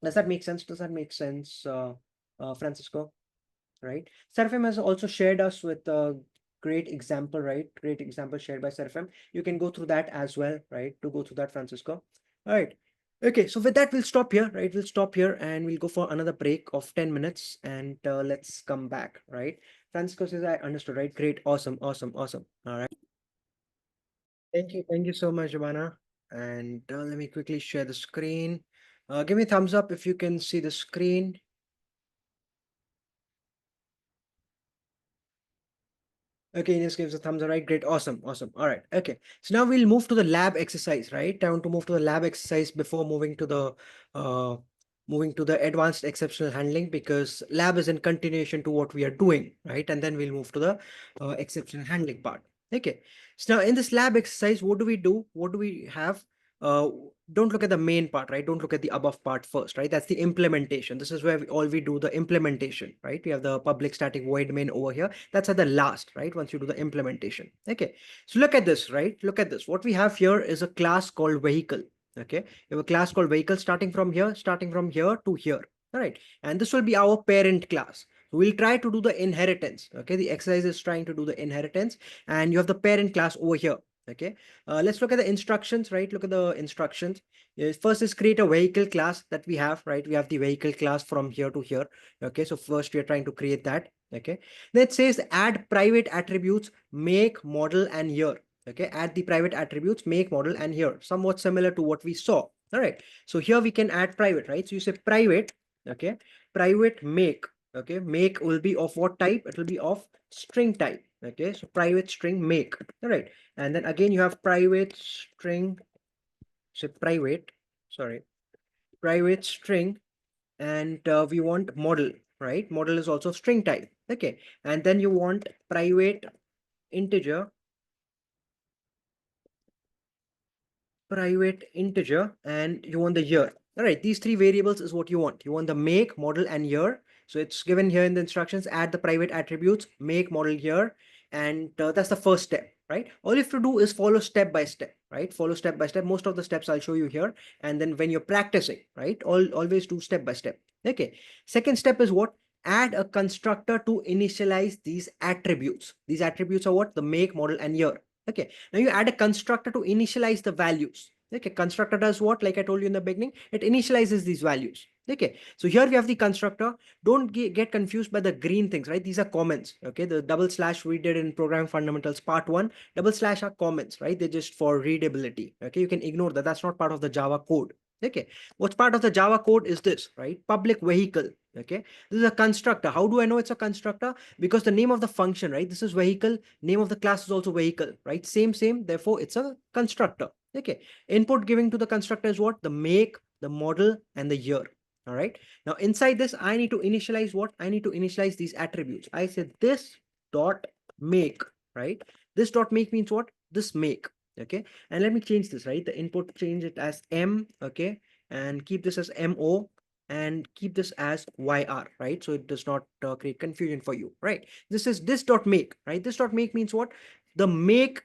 A: Does that make sense? Does that make sense, Francisco? Right? Serafim has also shared us with a great example, right? Great example shared by Serafim. You can go through that as well, right? To go through that, Francisco. All right. Okay, so with that, we'll stop here, right? We'll stop here and we'll go for another break of 10 minutes and let's come back, right? Francisco says, I understood, right? Great. Awesome. Awesome. Awesome. All right. Thank you. Thank you so much, Giovanna. And let me quickly share the screen. Give me a thumbs up if you can see the screen. Okay, Ines gives a thumbs up, right? Great, awesome, awesome. All right, okay. So now we'll move to the lab exercise, right? I want to move to the lab exercise before uh moving to the advanced exceptional handling, because lab is in continuation to what we are doing, right? And then we'll move to the exceptional handling part. Okay. So now in this lab exercise, what do we do? What do we have? Uh, don't look at the main part, right? Don't look at the above part first, right? That's the implementation. This is where we do the implementation, right? We have the public static void main over here. That's at the last, right? Once you do the implementation. Okay. So look at this, right? Look at this. What we have here is a class called vehicle. Okay. We have a class called vehicle starting from here to here. All right. And this will be our parent class. So we'll try to do the inheritance. Okay. The exercise is trying to do the inheritance, and you have the parent class over here. Okay. Let's look at the instructions, right? Look at the instructions. First is create a vehicle class that we have, right? We have the vehicle class from here to here. Okay. So first we are trying to create that. Okay. Then it says add private attributes, make, model, and year. Okay. Add the private attributes, make, model, and year. Somewhat similar to what we saw. All right. So here we can add private, right? So you say private, okay, private make. Okay. Make will be of what type? It will be of string type. Okay. So private string make. All right. And then again, you have private string, say private, sorry, private string, and we want model, right? Model is also string type. Okay. And then you want private integer, and you want the year. All right, these three variables is what you want. You want the make, model, and year. So it's given here in the instructions. Add the private attributes, make, model, year, and that's the first step, right? All you have to do is follow step by step, right? Follow step by step. Most of the steps I'll show you here, and then when you're practicing, right, always do step by step. Okay. Second step is what? Add a constructor to initialize these attributes. These attributes are what? The make, model, and year. Okay. Now you add a constructor to initialize the values. Okay. Constructor does what? Like I told you in the beginning, it initializes these values. Okay. So here we have the constructor. Don't get confused by the green things, right? These are comments. Okay. The double slash we did in programming fundamentals part 1, double slash are comments, right? They're just for readability. Okay. You can ignore that. That's not part of the Java code. Okay. What's part of the Java code is this, right? Public vehicle. Okay. This is a constructor. How do I know it's a constructor? Because the name of the function, right? This is vehicle. Name of the class is also vehicle, right? Same. Therefore, it's a constructor. Okay. Input giving to the constructor is what? The make, the model, and the year. All right. Now inside this, I need to initialize what? I need to initialize these attributes. I said this dot make, right? This dot make means what? This make. Okay. And let me change this, right? The input, change it as M. Okay. And keep this as MO, and keep this as YR, right? So it does not create confusion for you, right? This is this dot make, right? This dot make means what? The make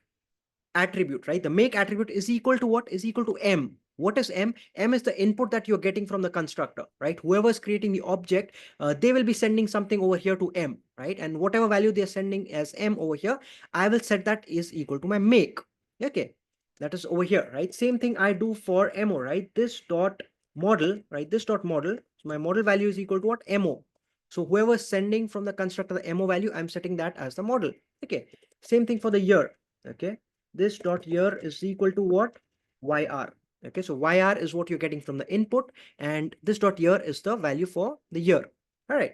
A: attribute, right? The make attribute is equal to what? Is equal to M. What is M? M is the input that you're getting from the constructor, right? Whoever's creating the object, they will be sending something over here to M, right? And whatever value they're sending as M over here, I will set that is equal to my make. Okay, that is over here, right? Same thing I do for MO, right? This dot model, right? This dot model. So my model value is equal to what? MO. So whoever's sending from the constructor the MO value, I'm setting that as the model. Okay. Same thing for the year. Okay. This dot year is equal to what? YR. Okay. So YR is what you're getting from the input, and this dot year is the value for the year. All right.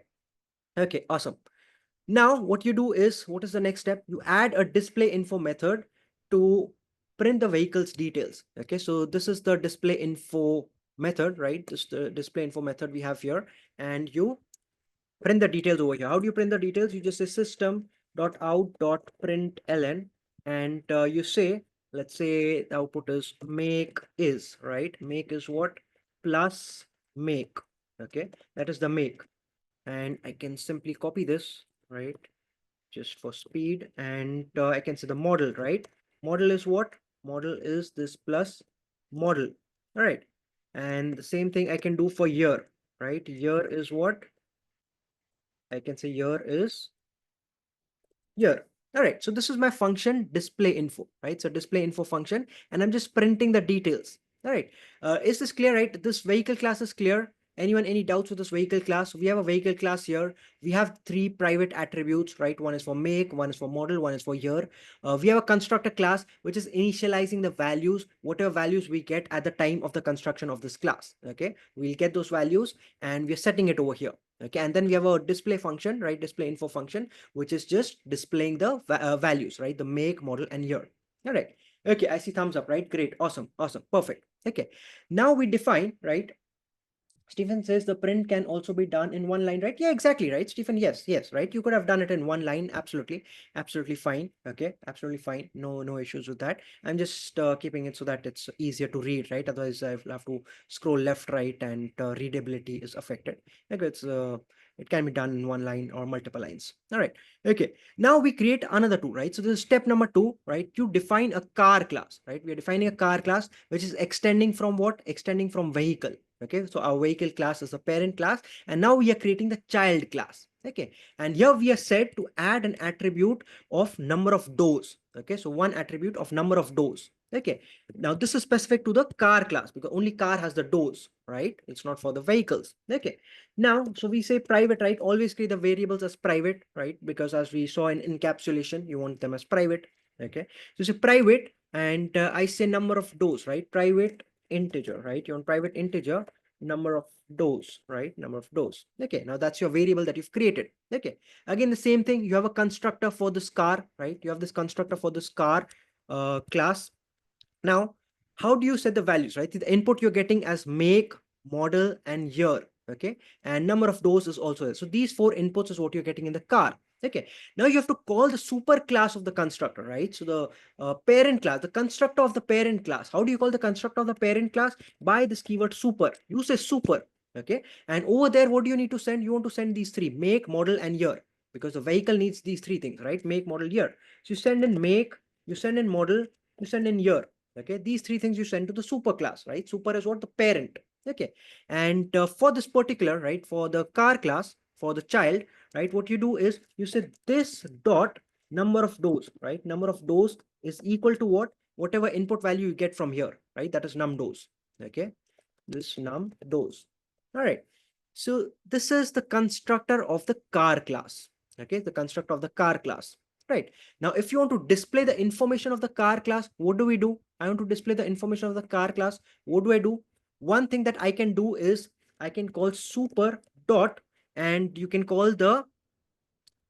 A: Okay. Awesome. Now what you do is, what is the next step? You add a display info method to print the vehicle's details. Okay, so this is the display info method, right? This is the display info method we have here, and you print the details over here. How do you print the details? You just say system.out.println, and you say, let's say the output is make is, right? Make is what? Plus make. Okay, that is the make. And I can simply copy this, right? Just for speed, and I can say the model, right? Model is what? Model is this plus model. All right. And the same thing I can do for year, right? Year is what? I can say year is year. All right, so this is my function display info, right? So display info function, and I'm just printing the details. All right, is this clear, right? This vehicle class is clear. Anyone, any doubts with this vehicle class? We have a vehicle class here. We have three private attributes, right? One is for make, one is for model, one is for year. We have a constructor class, which is initializing the values, whatever values we get at the time of the construction of this class. Okay, we'll get those values and we're setting it over here. Okay, and then we have a display function, right? Display info function, which is just displaying the values, right? The make, model, and year. All right. Okay, I see thumbs up, right? Great, awesome, awesome, perfect. Okay, now we define, right? Stephen says the print can also be done in one line, right? Yeah, exactly, right, Stephen? Yes, yes, right. You could have done it in one line. Absolutely, absolutely fine. Okay, absolutely fine. No issues with that. I'm just keeping it so that it's easier to read, right? Otherwise, I'll have to scroll left, right, and readability is affected. Okay, it can be done in one line or multiple lines. All right. Okay. Now we create another two, right? So this is step number two, right? You define a car class, right? We are defining a car class, which is extending from what? Extending from vehicle. Okay, so our vehicle class is a parent class, and now we are creating the child class. Okay, and here we are said to add an attribute of number of doors. Okay, so one attribute of number of doors. Okay, now this is specific to the car class because only car has the doors, right? It's not for the vehicles. Okay, now so we say private, right? Always create the variables as private, right? Because as we saw in encapsulation, you want them as private. Okay, so say private, and I say number of doors, right? Private integer, right? You want private integer number of doors, right? Number of doors. Okay, now that's your variable that you've created. Okay, again the same thing. You have a constructor for this car, right? You have this constructor for this car class. Now, how do you set the values, right? The input you're getting as make, model, and year. Okay, and number of doors is also there. So these four inputs is what you're getting in the car. Okay, now you have to call the super class of the constructor, right? So the parent class, the constructor of the parent class. How do you call the constructor of the parent class? By this keyword super. You say super. Okay, and over there, what do you need to send? You want to send these three: make, model, and year, because the vehicle needs these three things, right? Make, model, year. So you send in make, you send in model, you send in year. Okay, these three things you send to the super class, right? Super is what? The parent. Okay, and for this particular, right, for the car class, for the child, right, what you do is you say this dot number of doors, right? Number of doors is equal to what? Whatever input value you get from here, right? That is num doors. Okay, this num doors. All right, so this is the constructor of the car class. Okay, the constructor of the car class. Right. Now, if you want to display the information of the car class, what do we do? I want to display the information of the car class. What do I do? One thing that I can do is I can call super dot, and you can call the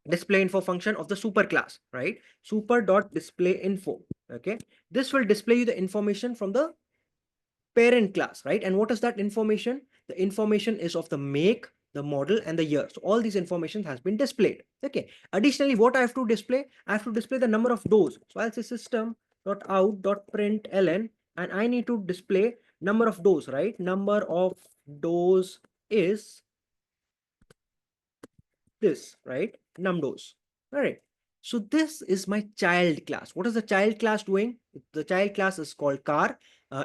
A: display info function of the super class, right? Super dot display info. Okay. This will display you the information from the parent class, right? And what is that information? The information is of the make, the model, and the year. So all these information has been displayed. Okay. Additionally, what I have to display? I have to display the number of doors. So I'll say system.out.println, and I need to display number of doors, right? Number of doors is this, right? Num doors. All right. So this is my child class. What is the child class doing? The child class is called car.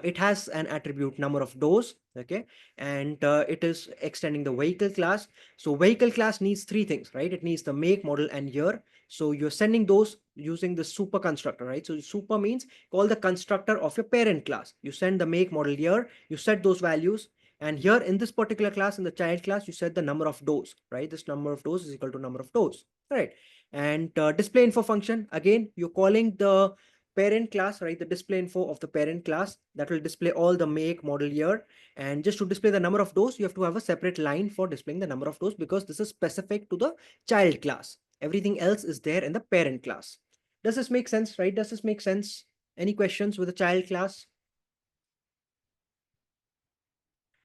A: It has an attribute number of doors, okay, and it is extending the vehicle class. So vehicle class needs three things, right? It needs the make, model, and year. So you're sending those using the super constructor, right? So super means call the constructor of your parent class. You send the make, model, year, you set those values, and here in this particular class, in the child class, you set the number of doors, right? This number of doors is equal to number of doors, right? And display info function, again, you're calling the parent class, right? The display info of the parent class that will display all the make, model, year. And just to display the number of doors, you have to have a separate line for displaying the number of doors, because this is specific to the child class. Everything else is there in the parent class. Does this make sense, right? Does this make sense? Any questions with the child class?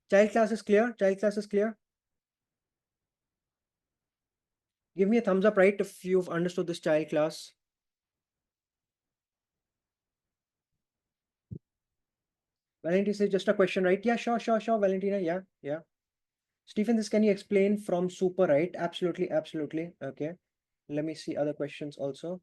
A: Child class is clear? Child class is clear? Give me a thumbs up, right, if you've understood this child class. Valentina says just a question, right? Yeah, sure, sure, sure, Valentina. Yeah, yeah. Stephen, this can you explain from super, right? Absolutely, absolutely. Okay. Let me see other questions also.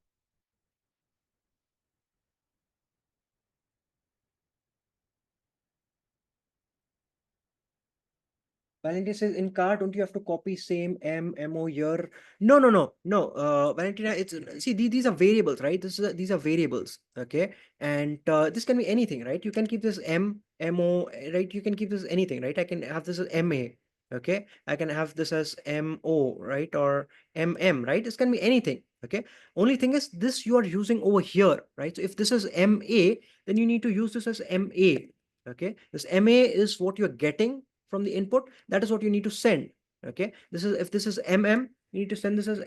A: Valentina says in car, don't you have to copy same MO year? No, no, no, no. Valentina, it's see these are variables, right? These are variables, okay? And this can be anything, right? You can keep this MO, right? You can keep this anything, right? I can have this as MA, okay? I can have this as MO, right? Or MM, right? This can be anything, okay? Only thing is this you are using over here, right? So if this is MA, then you need to use this as MA, okay? This MA is what you're getting from the input. That is what you need to send, okay? This is, if this is you need to send this as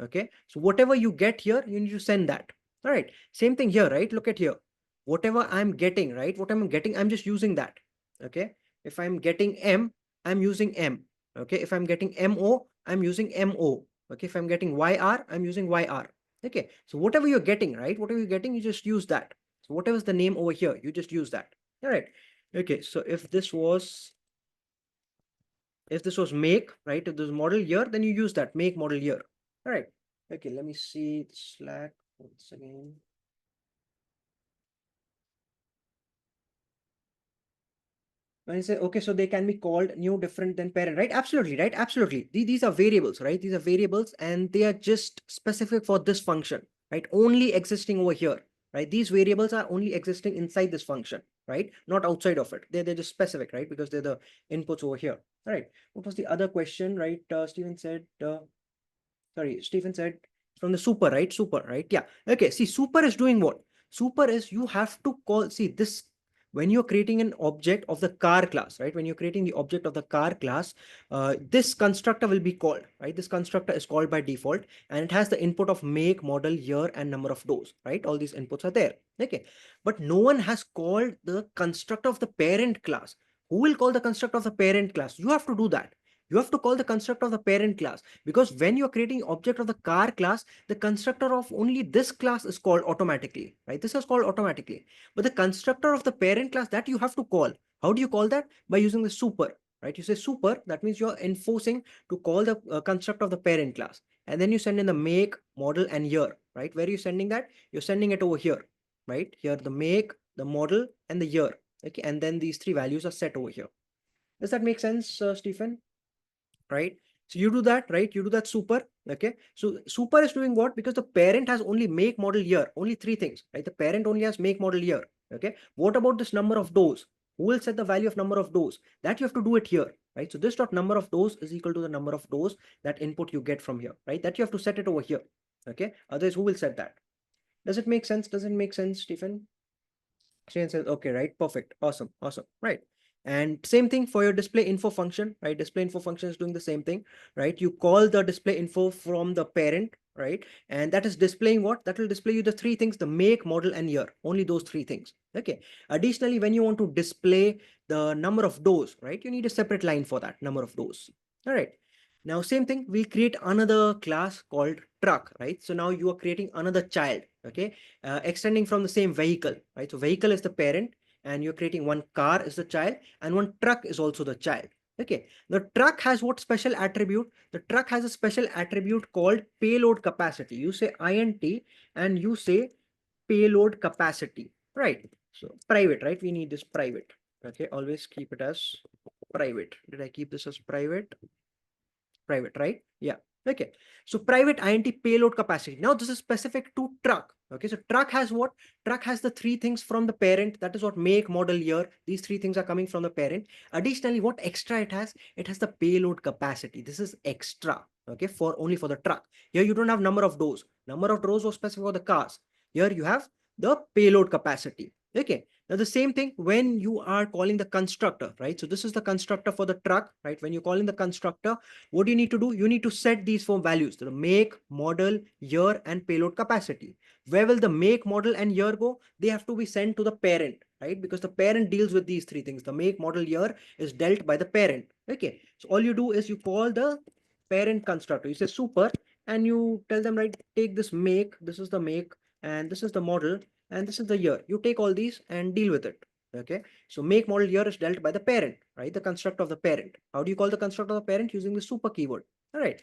A: okay? So whatever you get here, you need to send that. All right, same thing here, right? Look at here, whatever I'm getting, right? What I'm getting, I'm just using that, okay? If I'm getting I'm using okay? If I'm getting I'm using mo, okay? If I'm getting I'm using okay? So whatever you're getting, right, whatever you're getting, you just use that. So whatever's the name over here, you just use that. All right, okay? So if this was make, right, if this model year, then you use that make, model, year. All right, okay, let me see the Slack once again. When you say, okay, so they can be called new, different than parent, right? Absolutely, right? Absolutely. These are variables, right? These are variables, and they are just specific for this function, right? Only existing over here, right? These variables are only existing inside this function, right? Not outside of it. They're just specific, right? Because they're the inputs over here. All right. What was the other question, right? Stephen said from the super, right? Super, right? Yeah. Okay. See, super is doing what? Super is you have to call, see this, when you're creating an object of the car class, right? When you're creating the object of the car class, this constructor will be called, right? This constructor is called by default, and it has the input of make, model, year, and number of doors, right? All these inputs are there. Okay. But no one has called the constructor of the parent class. Who will call the constructor of the parent class? You have to do that. You have to call the constructor of the parent class, because when you're creating object of the car class, the constructor of only this class is called automatically, right? This is called automatically. But the constructor of the parent class, that you have to call. How do you call that? By using the super, right? You say super, that means you're enforcing to call the constructor of the parent class. And then you send in the make, model, and year, right? Where are you sending that? You're sending it over here, right? Here, the make, the model, and the year. Okay. And then these three values are set over here. Does that make sense, Stephen? Right? So you do that, right? You do that super, okay? So super is doing what? Because the parent has only make, model, year, only three things, right? The parent only has make, model, year, okay? What about this number of doors? Who will set the value of number of doors? That you have to do it here, right? So this dot number of doors is equal to the number of doors that input you get from here, right? That you have to set it over here, okay? Otherwise, who will set that? Does it make sense? Does it make sense, Stephen? Shane says, okay, right? Perfect. Awesome. Awesome. Right. And same thing for your display info function, right? Display info function is doing the same thing, right? You call the display info from the parent, right? And that is displaying what? That will display you the three things, the make, model, and year, only those three things. Okay. Additionally, when you want to display the number of doors, right? You need a separate line for that number of doors. All right. Now, same thing, we create another class called truck, right? So now you are creating another child, okay? Extending from the same vehicle, right? So vehicle is the parent, and you're creating one car is the child, and one truck is also the child. Okay, the truck has what special attribute? The truck has a special attribute called payload capacity. You say int and you say payload capacity, right? So private, right? We need this private. Okay, always keep it as private. Did I keep this as private? Private, right? Yeah. Okay. So private int payload capacity. Now this is specific to truck. Okay. So truck has what? Truck has the three things from the parent. That is what make, model, year. These three things are coming from the parent. Additionally, what extra it has? It has the payload capacity. This is extra. Okay. For only for the truck. Here you don't have number of doors. Number of doors was specific for the cars. Here you have the payload capacity. Okay. Now the same thing when you are calling the constructor, right? So this is the constructor for the truck, right? When you call in the constructor, what do you need to do? You need to set these four values: the make, model, year, and payload capacity. Where will the make, model, and year go? They have to be sent to the parent, right? Because the parent deals with these three things. The make, model, year is dealt by the parent. Okay. So all you do is you call the parent constructor. You say super, and you tell them, right, take this make, this is the make, and this is the model, and this is the year. You take all these and deal with it. Okay. So make, model, year is dealt by the parent, right? The construct of the parent. How do you call the construct of the parent? Using the super keyword. All right.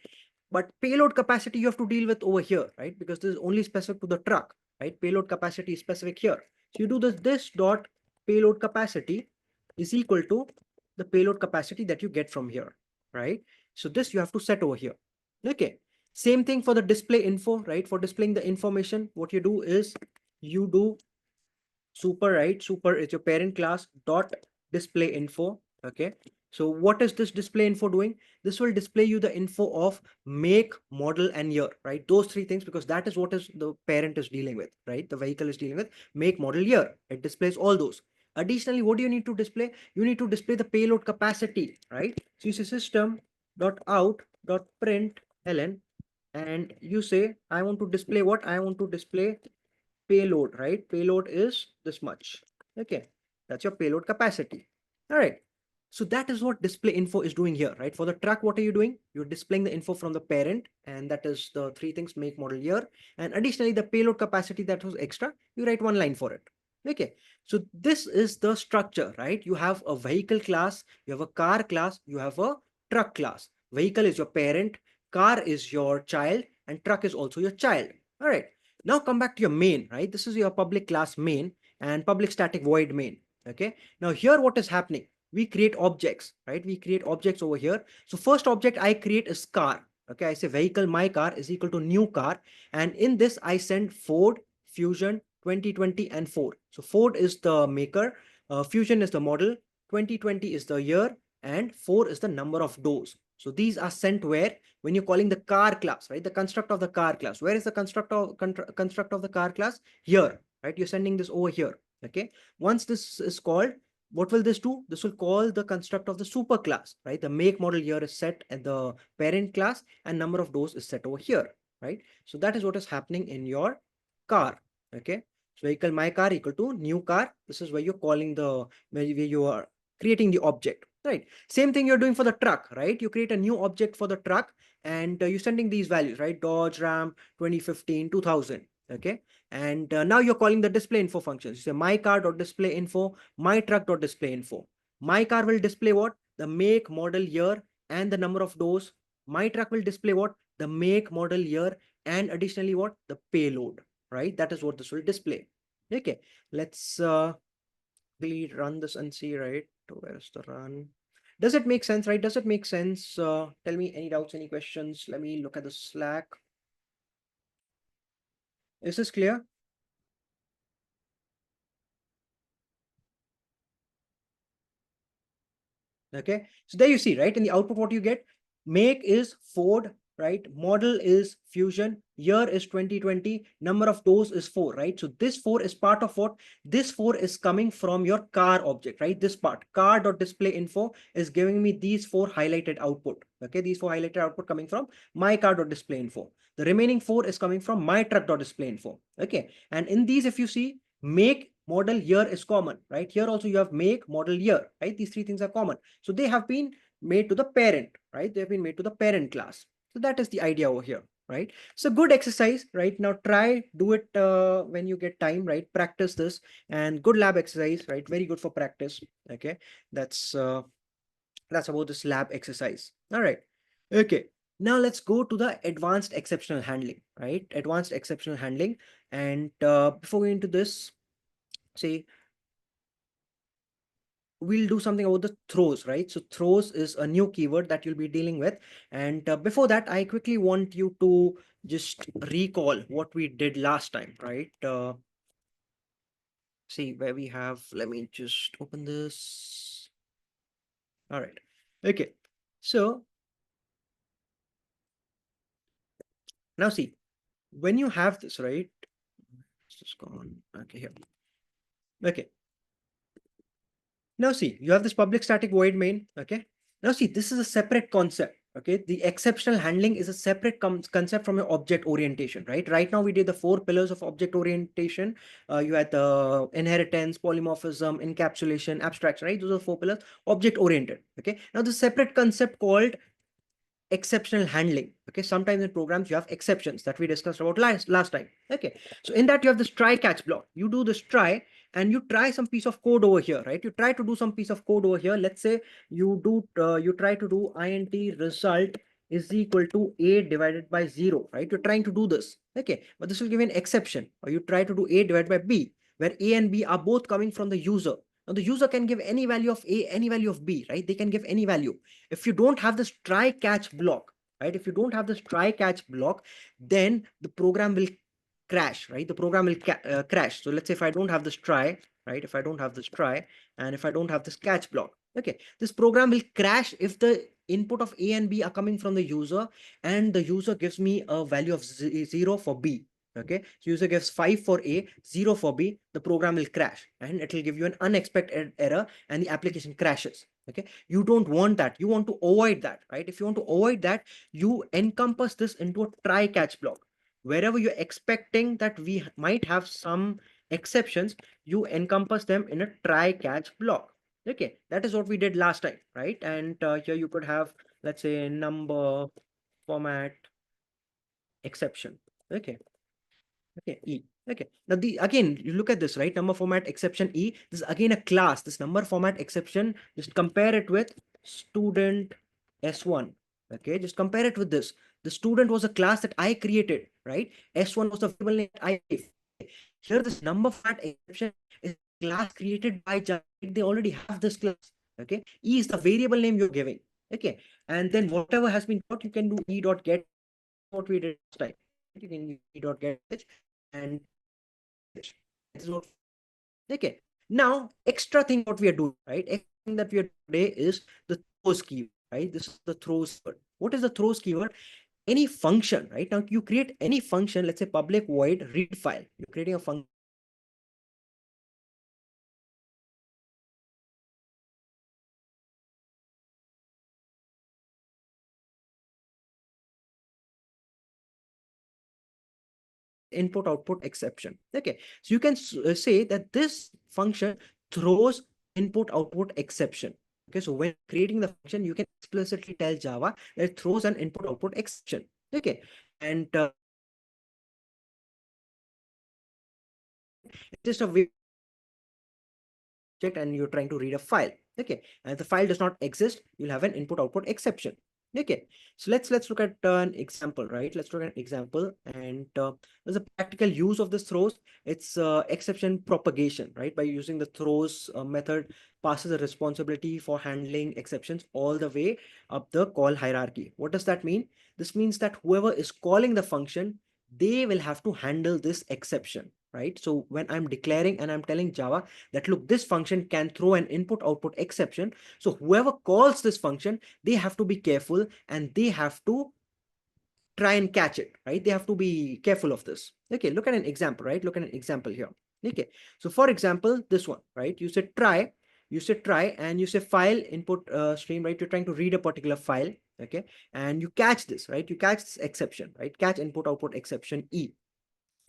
A: But payload capacity you have to deal with over here, right? Because this is only specific to the truck, right? Payload capacity is specific here. So you do this dot payload capacity is equal to the payload capacity that you get from here, right? So this you have to set over here. Okay. Same thing for the display info, right? For displaying the information, what you do is you do super, right? Super is your parent class dot display info. Okay. So what is this display info doing? This will display you the info of make, model, and year, right? Those three things, because that is what is the parent is dealing with, right? The vehicle is dealing with make, model, year. It displays all those. Additionally, what do you need to display? You need to display the payload capacity, right? So you say system dot out dot print ln, and you say I want to display what? I want to display payload, right? Payload is this much. Okay, that's your payload capacity. All right. So that is what display info is doing here, right? For the truck, what are you doing? You're displaying the info from the parent, and that is the three things: make, model, year. And additionally, the payload capacity that was extra, you write one line for it. Okay. So this is the structure, right? You have a vehicle class, you have a car class, you have a truck class. Vehicle is your parent, car is your child, and truck is also your child. All right. Now come back to your main, right? This is your public class main and public static void main. Okay. Now here what is happening? We create objects, right? We create objects over here. So first object I create is car. Okay. I say vehicle my car is equal to new car. And in this I send Ford, Fusion, 2020 and Ford. So Ford is the maker, Fusion is the model, 2020 is the year, and 4 is the number of doors. So these are sent where? When you're calling the car class, right? The construct of the car class. Where is the construct of the car class? Here, right? You're sending this over here. Okay. Once this is called, what will this do? This will call the construct of the super class, right? The make, model, year is set at the parent class, and number of doors is set over here, right? So that is what is happening in your car. Okay. So vehicle my car equal to new car. This is where you're calling the, where you are creating the object, right? Same thing you're doing for the truck, right? You create a new object for the truck, and you're sending these values, right? Dodge Ram 2015 2000. Okay. And now you're calling the display info functions. You say my car dot display info, my truck dot display info. My car will display what? The make, model, year, and the number of doors. My truck will display what? The make, model, year, and additionally what? The payload, right? That is what this will display. Okay. Let's run this and see, right? Where's the run? Does it make sense, right? Does it make sense? Tell me any doubts, any questions. Let me look at the Slack. Is this clear? Okay. So there you see, right? In the output, what you get? Make is Ford, right? Model is Fusion. Year is 2020. Number of doors is 4, right? So this 4 is part of what? This 4 is coming from your car object, right? This part, car.display info is giving me these 4 highlighted output. Okay. These 4 highlighted output coming from my car.display info. The remaining 4 is coming from my truck.display info. Okay. And in these, if you see, make, model, year is common, right? Here also you have make, model, year, right? These three things are common. So they have been made to the parent, right? They've been made to the parent class. So that is the idea over here, right? So good exercise, right? Now try, do it when you get time, right? Practice this, and good lab exercise, right? Very good for practice. Okay. That's about this lab exercise. All right. Okay. Now let's go to the advanced exceptional handling, right? Advanced exceptional handling. And before going into this, see, we'll do something about the throws, right? So throws is a new keyword that you'll be dealing with. And before that, I quickly want you to just recall what we did last time, right? See where we have, let me just open this. All right. Okay. So now see, when you have this, right? It's just gone. Okay, here. Okay. Now see, you have this public static void main. Okay. Now see, this is a separate concept. Okay. The exceptional handling is a separate concept from your object orientation, right? Right now we did the 4 pillars of object orientation. You had the inheritance, polymorphism, encapsulation, abstraction, right? Those are 4 pillars. Object oriented. Okay. Now the separate concept called exceptional handling. Okay, sometimes in programs you have exceptions that we discussed about last time. Okay, so in that you have this try catch block. You do this try and you try some piece of code over here, right? You try to do some piece of code over here. Let's say you try to do int result is equal to a divided by 0, right? You're trying to do this. Okay, but this will give an exception. Or you try to do a divided by b, where a and b are both coming from the user. Now the user can give any value of a, any value of b, right? They can give any value. If you don't have this try catch block, right? If you don't have this try catch block, then the program will crash, right? The program will crash. So let's say if I don't have this try, right? If I don't have this try, and if I don't have this catch block, okay, this program will crash if the input of A and B are coming from the user, and the user gives me a value of 0 for B. Okay, so user gives 5 for A, 0 for B, the program will crash and it will give you an unexpected error and the application crashes. Okay, you don't want that. You want to avoid that, right? If you want to avoid that, you encompass this into a try catch block. Wherever you're expecting that we might have some exceptions, you encompass them in a try catch block. Okay, that is what we did last time, right? And here you could have, let's say, number format exception. Okay. Okay, E. Okay. Now the again, you look at this, right? Number format exception E. This is again a class. This number format exception. Just compare it with student S1. Okay, just compare it with this. The student was a class that I created, right? S1 was the variable name that I gave. Here, this number format exception is a class created by Java. They already have this class. Okay, E is the variable name you're giving. Okay, and then whatever has been taught, you can do E dot get, what we did last time. You can use E dot get and this is what. Okay, now extra thing what we are doing, right? Extra thing that we are doing today is the throws keyword, right? This is the throws keyword. What is the throws keyword? Any function, right? Now you create any function, let's say public void read file. You're creating a function input output exception. Okay, so you can say that this function throws input output exception. Okay, so when creating the function, you can explicitly tell Java that it throws an input output exception. Okay, and it's just a way and you're trying to read a file. Okay, and if the file does not exist, you'll have an input output exception. Okay, so let's look at an example, right? Let's look at an example, and there's a practical use of this throws. It's exception propagation, right? By using the throws method, passes a responsibility for handling exceptions all the way up the call hierarchy. What does that mean? This means that whoever is calling the function, they will have to handle this exception, right? So when I'm declaring and I'm telling Java that, look, this function can throw an input output exception, so whoever calls this function, they have to be careful and they have to try and catch it, right? They have to be careful of this. Okay, look at an example, right? Look at an example here. Okay, so for example, this one, right? You say try and you say file input stream, right? You're trying to read a particular file. Okay, and you catch this, right? You catch this exception, right? Catch input output exception E.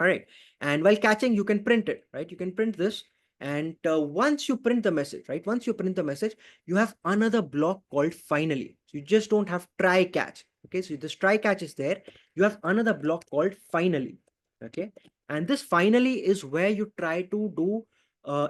A: All right, and while catching, you can print it, right? You can print this, and once you print the message, right? Once you print the message, you have another block called finally. So you just don't have try catch. Okay, so this try catch is there. You have another block called finally. Okay, and this finally is where you try to do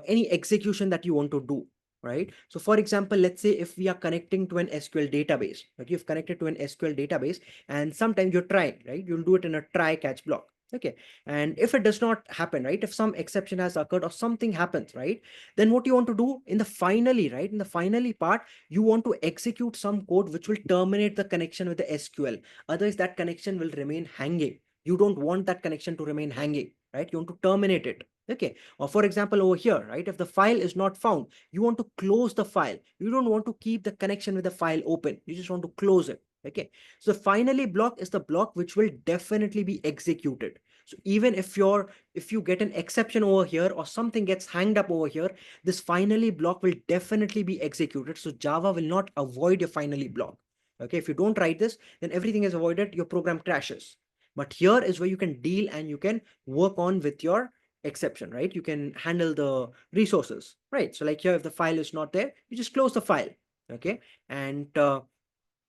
A: any execution that you want to do, right? So for example, let's say if we are connecting to an SQL database, okay, you've connected to an SQL database, and sometimes you're trying, right? You'll do it in a try catch block. Okay, and if it does not happen, right, if some exception has occurred or something happens, right, then what you want to do in the finally, right, in the finally part, you want to execute some code which will terminate the connection with the SQL. Otherwise that connection will remain hanging. You don't want that connection to remain hanging, right? You want to terminate it. Okay, or for example over here, right, if the file is not found, you want to close the file. You don't want to keep the connection with the file open, you just want to close it. Okay, so finally block is the block which will definitely be executed. So even if you get an exception over here or something gets hanged up over here, this finally block will definitely be executed. So Java will not avoid your finally block. Okay, if you don't write this, then everything is avoided, your program crashes. But here is where you can deal and you can work on with your exception, right? You can handle the resources, right? So like here, if the file is not there, you just close the file. Okay, and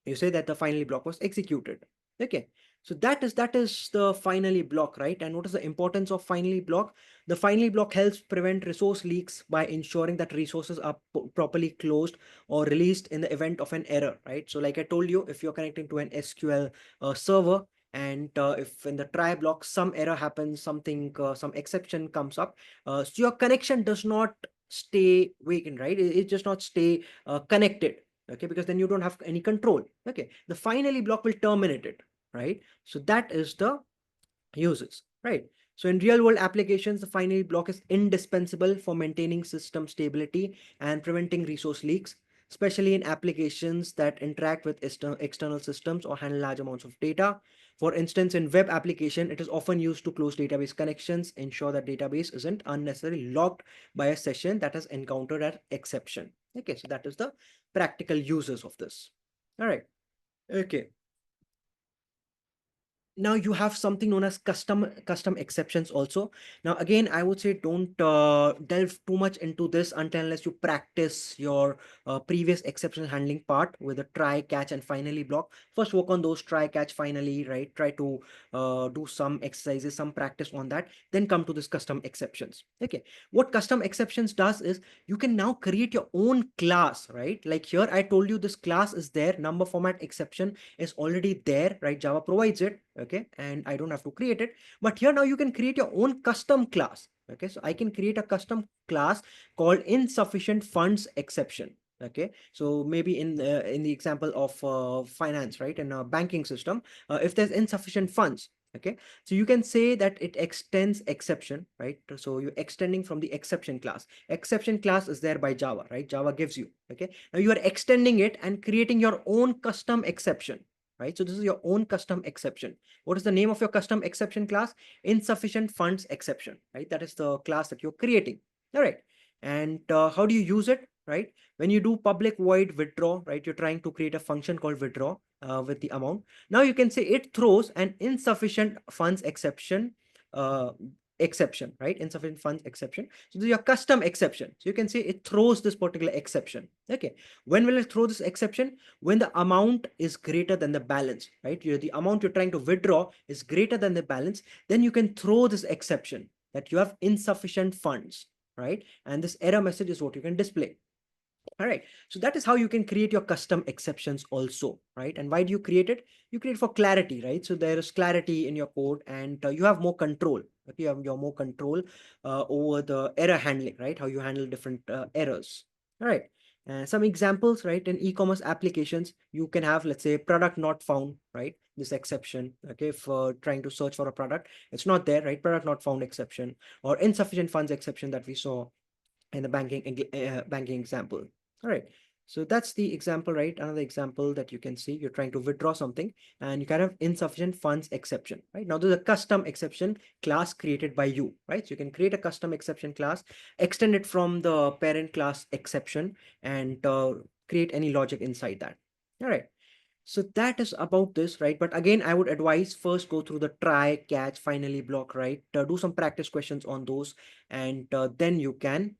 A: you say that the finally block was executed. Okay, so that is the finally block, right? And what is the importance of finally block? The finally block helps prevent resource leaks by ensuring that resources are properly closed or released in the event of an error, right? So like I told you, if you're connecting to an SQL server, and if in the try block some error happens, something some exception comes up, so your connection does not stay vacant, right? It does not stay connected. Okay, because then you don't have any control. Okay, the finally block will terminate it, right? So that is the uses, right? So in real world applications, the finally block is indispensable for maintaining system stability and preventing resource leaks, especially in applications that interact with external systems or handle large amounts of data. For instance, in web application, it is often used to close database connections, ensure that database isn't unnecessarily locked by a session that has encountered an exception. Okay, so that is the practical uses of this. All right. Okay, now you have something known as custom exceptions also. Now again, I would say don't delve too much into this until unless you practice your previous exception handling part with a try, catch, and finally block. First work on those try, catch, finally, right? Try to do some exercises, some practice on that, then come to this custom exceptions. Okay, what custom exceptions does is you can now create your own class, right? Like here I told you this class is there, number format exception is already there, right? Java provides it. Okay, and I don't have to create it. But here now you can create your own custom class. Okay, so I can create a custom class called insufficient funds exception. Okay, so maybe in the example of finance, right, in a banking system, if there's insufficient funds, okay, so you can say that it extends exception, right? So you're extending from the exception class. Exception class is there by Java, right? Java gives you. Okay, now you are extending it and creating your own custom exception, right? So this is your own custom exception. What is the name of your custom exception class? Insufficient funds exception, right? That is the class that you're creating. All right. And how do you use it, right? When you do public void withdraw, right? You're trying to create a function called withdraw with the amount. Now you can say it throws an insufficient funds uh, exception, right? Insufficient funds exception. So this is your custom exception. So you can say it throws this particular exception. Okay. When will it throw this exception? When the amount is greater than the balance, right? The amount you're trying to withdraw is greater than the balance, then you can throw this exception that you have insufficient funds, right? And this error message is what you can display. All right, so that is how you can create your custom exceptions also, right? And why do you create it? You create for clarity, right? So there is clarity in your code, and you have more control. Okay, you have your more control over the error handling, right? How you handle different errors. All right. Some examples, right? In e-commerce applications, you can have, let's say, product not found, right? This exception, okay? If trying to search for a product, it's not there, right? Product not found exception, or insufficient funds exception that we saw in the banking example. All right, so that's the example, right? Another example that you can see, you're trying to withdraw something and you kind of insufficient funds exception, right? Now there's a custom exception class created by you, right? So you can create a custom exception class, extend it from the parent class exception, and create any logic inside that. All right, so that is about this, right? But again, I would advise first go through the try, catch, finally block, right? Do some practice questions on those, and then you can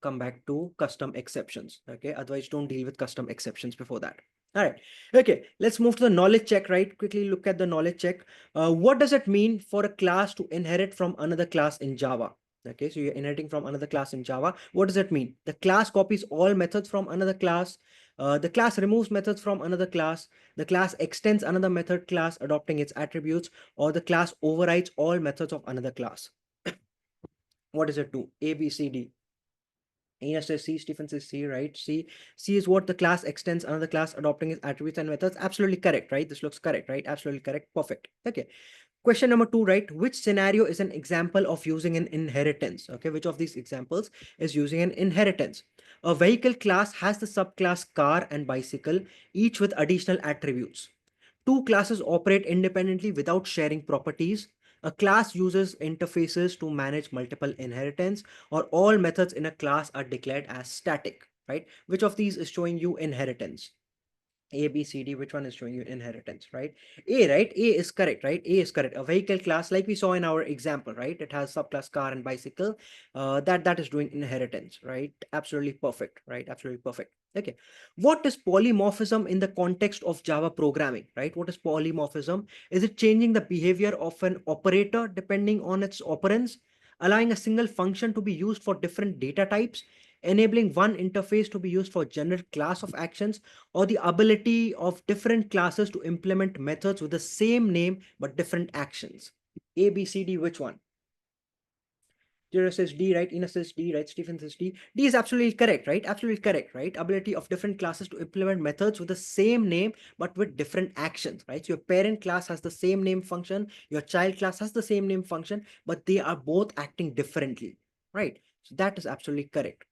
A: come back to custom exceptions. Okay, otherwise don't deal with custom exceptions before that. All right, okay, let's move to the knowledge check, right? Quickly look at the knowledge check. What does it mean for a class to inherit from another class in Java? Okay, so you're inheriting from another class in Java. What does it mean? The class copies all methods from another class. The class removes methods from another class. The class extends another method class adopting its attributes, or the class overrides all methods of another class. What does it do? A, B, C, D. Ina says C, Stephen says C, right? C is what the class extends another class adopting its attributes and methods. Absolutely correct, right? This looks correct, right? Absolutely correct. Perfect. Okay. Question number 2, right? Which scenario is an example of using an inheritance? Okay, which of these examples is using an inheritance? A vehicle class has the subclass car and bicycle, each with additional attributes. Two classes operate independently without sharing properties. A class uses interfaces to manage multiple inheritance, or all methods in a class are declared as static, right? Which of these is showing you inheritance? A, B, C, D, which one is showing you inheritance, right? A, right? A is correct, right? A is correct. A vehicle class, like we saw in our example, right? It has subclass car and bicycle. That is doing inheritance, right? Absolutely perfect, right? Absolutely perfect. Okay. What is polymorphism in the context of Java programming, right? What is polymorphism? Is it changing the behavior of an operator depending on its operands, allowing a single function to be used for different data types, enabling one interface to be used for general class of actions, or the ability of different classes to implement methods with the same name but different actions? A, B, C, D, which one? Jira says D, right? Ina says D, right? Stephen says D. D is absolutely correct, right? Absolutely correct, right? Ability of different classes to implement methods with the same name but with different actions, right? So your parent class has the same name function, your child class has the same name function, but they are both acting differently, right? So that is absolutely correct.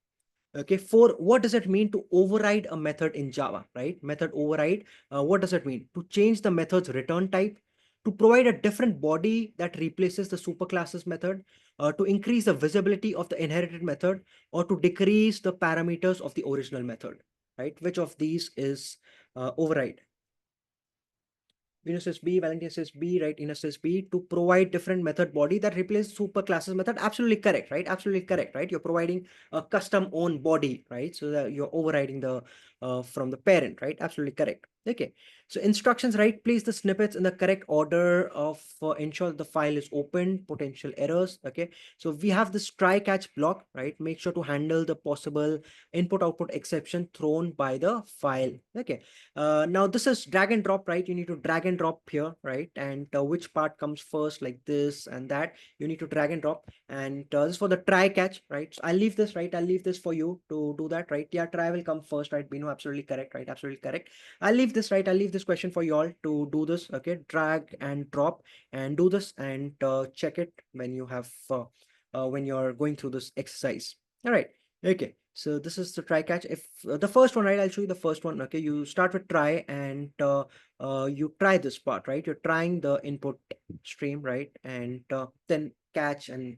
A: Okay, 4, what does it mean to override a method in Java, right? Method override, what does it mean? To change the method's return type, to provide a different body that replaces the superclasses method, to increase the visibility of the inherited method, or to decrease the parameters of the original method, right? Which of these is override? Venus says B, Valentina says B, right? Ina says B, to provide different method body that replaces super classes method. Absolutely correct, right? Absolutely correct, right? You're providing a custom own body, right? So that you're overriding the from the parent, right? Absolutely correct. Okay. So instructions, right? Place the snippets in the correct order of ensure the file is open, potential errors. Okay. So we have this try catch block, right? Make sure to handle the possible input output exception thrown by the file. Okay. Now this is drag and drop, right? You need to drag and drop here, right? And which part comes first, like this and that. You need to drag and drop. And this is for the try catch, right? So I'll leave this, right? I'll leave this for you to do that, right? Yeah, try will come first, right? Bino, absolutely correct, right? Absolutely correct. I'll leave this, right? I'll leave this question for you all to do this, okay? Drag and drop and do this and check it when you have when you're going through this exercise. All right. Okay. So this is the try catch. If the first one, right, I'll show you the first one. Okay, you start with try and you try this part, right? You're trying the input stream, right? And then catch and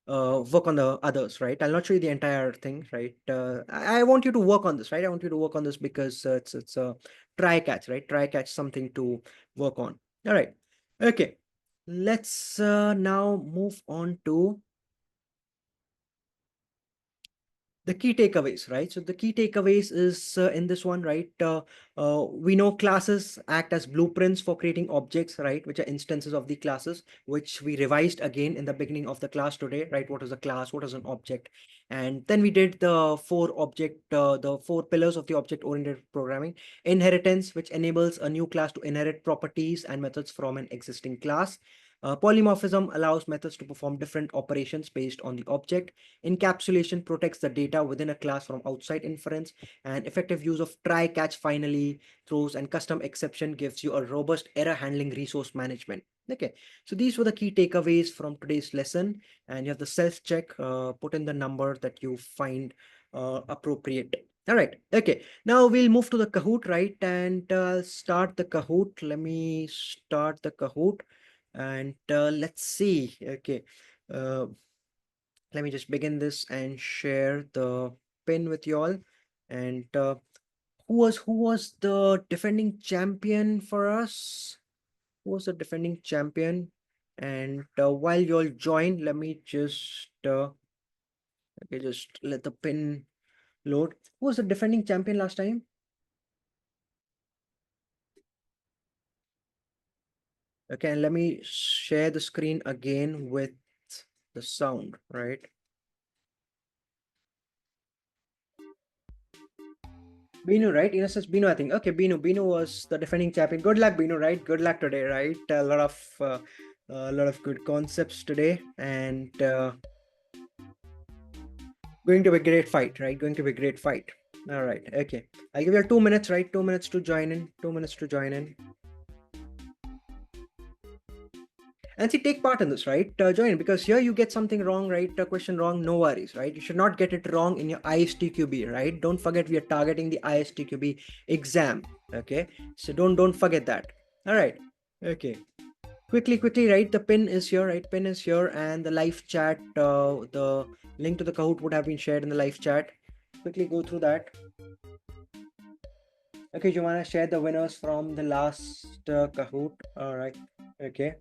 A: work on the others, right? I'll not show you the entire thing, right? I want you to work on this, right? I want you to work on this because it's a try catch, right? Try catch, something to work on. All right. Okay. Let's now move on to the key takeaways, right? So the key takeaways is in this one, right? We know classes act as blueprints for creating objects, right? Which are instances of the classes, which we revised again in the beginning of the class today, right? What is a class? What is an object? And then we did the four pillars of the object-oriented programming. Inheritance, which enables a new class to inherit properties and methods from an existing class. Polymorphism allows methods to perform different operations based on the object. Encapsulation protects the data within a class from outside inference, and effective use of try, catch, finally, throws, and custom exception gives you a robust error handling resource management. Okay, so these were the key takeaways from today's lesson, and you have the self check, put in the number that you find appropriate. All right, okay, now we'll move to the Kahoot, right? And start the Kahoot. Let me start the Kahoot and let's see. Okay. Uh, let me just begin this and share the pin with you all. And who was the defending champion for us? Who was the defending champion? And while you all join, let me just okay, just let the pin load. Who was the defending champion last time? Okay, and let me share the screen again with the sound, right? Binu, right? Ines says Binu, I think. Okay, Binu. Binu was the defending champion. Good luck, Binu, right? Good luck today, right? A lot of good concepts today, and going to be a great fight, right? Going to be a great fight. All right. Okay. I'll give you 2 minutes, right? 2 minutes to join in. 2 minutes to join in. And see, take part in this, right? Join in, because here you get something wrong, right? A question wrong, no worries, right? You should not get it wrong in your ISTQB, right? Don't forget we are targeting the ISTQB exam, okay? So don't forget that. All right. Okay. Quickly, right? The pin is here, right? Pin is here, and the live chat, the link to the Kahoot would have been shared in the live chat. Quickly go through that. Okay, you wanna share the winners from the last Kahoot? All right. Okay.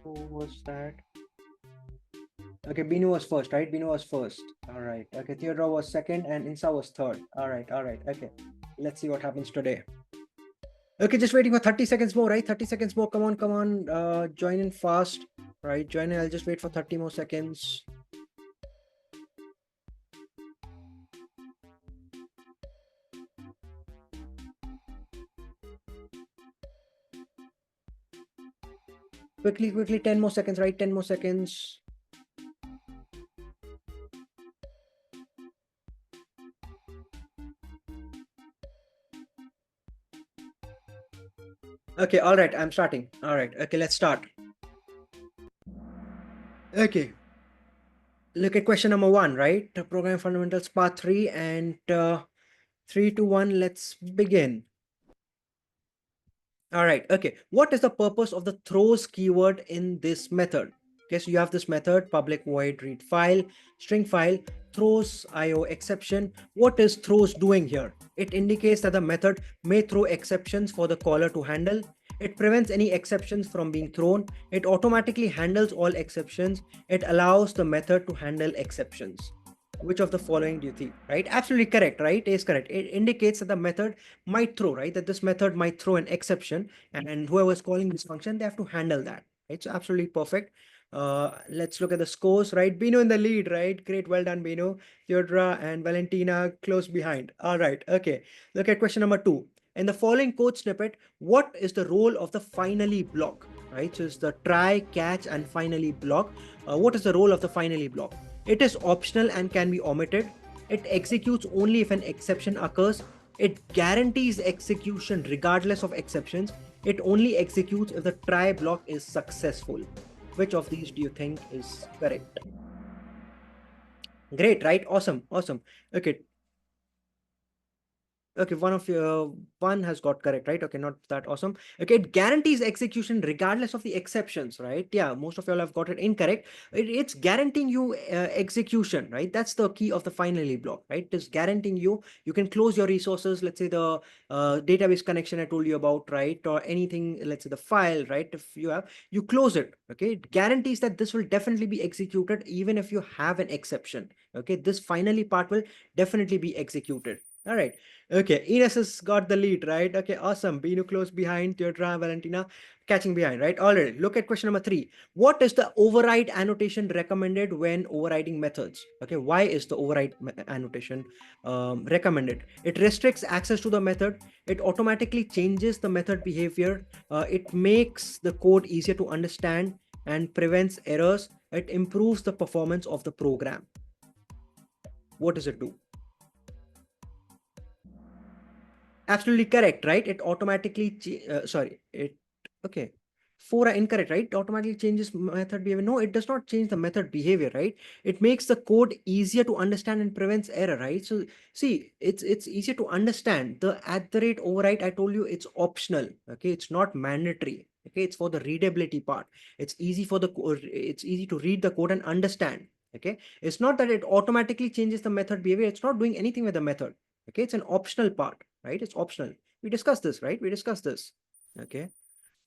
A: Who was that? Okay, Binu was first, right? Binu was first. All right. Okay, Theodore was second, and Insa was third. All right. All right. Okay. Let's see what happens today. Okay, just waiting for 30 seconds more, right? 30 seconds more. Come on, come on. Join in fast. Right, join in. I'll just wait for 30 more seconds. Quickly, 10 more seconds, right? 10 more seconds. Okay, all right, I'm starting. All right, okay, let's start. Okay, look at question number 1, right? Program fundamentals part 3, and 3, 2, 1, let's begin. All right, okay. What is the purpose of the throws keyword in this method? Okay, so you have this method, public void read file, string file, throws IO exception. What is throws doing here? It indicates that the method may throw exceptions for the caller to handle. It prevents any exceptions from being thrown. It automatically handles all exceptions. It allows the method to handle exceptions. Which of the following do you think? Right? Absolutely correct, right? Is correct. It indicates that the method might throw, right? That this method might throw an exception, and whoever is calling this function, they have to handle that. It's absolutely perfect. Let's look at the scores, right? Bino in the lead, right? Great, well done, Bino. Theodora and Valentina close behind. All right, okay. Look at question number 2. In the following code snippet, what is the role of the finally block? Right, so it's the try, catch, and finally block. What is the role of the finally block? It is optional and can be omitted. It executes only if an exception occurs. It guarantees execution regardless of exceptions. It only executes if the try block is successful. Which of these do you think is correct? Great, right? Awesome, awesome. Okay, okay, one has got correct, right? Okay, not that awesome. Okay, it guarantees execution regardless of the exceptions, right? Yeah, most of y'all have got it incorrect. It's guaranteeing you execution, right? That's the key of the finally block, right? It is guaranteeing you can close your resources. Let's say the database connection I told you about, right? Or anything, let's say the file, right? If you have, you close it. Okay, it guarantees that this will definitely be executed even if you have an exception. Okay, this finally part will definitely be executed. All right. Okay, Ines has got the lead, right? Okay, awesome. Binu close behind, Theodora, Valentina catching behind, right? Already. Look at question number 3. What is the override annotation recommended when overriding methods? Okay, why is the override annotation recommended? It restricts access to the method. It automatically changes the method behavior. It makes the code easier to understand and prevents errors. It improves the performance of the program. What does it do? Absolutely correct, right? It automatically, okay. 4 are incorrect, right? It automatically changes method behavior. No, it does not change the method behavior, right? It makes the code easier to understand and prevents error, right? So see, it's easier to understand. The @ override, I told you, it's optional, okay? It's not mandatory, okay? It's for the readability part. It's easy for the it's easy to read the code and understand, okay? It's not that it automatically changes the method behavior. It's not doing anything with the method, okay? It's an optional part, right? It's optional. We discussed this, right? We discussed this. Okay.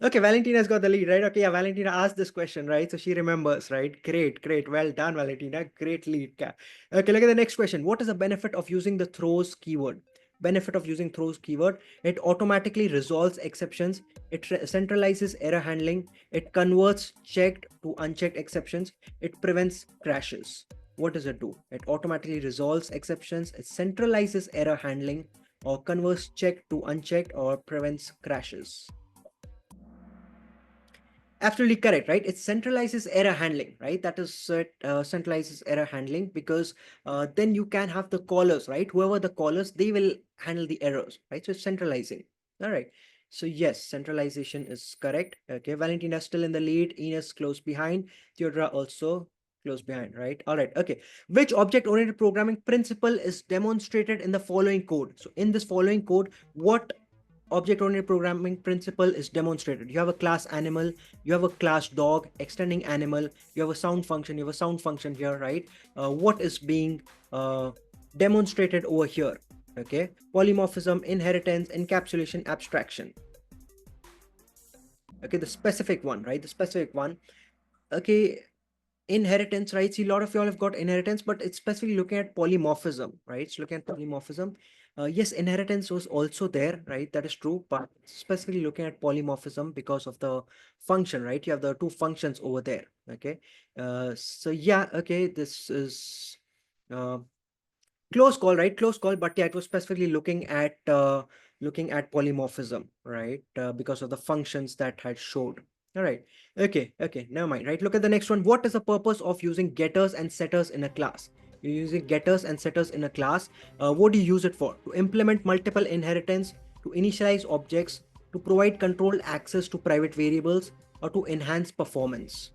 A: Okay, Valentina's got the lead, right? Okay, yeah, Valentina asked this question, right? So she remembers, right? Great, great. Well done, Valentina. Great lead. Okay, look at the next question. What is the benefit of using the throws keyword? benefit of using throws keyword: it automatically resolves exceptions, it centralizes error handling, it converts checked to unchecked exceptions, it prevents crashes. What does it do? It automatically resolves exceptions, it centralizes error handling, or converts checked to unchecked, or prevents crashes. Absolutely correct, right? It centralizes error handling, right? That is, it centralizes error handling, because then you can have the callers, right? Whoever the callers, they will handle the errors, right? So it's centralizing. All right. So yes, centralization is correct. Okay, Valentina still in the lead. Ines close behind. Theodora also close behind, right? All right. Okay. Which object-oriented programming principle is demonstrated in the following code? So in this following code, what object-oriented programming principle is demonstrated? You have a class animal, you have a class dog, extending animal, you have a sound function, you have a sound function here, right? What is being demonstrated over here? Okay, polymorphism, inheritance, encapsulation, abstraction. Okay, the specific one, right? The specific one. Okay, inheritance, right? See, a lot of y'all have got inheritance, but it's specifically looking at polymorphism, right? It's looking at polymorphism. Yes, inheritance was also there, right? That is true, but specifically looking at polymorphism because of the function, right? You have the two functions over there. Okay. So yeah, okay, this is uh, close call, right? Close call, but yeah, it was specifically looking at polymorphism, right? Because of the functions that had showed. All right. Okay, never mind, right? Look at the next one. What is the purpose of using getters and setters in a class? You're using getters and setters in a class. What do you use it for? To implement multiple inheritance, to initialize objects, to provide controlled access to private variables, or to enhance performance.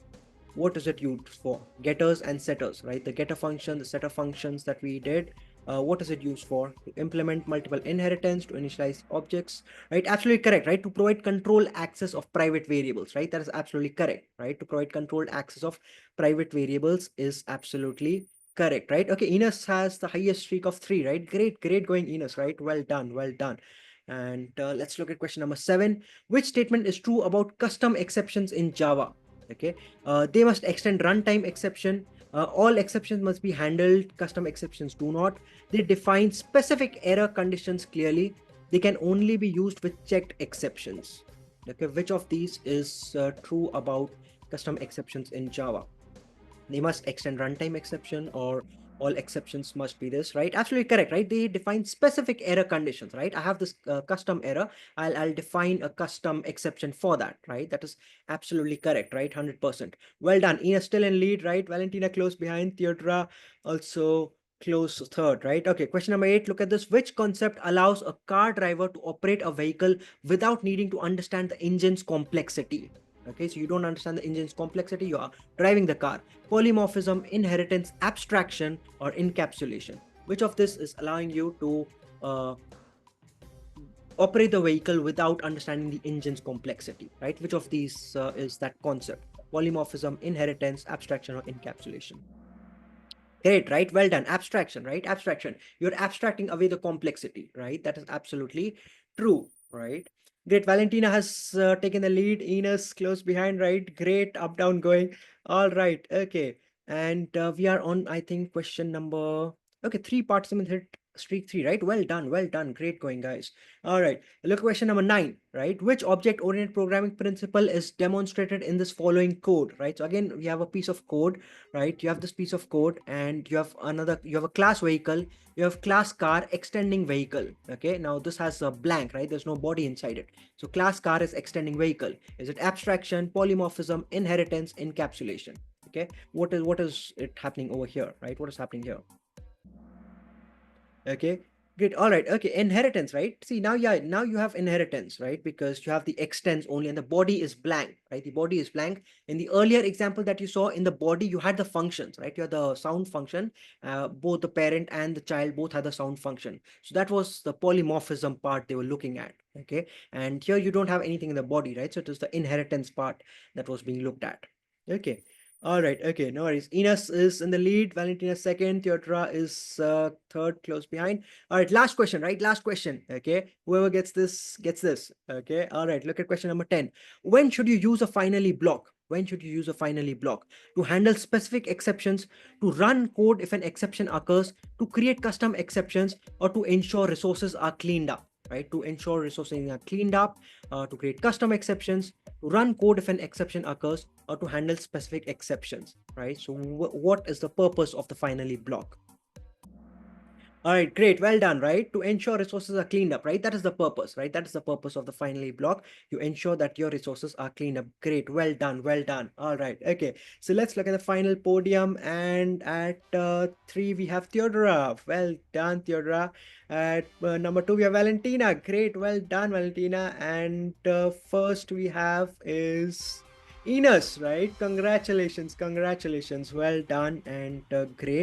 A: What is it used for? Getters and setters, right? The getter function, the setter functions that we did. What is it used for? To implement multiple inheritance, to initialize objects, right? Absolutely correct, right? To provide control access of private variables, right? That is absolutely correct, right? To provide controlled access of private variables is absolutely correct, right? Okay, Ines has the highest streak of 3, right? Great going, Ines, right? Well done, well done. And let's look at question number 7. Which statement is true about custom exceptions in Java? Okay, they must extend runtime exception. All exceptions must be handled, custom exceptions do not. They define specific error conditions clearly. They can only be used with checked exceptions. Okay, which of these is true about custom exceptions in Java? They must extend runtime exception, or all exceptions must be this, right? Absolutely correct, right? They define specific error conditions, right? I have this custom error. I'll define a custom exception for that, right? That is absolutely correct, right? 100%. Well done. Ina still in lead, right? Valentina close behind. Theodora also close third, right? Okay, question number 8. Look at this. Which concept allows a car driver to operate a vehicle without needing to understand the engine's complexity? Okay, so you don't understand the engine's complexity, you are driving the car. Polymorphism, inheritance, abstraction, or encapsulation. Which of this is allowing you to operate the vehicle without understanding the engine's complexity, right? Which of these is that concept? Polymorphism, inheritance, abstraction, or encapsulation? Great, right? Well done. Abstraction, right? Abstraction. You're abstracting away the complexity, right? That is absolutely true, right? Great. Valentina has taken the lead. Ines close behind, right? Great. Up, down going. All right. Okay. And we are on, I think, question number. Okay, 3 participants hit streak 3, right? Well done. Well done. Great going, guys. All right. Look at question number 9, right? Which object-oriented programming principle is demonstrated in this following code, right? So again, we have a piece of code, right? You have this piece of code, and you have a class vehicle, you have class car, extending vehicle. Okay, now this has a blank, right? There's no body inside it. So class car is extending vehicle. Is it abstraction, polymorphism, inheritance, encapsulation? Okay, what is it happening over here, right? What is happening here? Okay, great. All right. Okay, inheritance, right? See, now, yeah, now you have inheritance, right? Because you have the extends only, and the body is blank, right? The body is blank. In the earlier example that you saw, in the body you had the functions, right? You had the sound function. Both the parent and the child both had the sound function. So that was the polymorphism part they were looking at. Okay, and here you don't have anything in the body, right? So it is the inheritance part that was being looked at. Okay. All right. Okay. No worries. Ines is in the lead. Valentina second. Theodora is third, close behind. All right. Last question, right? Last question. Okay. Whoever gets this gets this. Okay. All right. Look at question number 10. When should you use a finally block? When should you use a finally block? To handle specific exceptions, to run code if an exception occurs, to create custom exceptions, or to ensure resources are cleaned up, right? To ensure resources are cleaned up, to create custom exceptions, to run code if an exception occurs, or to handle specific exceptions, right? So what is the purpose of the finally block? All right, great. Well done, right? To ensure resources are cleaned up, right? That is the purpose, right? That is the purpose of the finally block. You ensure that your resources are cleaned up. Great. Well done. Well done. All right. Okay. So let's look at the final podium. And at 3, we have Theodora. Well done, Theodora. At number 2, we have Valentina. Great. Well done, Valentina. And first we have is Enos, right? Congratulations. Congratulations. Well done and great.